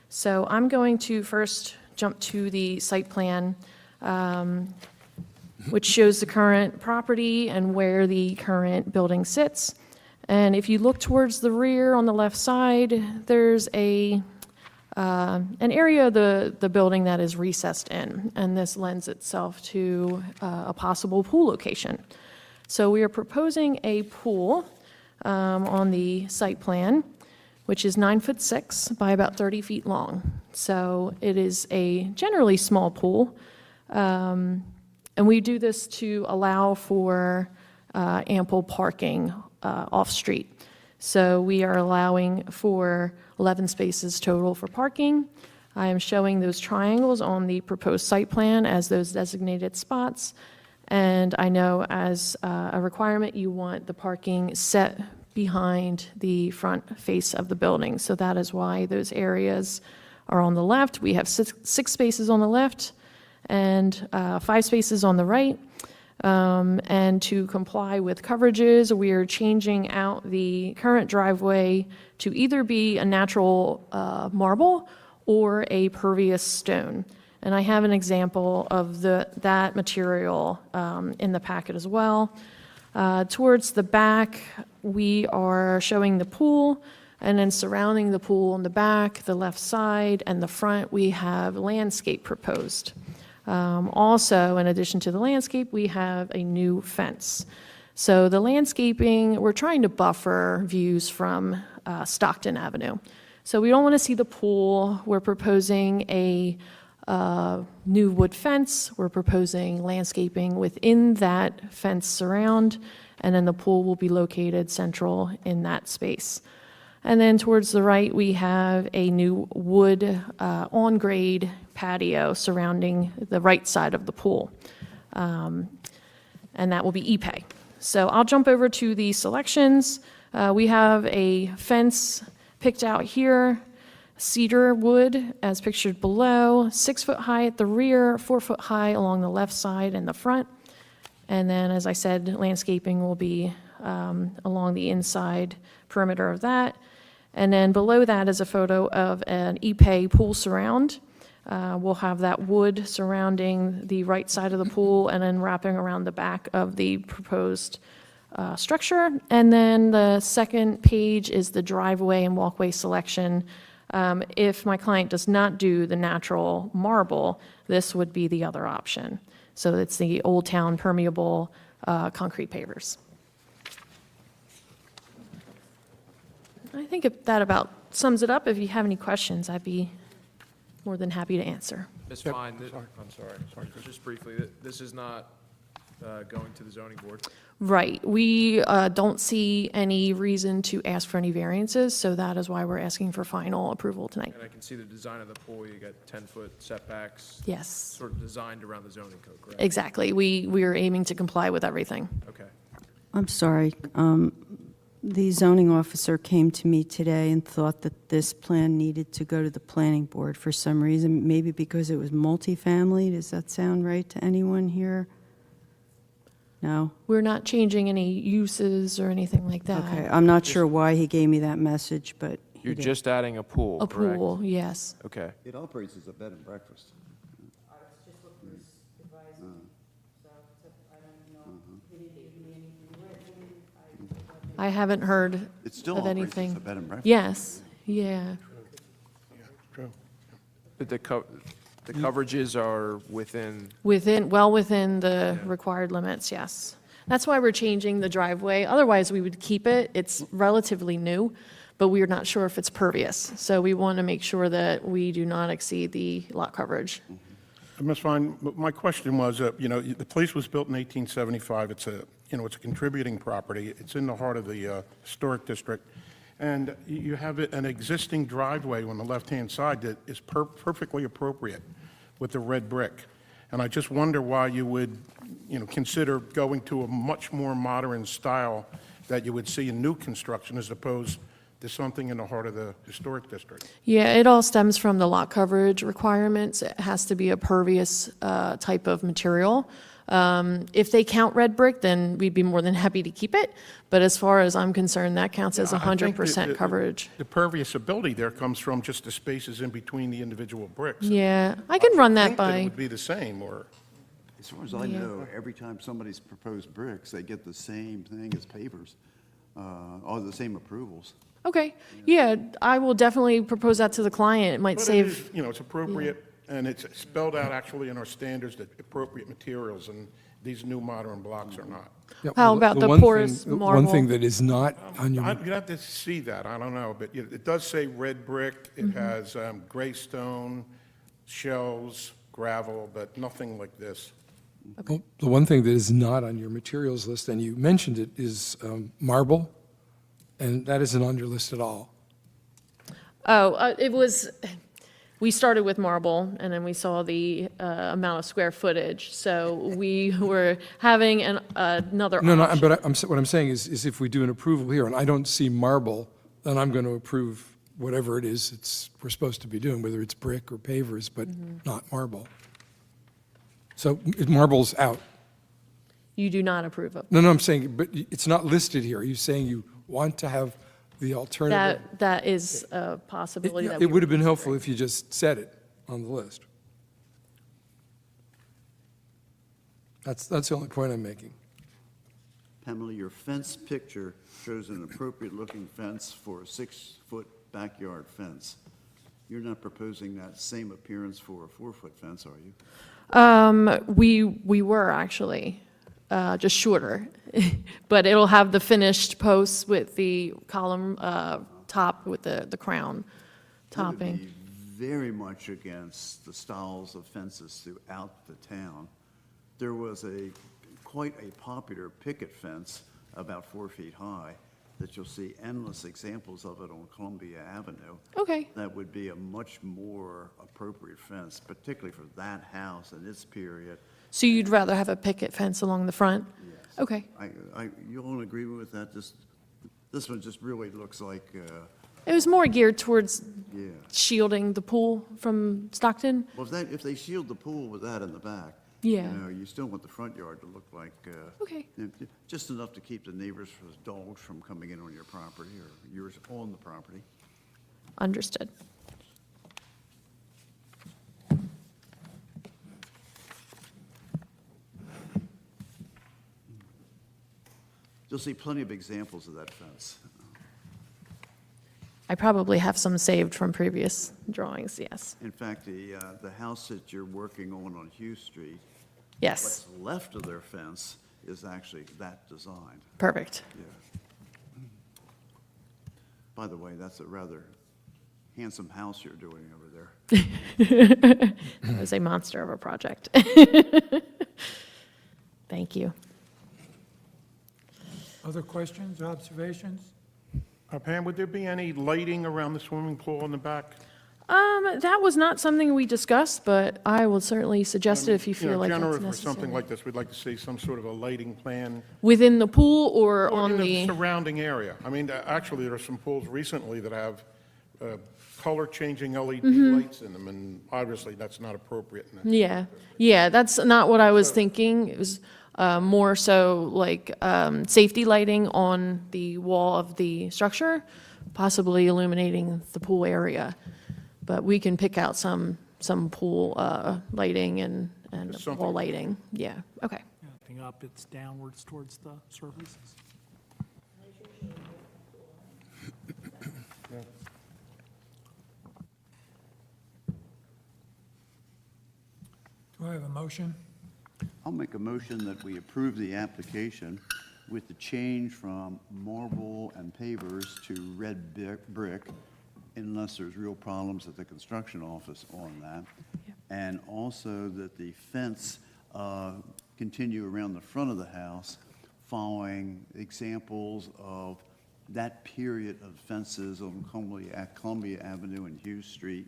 So I'm going to first jump to the site plan, which shows the current property and where the current building sits. And if you look towards the rear on the left side, there's an area of the building that is recessed in, and this lends itself to a possible pool location. So we are proposing a pool on the site plan, which is 9'6" by about 30 feet long. So it is a generally small pool. And we do this to allow for ample parking off-street. So we are allowing for 11 spaces total for parking. I am showing those triangles on the proposed site plan as those designated spots. And I know as a requirement, you want the parking set behind the front face of the building. So that is why those areas are on the left. We have six spaces on the left and 5 spaces on the right. And to comply with coverages, we are changing out the current driveway to either be a natural marble or a pervious stone. And I have an example of that material in the packet as well. Towards the back, we are showing the pool, and then surrounding the pool on the back, the left side, and the front, we have landscape proposed. Also, in addition to the landscape, we have a new fence. So the landscaping, we're trying to buffer views from Stockton Avenue. So we don't want to see the pool. We're proposing a new wood fence. We're proposing landscaping within that fence surround, and then the pool will be located central in that space. And then towards the right, we have a new wood on-grade patio surrounding the right side of the pool. And that will be Ipe. So I'll jump over to the selections. We have a fence picked out here, cedar wood as pictured below, 6 foot high at the rear, 4 foot high along the left side and the front. And then, as I said, landscaping will be along the inside perimeter of that. And then below that is a photo of an Ipe pool surround. We'll have that wood surrounding the right side of the pool and then wrapping around the back of the proposed structure. And then the second page is the driveway and walkway selection. If my client does not do the natural marble, this would be the other option. So it's the Old Town permeable concrete pavers. I think if that about sums it up. If you have any questions, I'd be more than happy to answer. Ms. Fine, I'm sorry, just briefly, this is not going to the zoning board? Right. We don't see any reason to ask for any variances, so that is why we're asking for final approval tonight. And I can see the design of the pool, you got 10-foot setbacks. Yes. Sort of designed around the zoning code, correct? Exactly. We are aiming to comply with everything. Okay. I'm sorry. The zoning officer came to me today and thought that this plan needed to go to the planning board for some reason, maybe because it was multifamily. Does that sound right to anyone here? No? We're not changing any uses or anything like that. Okay, I'm not sure why he gave me that message, but he You're did. just adding a pool, A correct? pool, yes. Okay. It operates as a bed and breakfast. I haven't heard It still of operates as anything. a bed and breakfast. Yes, yeah. True. But the coverages are within, Well within the required limits, yes. That's why we're changing the driveway. Otherwise, we would keep it. It's relatively new, but we're not sure if it's pervious. So we want to make sure that we do not exceed the lot coverage. Ms. Fine, my question was, the place was built in 1875. It's a contributing property. It's in the heart of the historic district. And you have an existing driveway on the left-hand side that is perfectly appropriate with the red brick. And I just wonder why you would, consider going to a much more modern style that you would see in new construction as opposed to something in the heart of the historic district. Yeah, it all stems from the lot coverage requirements. It has to be a pervious type of material. If they count red brick, then we'd be more than happy to keep it. But as far as I'm concerned, that counts as I think 100% coverage. The pervious ability there comes from just the spaces in between the individual bricks. Yeah, I can run I that think that it by. would be the same, or... As far as I know, every time somebody's proposed bricks, they get the same thing as pavers, or the same approvals. Okay, yeah, I will definitely propose that to the client. It might But save. it is, it's appropriate, and it's spelled out actually in our standards that appropriate materials, and these new modern blocks are not. Yeah, How well, about the one porous thing- marble? One thing that is not on your, You'd have to see that, I don't know, but it does say red brick, it has gray stone, shells, gravel, but nothing like this. well, the one thing that is not on your materials list, and you mentioned it, is marble, and that isn't on your list at all. Oh, it was, we started with marble, and then we saw the amount of square footage. So we were having another No, option. but what I'm saying is if we do an approval here, and I don't see marble, then I'm going to approve whatever it is we're supposed to be doing, whether it's brick or pavers, but not marble. So marble's out. You do not approve of. No, I'm saying, but it's not listed here. Are you saying you want to have the alternative? That is a possibility that we It would have been were helpful if you just said it on the list. That's the only point I'm making. Pamela, your fence picture shows an appropriate-looking fence for a 6-foot backyard fence. You're not proposing that same appearance for a 4-foot fence, are you? We were actually, just shorter. But it'll have the finished posts with the column top with the crown topping. I would be very much against the styles of fences throughout the town. There was quite a popular picket fence about 4 feet high that you'll see endless examples of it on Columbia Avenue. Okay. That would be a much more appropriate fence, particularly for that house in its period. So you'd rather have a picket fence along the front? Yes. Okay. You all agree with that? This one just really looks like, It was more geared towards yeah. shielding the pool from Stockton. Well, if they shield the pool with that in the back, Yeah. you still want the front yard to look like, Okay. just enough to keep the neighbors, dogs from coming in on your property or yours on the property. Understood. You'll see plenty of examples of that fence. I probably have some saved from previous drawings, yes. In fact, the house that you're working on Hughes Street, Yes, what's left of their fence is actually that design. perfect. Yeah. By the way, that's a rather handsome house you're doing over there. It was a monster of a project. Thank you. Other questions, observations? Pam, would there be any lighting around the swimming pool in the back? That was not something we discussed, but I will certainly suggest it if you You feel know, like that's generally, for necessary. something like this, we'd like to see some sort of a lighting plan Within the pool or or on in the? surrounding area. I mean, actually, there are some pools recently that have color-changing LED Mm-hmm. lights in them, and obviously, that's not appropriate in that. Yeah, yeah, that's not what I was thinking. It was more so like safety lighting on the wall of the structure, possibly illuminating the pool area. But we can pick out some pool lighting and Just something- wall lighting. Yeah, okay. Anything up, it's downwards towards the surfaces. Do I have a motion? I'll make a motion that we approve the application with the change from marble and pavers to red brick, unless there's real problems at the construction office on that. And also that the fence continue around the front of the house, following examples of that period of fences on Columbia Avenue and Hughes Street.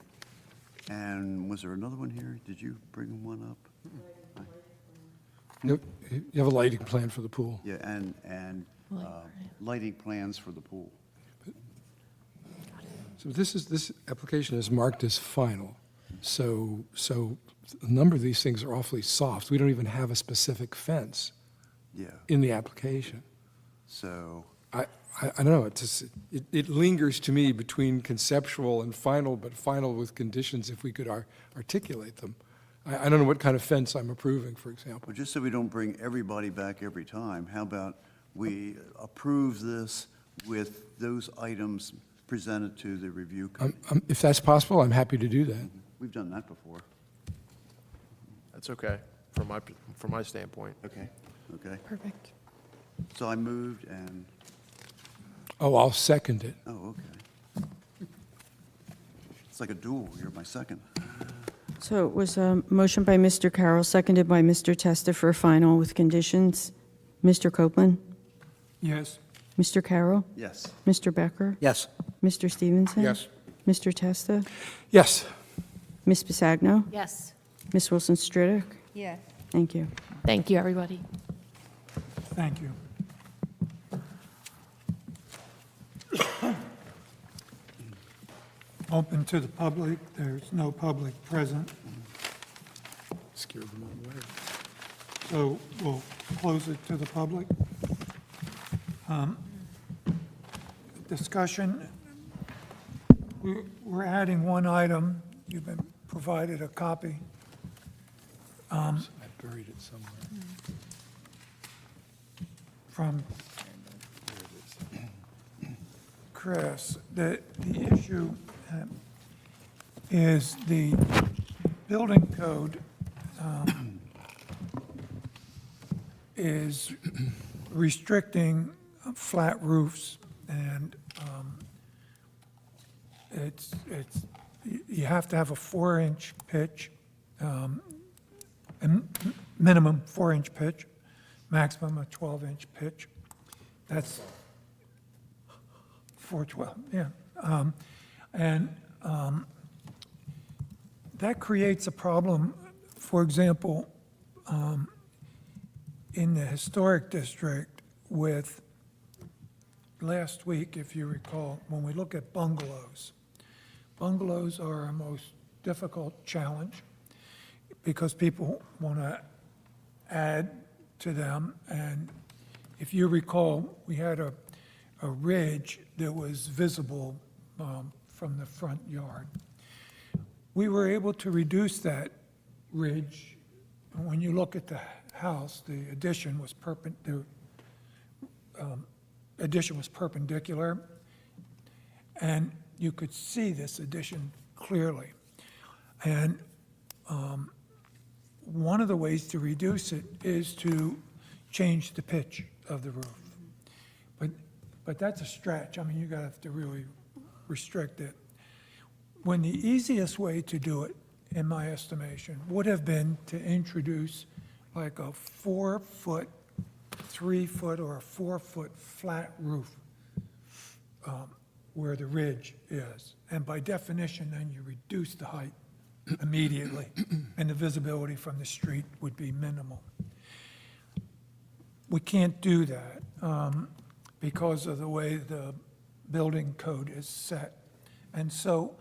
And was there another one here? Did you bring one up? You have a lighting plan for the pool. Yeah, and lighting plans for the pool. So this application is marked as final. So a number of these things are awfully soft. We don't even have a specific fence Yeah, in the application. so, I don't know, it lingers to me between conceptual and final, but final with conditions if we could articulate them. I don't know what kind of fence I'm approving, for example. well, just so we don't bring everybody back every time, how about we approve this with those items presented to the review committee? If that's possible, I'm happy to do that. We've done that before. That's okay, from my standpoint. Okay, okay. Perfect. So I moved and, Oh, I'll second it. oh, okay. It's like a duel, you're my second. So it was a motion by Mr. Carroll, seconded by Mr. Testa for final with conditions. Mr. Copeland? Yes. Mr. Carroll? Yes. Mr. Becker? Yes. Mr. Stevenson? Yes. Mr. Testa? Yes. Ms. Bisagno? Yes. Ms. Wilson Stridick? Yes. Thank you. Thank you, everybody. Thank you. Open to the public. There's no public present, Scared them all away. so we'll close it to the public. Discussion. We're adding one item. You've been provided a copy. I buried it somewhere. From Chris. The issue is the building code is restricting flat roofs, and you have to have a 4-inch pitch, minimum 4-inch pitch, maximum a 12-inch pitch. That's 412, yeah. That creates a problem. For example, in the historic district with, last week, if you recall, when we look at bungalows, bungalows are our most difficult challenge because people want to add to them. And if you recall, we had a ridge that was visible from the front yard. We were able to reduce that ridge. When you look at the house, the addition was perpendicular, and you could see this addition clearly. And one of the ways to reduce it is to change the pitch of the roof. But that's a stretch. I mean, you're gonna have to really restrict it. When the easiest way to do it, in my estimation, would have been to introduce like a 4-foot, 3-foot, or a 4-foot flat roof where the ridge is. And by definition, then you reduce the height immediately, and the visibility from the street would be minimal. We can't do that because of the way the building code is set. And so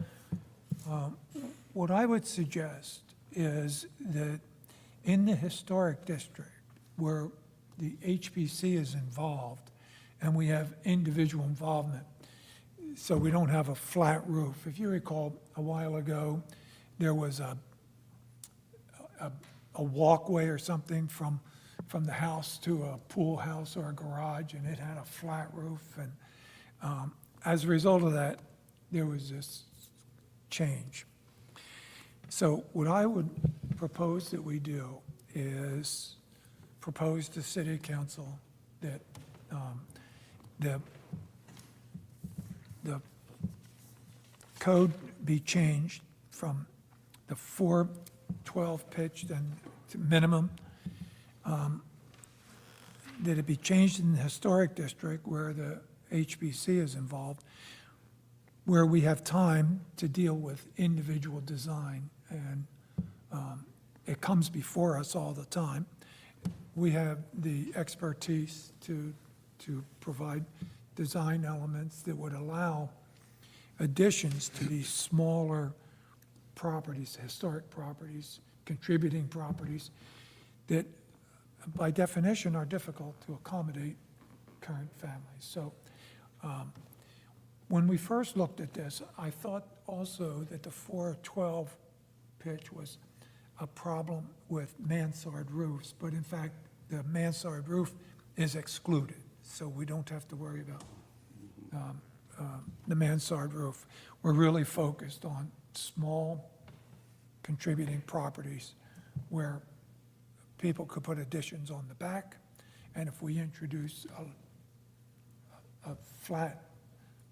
what I would suggest is that in the historic district, where the HPC is involved, and we have individual involvement, so we don't have a flat roof. If you recall, a while ago, there was a walkway or something from the house to a pool house or a garage, and it had a flat roof. And as a result of that, there was this change. So what I would propose that we do is propose to City Council that the code be changed from the 412 pitch then to minimum, that it be changed in the historic district where the HBC is involved, where we have time to deal with individual design, and it comes before us all the time. We have the expertise to provide design elements that would allow additions to these smaller properties, historic properties, contributing properties, that by definition are difficult to accommodate current families. So when we first looked at this, I thought also that the 412 pitch was a problem with mansard roofs, but in fact, the mansard roof is excluded, so we don't have to worry about the mansard roof. We're really focused on small contributing properties where people could put additions on the back, and if we introduce a flat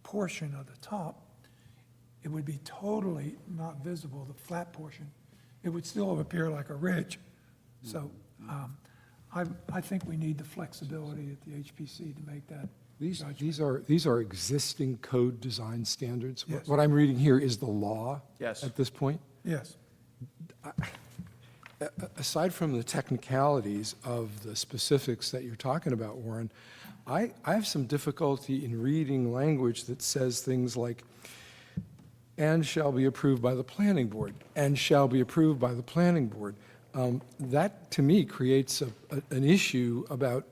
portion of the top, it would be totally not visible, the flat portion. It would still appear like a ridge. So I think we need the flexibility at the HPC to make that judgment. These are existing code design standards. Yes. What I'm reading here is the law Yes. at this point. Yes. Aside from the technicalities of the specifics that you're talking about, Warren, I have some difficulty in reading language that says things like, and shall be approved by the planning board, and shall be approved by the planning board. That, to me, creates an issue about,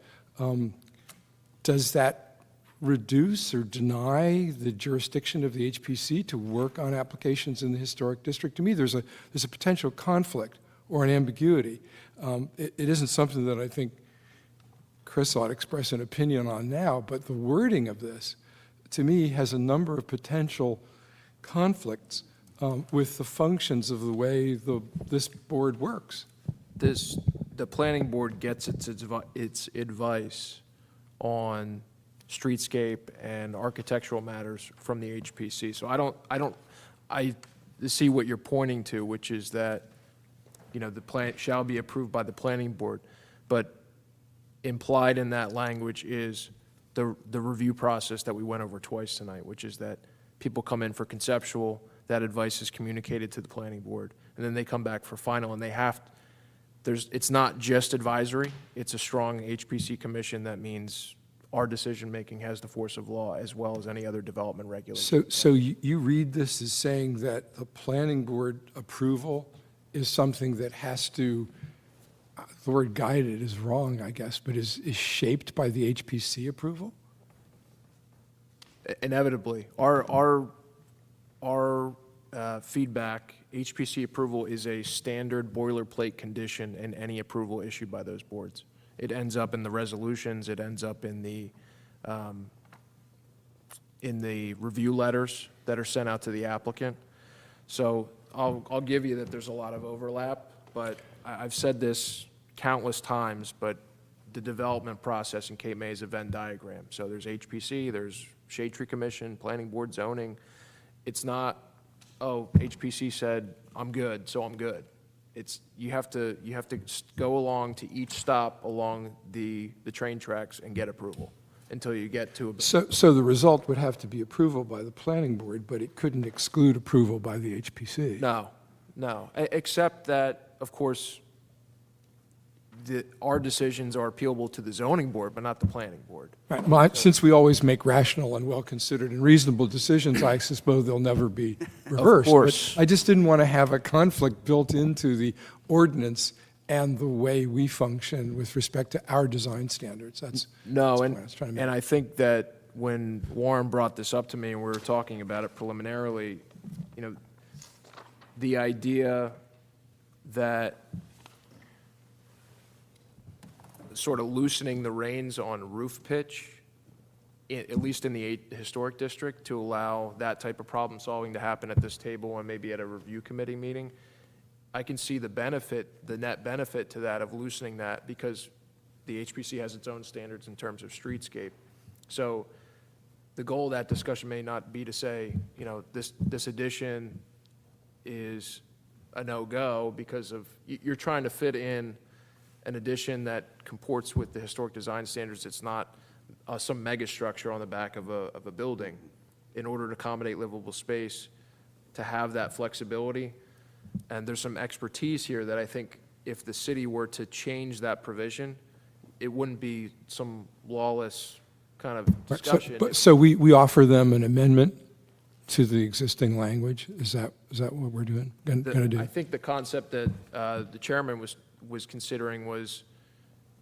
does that reduce or deny the jurisdiction of the HPC to work on applications in the historic district? To me, there's a potential conflict or an ambiguity. It isn't something that I think Chris ought to express an opinion on now, but the wording of this, to me, has a number of potential conflicts with the functions of the way this board works. The planning board gets its advice on streetscape and architectural matters from the HPC. So I see what you're pointing to, which is that, the plan shall be approved by the planning board, but implied in that language is the review process that we went over twice tonight, which is that people come in for conceptual, that advice is communicated to the planning board, and then they come back for final, and it's not just advisory, it's a strong HPC commission. That means our decision-making has the force of law as well as any other development regulation. So you read this as saying that the planning board approval is something that has to, the word guided is wrong, I guess, but is shaped by the HPC approval? Inevitably. Our feedback, HPC approval is a standard boilerplate condition in any approval issued by those boards. It ends up in the resolutions, it ends up in the review letters that are sent out to the applicant. So I'll give you that there's a lot of overlap, but I've said this countless times, but the development process in Cape May is a Venn diagram. So there's HPC, there's Shade Tree Commission, Planning Board, Zoning. It's not, HPC said, I'm good, so I'm good. You have to go along to each stop along the train tracks and get approval. until you get to a. So the result would have to be approval by the planning board, but it couldn't exclude approval by the HPC. No, except that, of course, our decisions are appealable to the zoning board, but not the planning board. Right. Well, since we always make rational and well-considered and reasonable decisions, I suppose they'll never be reversed. Of course. But I just didn't want to have a conflict built into the ordinance and the way we function with respect to our design standards. That's what I was trying to make. And I think that when Warren brought this up to me and we were talking about it preliminarily, you know, the idea that sort of loosening the reins on roof pitch, at least in the historic district, to allow that type of problem solving to happen at this table and maybe at a review committee meeting, I can see the benefit, the net benefit to that of loosening that, because the HPC has its own standards in terms of streetscape. So the goal of that discussion may not be to say, you know, this addition is a no-go because of, you're trying to fit in an addition that comports with the historic design standards. It's not some mega structure on the back of a building. In order to accommodate livable space, to have that flexibility. And there's some expertise here that I think if the city were to change that provision, it wouldn't be some lawless kind of discussion. So we offer them an amendment to the existing language? Is that what we're doing, going to do? I think the concept that the chairman was considering was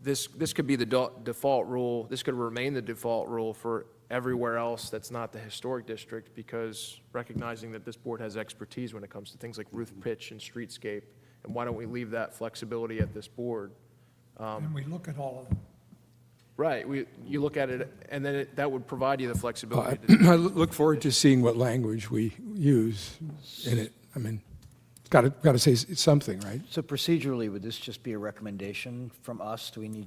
this could be the default rule, this could remain the default rule for everywhere else that's not the historic district, because recognizing that this board has expertise when it comes to things like roof pitch and streetscape, and why don't we leave that flexibility at this board? And we look at all of them. Right, you look at it, and then that would provide you the flexibility. I look forward to seeing what language we use in it. I mean, it's got to say something, right? So procedurally, would this just be a recommendation from us? Do we need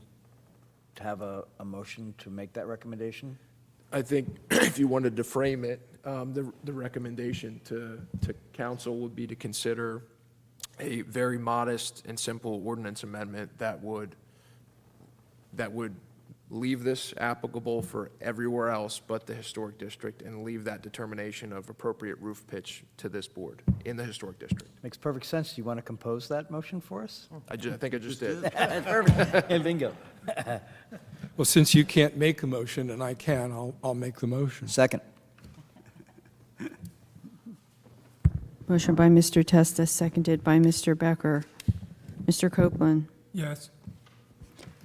to have a motion to make that recommendation? I think if you wanted to frame it, the recommendation to council would be to consider a very modest and simple ordinance amendment that would leave this applicable for everywhere else but the historic district, and leave that determination of appropriate roof pitch to this board in the historic district. Makes perfect sense. Do you want to compose that motion for us? I think I just did. Perfect. Bingo. Well, since you can't make a motion and I can, I'll make the motion. Second. Motion by Mr. Testa, seconded by Mr. Becker. Mr. Copeland. Yes.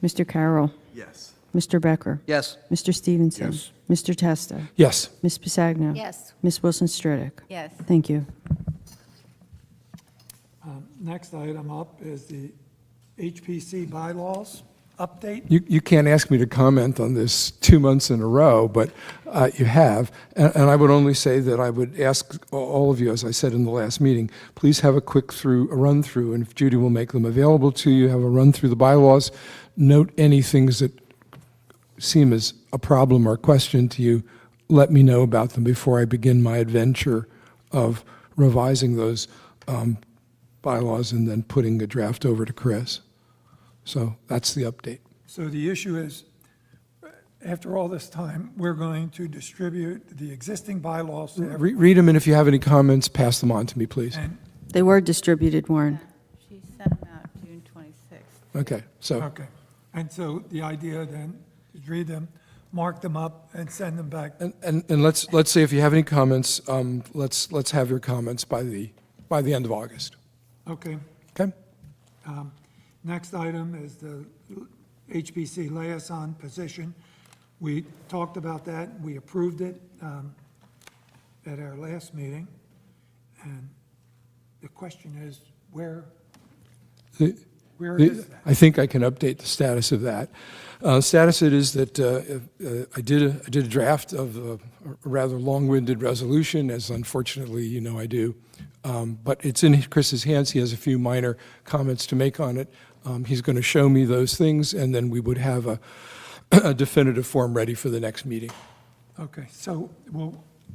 Mr. Carroll. Yes. Mr. Becker. Yes. Mr. Stevenson. Yes. Mr. Testa. Yes. Ms. Pisagno. Yes. Ms. Wilson Stridick. Yes. Thank you. Next item up is the HPC bylaws update. You can't ask me to comment on this 2 months in a row, but you have. And I would only say that I would ask all of you, as I said in the last meeting, please have a quick run through, and if Judy will make them available to you, have a run through the bylaws, note any things that seem as a problem or question to you, let me know about them before I begin my adventure of revising those bylaws and then putting a draft over to Chris. So that's the update. So the issue is, after all this time, we're going to distribute the existing bylaws to everyone. Read them, and if you have any comments, pass them on to me, please. And, They were distributed, Warren. She sent them out June 26th. Okay, so, okay. And so the idea then is read them, mark them up, and send them back. and let's say if you have any comments, let's have your comments by the end of August. Okay. Okay? Next item is the HPC liaison position. We talked about that, we approved it at our last meeting, and the question is, where is that? I think I can update the status of that. Status it is that I did a draft of a rather long-winded resolution, as unfortunately you know I do. But it's in Chris's hands. He has a few minor comments to make on it. He's going to show me those things, and then we would have a definitive form ready for the next meeting. Okay, so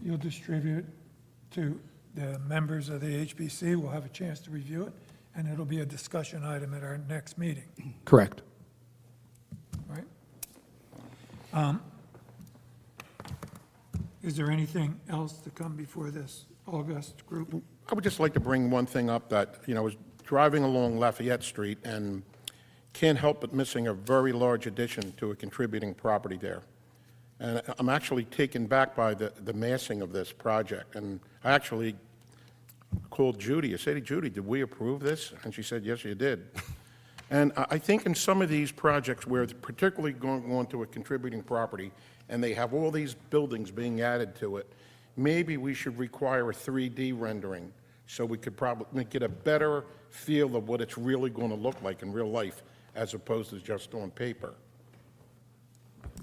you'll distribute to the members of the HPC, we'll have a chance to review it, and it'll be a discussion item at our next meeting, Correct. right? Is there anything else to come before this August group? I would just like to bring one thing up that, I was driving along Lafayette Street and can't help but missing a very large addition to a contributing property there. And I'm actually taken back by the massing of this project. And I actually called Judy. I said, "Hey, Judy, did we approve this?" And she said, "Yes, you did." And I think in some of these projects where it's particularly going on to a contributing property and they have all these buildings being added to it, maybe we should require a 3D rendering so we could probably get a better feel of what it's really going to look like in real life as opposed to just on paper.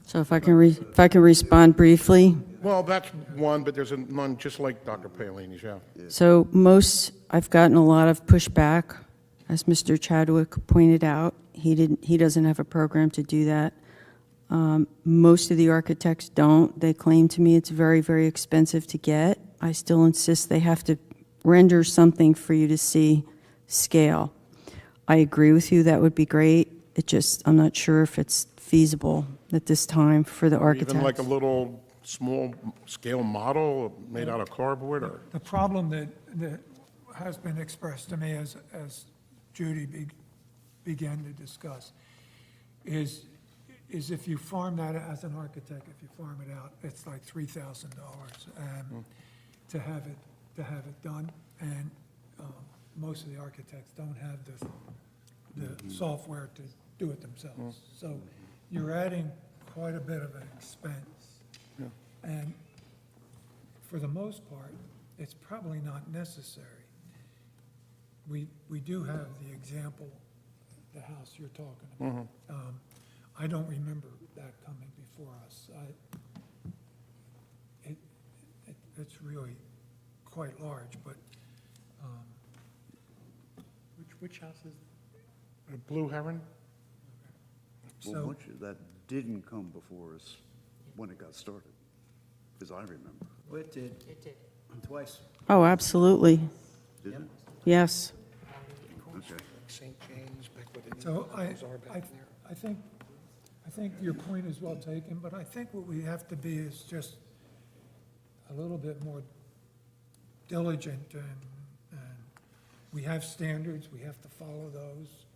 So if I can respond briefly. Well, that's one, but there's none just like Dr. Paolini's, yeah. So I've gotten a lot of pushback, as Mr. Chadwick pointed out. He doesn't have a program to do that. Most of the architects don't. They claim to me it's very, very expensive to get. I still insist they have to render something for you to see scale. I agree with you, that would be great. I'm not sure if it's feasible at this time for the architects. Even like a little small scale model made out of cardboard or? The problem that has been expressed to me as Judy began to discuss is if you farm that as an architect, if you farm it out, it's like $3,000 to have it done. And most of the architects don't have the software to do it themselves. So you're adding quite a bit of an expense. And for the most part, it's probably not necessary. We do have the example, the house you're talking about. I don't remember that coming before us. It's really quite large, but Which house is? A Blue Heron? Well, So- much of that didn't come before us when it got started, as I remember. It did. It did. Twice. Oh, absolutely. Didn't it? Yes. Okay. St. James, back when the So Needles are back there. I think your point is well taken, but I think what we have to be is just a little bit more diligent, and we have standards, we have to follow those.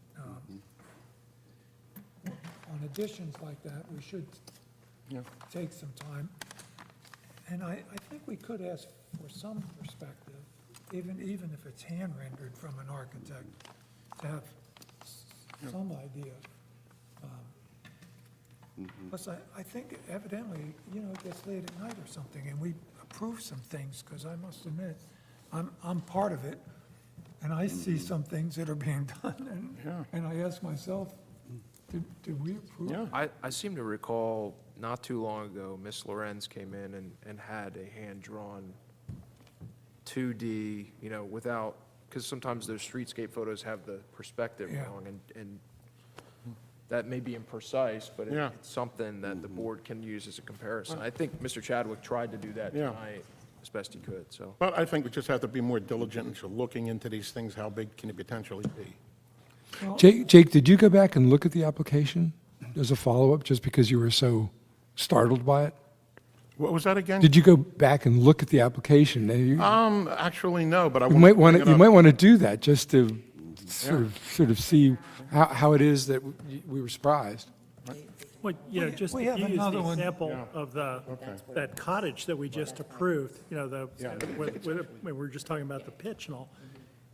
On additions like that, we should take some time. And I think we could ask for some perspective, even if it's hand rendered from an architect, to have some idea. Plus, I think evidently, it gets late at night or something, and we approve some things, because I must admit, I'm part of it, and I see some things that are being done, and I ask myself, did we approve? I seem to recall not too long ago, Miss Lorenz came in and had a hand-drawn 2D, without, because sometimes those streetscape photos have the perspective Yeah. wrong, and that may be imprecise, but Yeah. it's something that the board can use as a comparison. I think Mr. Chadwick tried to do that Yeah. tonight as best he could, so. But I think we just have to be more diligent into looking into these things, how big can it potentially be? Jake, did you go back and look at the application as a follow-up, just because you were so startled by it? What was that again? Did you go back and look at the application? And you Actually, no, but I you want might to want bring to, it you up. might want to do that, just to sort of see how it is that we were surprised. Well, just to we have use another the one. example of that cottage that we just approved, when we were just talking about the pitch and all.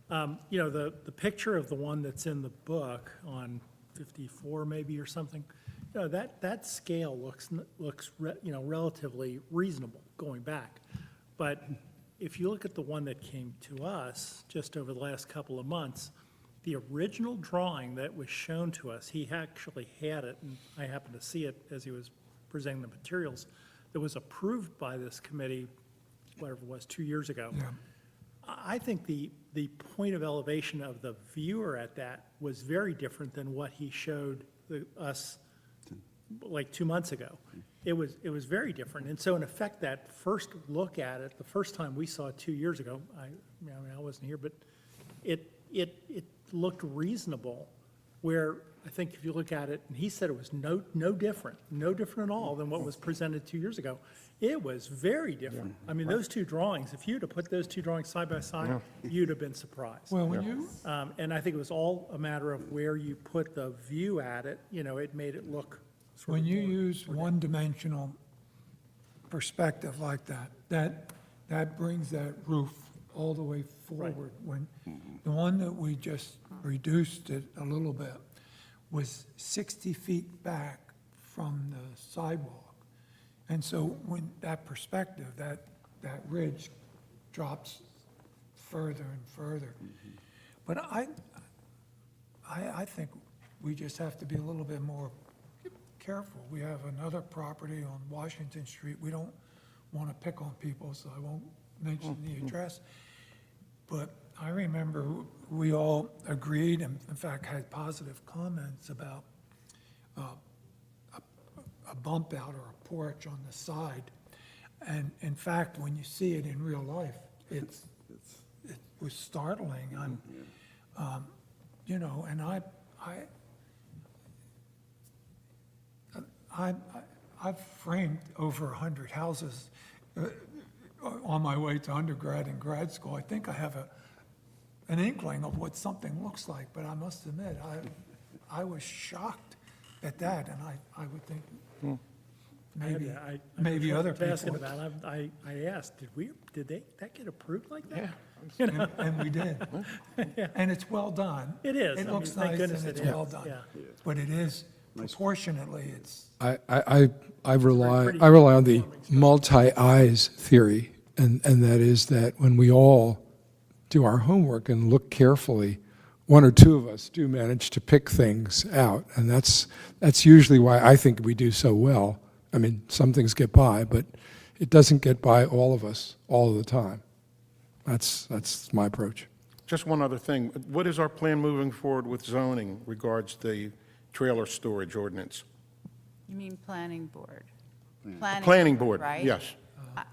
The picture of the one that's in the book on 54 maybe or something, that scale looks relatively reasonable going back. But if you look at the one that came to us just over the last couple of months, the original drawing that was shown to us, he actually had it, and I happened to see it as he was presenting the materials, that was approved by this committee, whatever it was, 2 years ago. Yeah. I think the point of elevation of the viewer at that was very different than what he showed us like 2 months ago. It was very different. And so in effect, that first look at it, the first time we saw it 2 years ago, I wasn't here, but it looked reasonable where I think if you look at it, and he said it was no different at all than what was presented 2 years ago. It was very different. I mean, those two drawings, if you'd have put those two drawings side by side, you'd have been surprised. Well, when you, And I think it was all a matter of where you put the view at it, it made it look sort when of you more- use one-dimensional perspective like that brings that roof all the way forward. When the one that we just reduced it a little bit was 60 feet back from the sidewalk. And so when that perspective, that ridge drops further and further. But I think we just have to be a little bit more careful. We have another property on Washington Street. We don't want to pick on people, so I won't mention the address. But I remember we all agreed, and in fact had positive comments about a bump out or a porch on the side. And in fact, when you see it in real life, it was startling. And I've framed over 100 houses on my way to undergrad and grad school. I think I have an inkling of what something looks like, but I must admit, I was shocked at that, and I would think maybe other people. Asking about it, I asked, did that get approved like that? Yeah. And we did. And it's well done. It is. It I looks mean, thank nice goodness and it it's is. well done. Yeah. But it is, proportionately, it's, I rely on the multi-eyes theory, and that is that when we all do our homework and look carefully, one or two of us do manage to pick things out, and that's usually why I think we do so well. I mean, some things get by, but it doesn't get by all of us all of the time. That's my approach. Just one other thing. What is our plan moving forward with zoning regards the trailer storage ordinance? You mean planning board? Planning board, right? yes.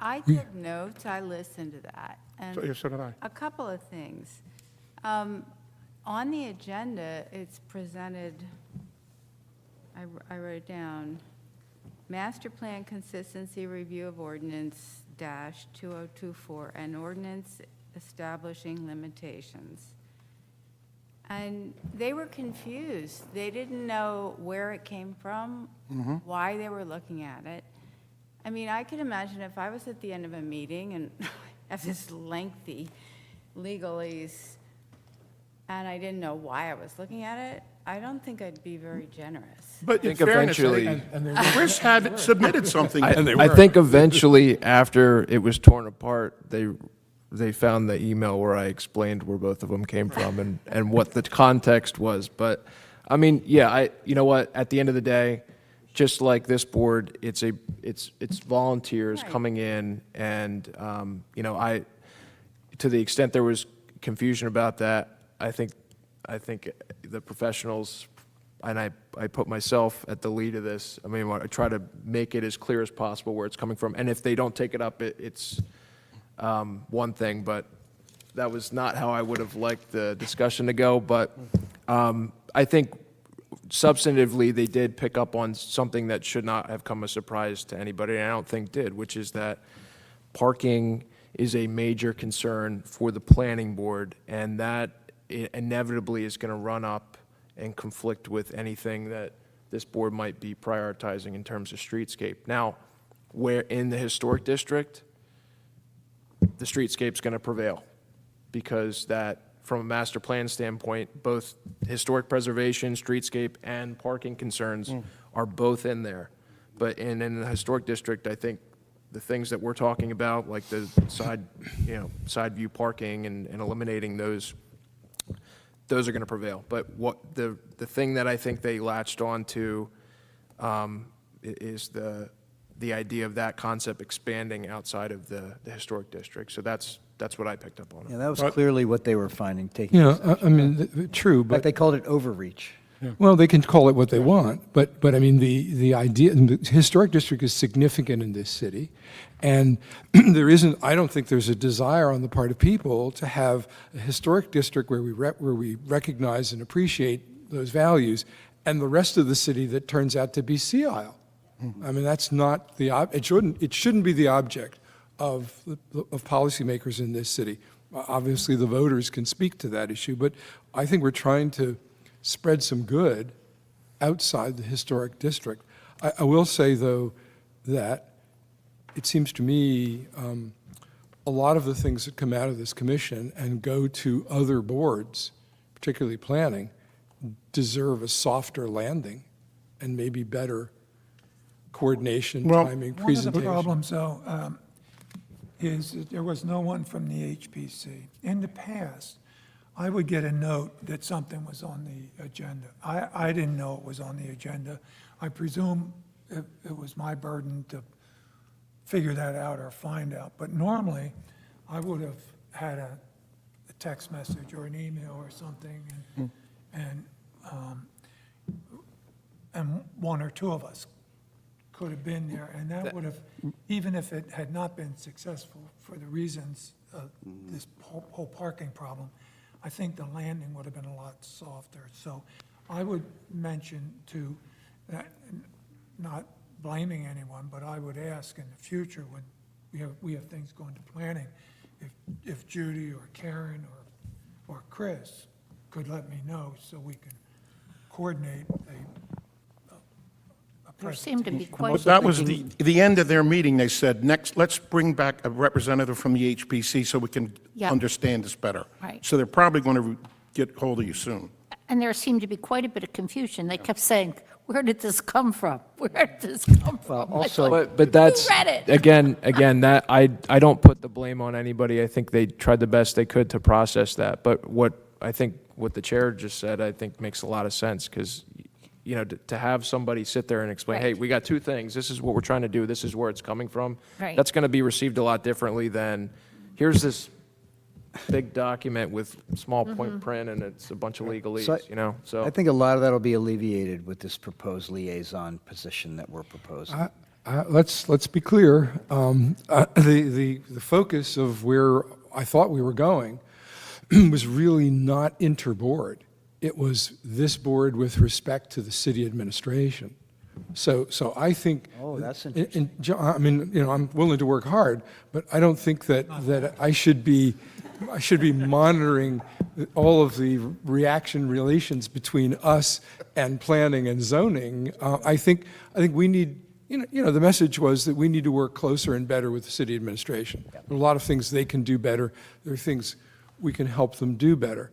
I took notes, I listened to that. And So did I. a couple of things. On the agenda, it's presented, I wrote it down, Master Plan Consistency Review of Ordinance dash 2024, and ordinance establishing limitations. And they were confused. They didn't know where it came from, why they were looking at it. I mean, I could imagine if I was at the end of a meeting and have this lengthy legalese, and I didn't know why I was looking at it, I don't think I'd be very generous. But in think fairness, eventually- Chris had submitted something. I think eventually, after it was torn apart, they found the email where I explained where both of them came from and what the context was. But, I mean, yeah, you know what, at the end of the day, just like this board, it's volunteers Right. coming in, and, to the extent there was confusion about that, I think the professionals, and I put myself at the lead of this, I mean, I try to make it as clear as possible where it's coming from, and if they don't take it up, it's one thing, but that was not how I would have liked the discussion to go, but I think substantively, they did pick up on something that should not have come as a surprise to anybody, and I don't think did, which is that parking is a major concern for the planning board, and that inevitably is going to run up and conflict with anything that this board might be prioritizing in terms of streetscape. Now, where in the historic district, the streetscape's going to prevail, because that, from a master plan standpoint, both historic preservation, streetscape, and parking concerns are both in there. But in the historic district, I think the things that we're talking about, like the side view parking and eliminating those are going to prevail. But what the thing that I think they latched on to is the idea of that concept expanding outside of the historic district. So that's what I picked up on. Yeah, that was clearly what they were finding, taking. I mean, true, In fact, but, they called it overreach. well, they can call it what they want, but I mean, the idea, the historic district is significant in this city, and I don't think there's a desire on the part of people to have a historic district where we recognize and appreciate those values, and the rest of the city that turns out to be sea isle. I mean, that's not it shouldn't be the object of policymakers in this city. Obviously, the voters can speak to that issue, but I think we're trying to spread some good outside the historic district. I will say, though, that it seems to me a lot of the things that come out of this commission and go to other boards, particularly planning, deserve a softer landing and maybe better coordination, timing, One of presentation. the problems, though, is that there was no one from the HPC. In the past, I would get a note that something was on the agenda. I didn't know it was on the agenda. I presume it was my burden to figure that out or find out. But normally, I would have had a text message or an email or something, and one or two of us could have been there, and that would have, even if it had not been successful for the reasons of this whole parking problem, I think the landing would have been a lot softer. So I would mention to, not blaming anyone, but I would ask in the future when we have things going to planning, if Judy or Karen or Chris could let me know so we can coordinate a There seemed to be presentation. quite. Well, that was the end of their meeting. They said, next, let's bring back a representative from the HPC so we can Yeah. understand this better. Right. So they're probably going to get hold of you soon. And there seemed to be quite a bit of confusion. They kept saying, where did this come from? Where did this come from? I also- thought, But that's, Who read it? again, that, I don't put the blame on anybody. I think they tried the best they could to process that. But what the chair just said, I think makes a lot of sense, because, you know, to have somebody sit there and explain, hey, Right. we got two things, this is what we're trying to do, this is where it's coming from. Right. That's going to be received a lot differently than, here's this big document with small point print, and it's a bunch of legalese, you know, so. I think a lot of that will be alleviated with this proposed liaison position that we're proposing. Let's be clear. The focus of where I thought we were going was really not interboard. It was this board with respect to the city administration. So I think. Oh, that's I mean, you know, I'm willing to work hard, but I don't think that I should be monitoring all of the reaction relations between us and planning and zoning. I think we need. You know, the message was that we need to work closer and better with the city administration. There are a lot of things they can do better. There are things we can help them do better.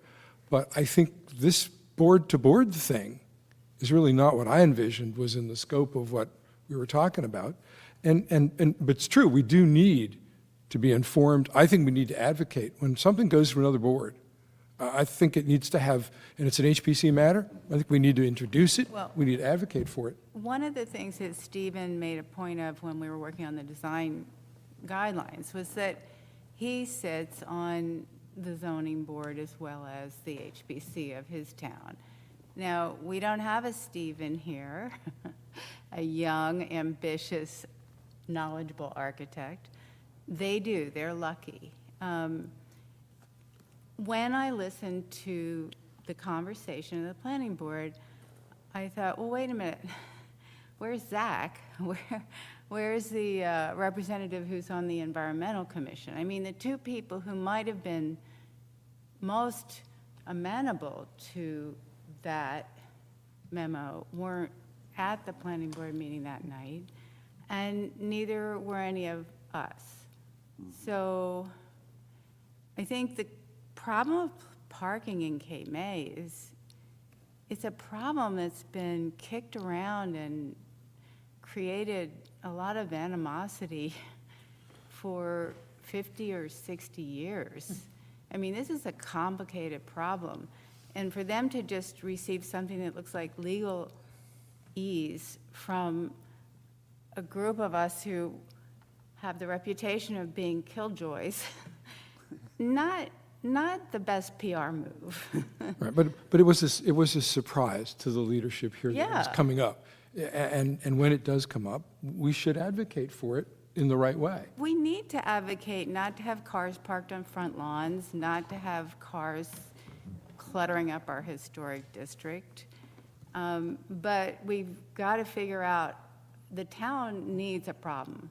But I think this board-to-board thing is really not what I envisioned was in the scope of what we were talking about. But it's true, we do need to be informed. I think we need to advocate. When something goes to another board, I think it needs to have, and it's an HPC matter, I think we need to introduce it. Well- We need to advocate for it. One of the things that Stephen made a point of when we were working on the design guidelines was that he sits on the zoning board as well as the HBC of his town. Now, we don't have a Stephen here, a young, ambitious, knowledgeable architect. They do, they're lucky. When I listened to the conversation of the planning board, I thought, well, wait a minute, where's Zach? Where's the representative who's on the environmental commission? I mean, the two people who might have been most amenable to that memo weren't at the planning board meeting that night, and neither were any of us. So I think the problem of parking in Cape May is it's a problem that's been kicked around and created a lot of animosity for 50 or 60 years. I mean, this is a complicated problem. And for them to just receive something that looks like legal ease from a group of us who have the reputation of being killjoys, not the best PR move. Right, but it was a surprise to the leadership here that it was Yeah. coming up. And when it does come up, we should advocate for it in the right way. We need to advocate not to have cars parked on front lawns, not to have cars cluttering up our historic district. But we've got to figure out, the town needs a problem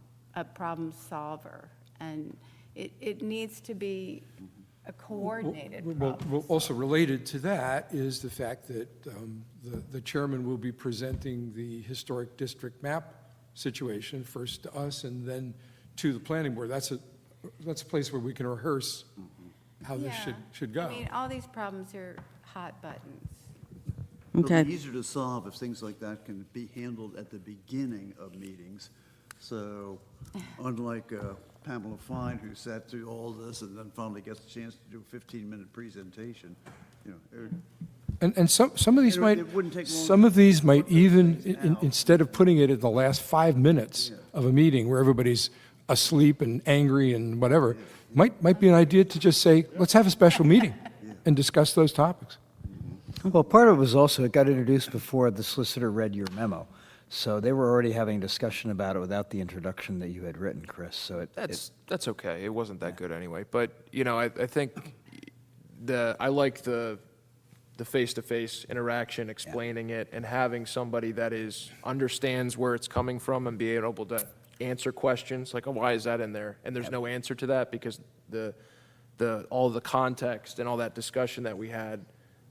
solver, and it needs to be a coordinated problem. Well, also related to that is the fact that the chairman will be presenting the historic district map situation, first to us and then to the planning board. That's a place where we can rehearse how this Yeah. should go. I mean, all these problems are hot buttons. It'll Okay. be easier to solve if things like that can be handled at the beginning of meetings. So unlike Pamela Fine, who sat through all this and then finally gets a chance to do a 15-minute presentation, you know, And some of these It might, wouldn't take long some of these might even, instead of putting it in the last 5 minutes of a meeting where everybody's asleep and angry and whatever, might be an idea to just say, let's have a special meeting and discuss those topics. Well, part of it was also, it got introduced before the solicitor read your memo. So they were already having a discussion about it without the introduction that you had written, Chris. So That's okay. It wasn't that good anyway. But, you know, I think I like the face-to-face interaction, explaining it, and having somebody that understands where it's coming from and being able to answer questions, like, oh, why is that in there? And there's no answer to that because all the context and all that discussion that we had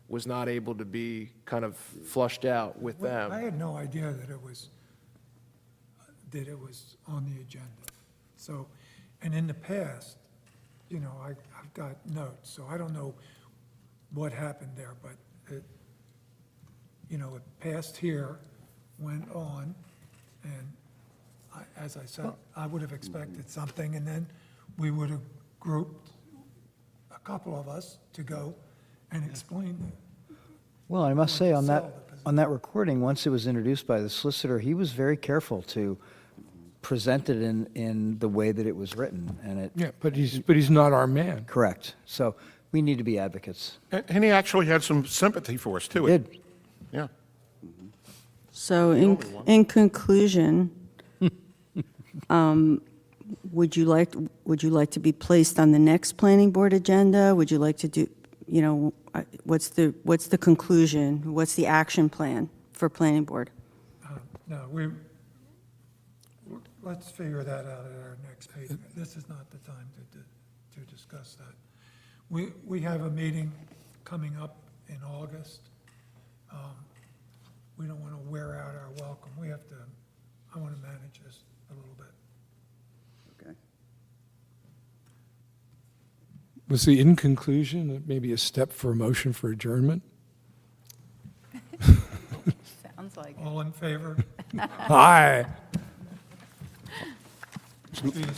was not able to be kind of flushed out with them. I had no idea that it was on the agenda. So, and in the past, you know, I've got notes, so I don't know what happened there, but it, you know, it passed here, went on, and as I said, I would have expected something, and then we would have grouped a couple of us to go and explain it. Well, I must say, on that recording, once it was introduced by the solicitor, he was very careful to present it in the way that it was written, and it. Yeah, but he's not our man. Correct. So we need to be advocates. And he actually had some sympathy for us, too. He did. Yeah. So in conclusion, would you like to be placed on the next planning board agenda? Would you like to do, you know, what's the conclusion? What's the action plan for planning board? No, let's figure that out at our next meeting. This is not the time to discuss that. We have a meeting coming up in August. We don't want to wear out our welcome. I want to manage this a little bit. okay. Was the in conclusion maybe a step for a motion for adjournment? Sounds like it. All in favor? Aye. See you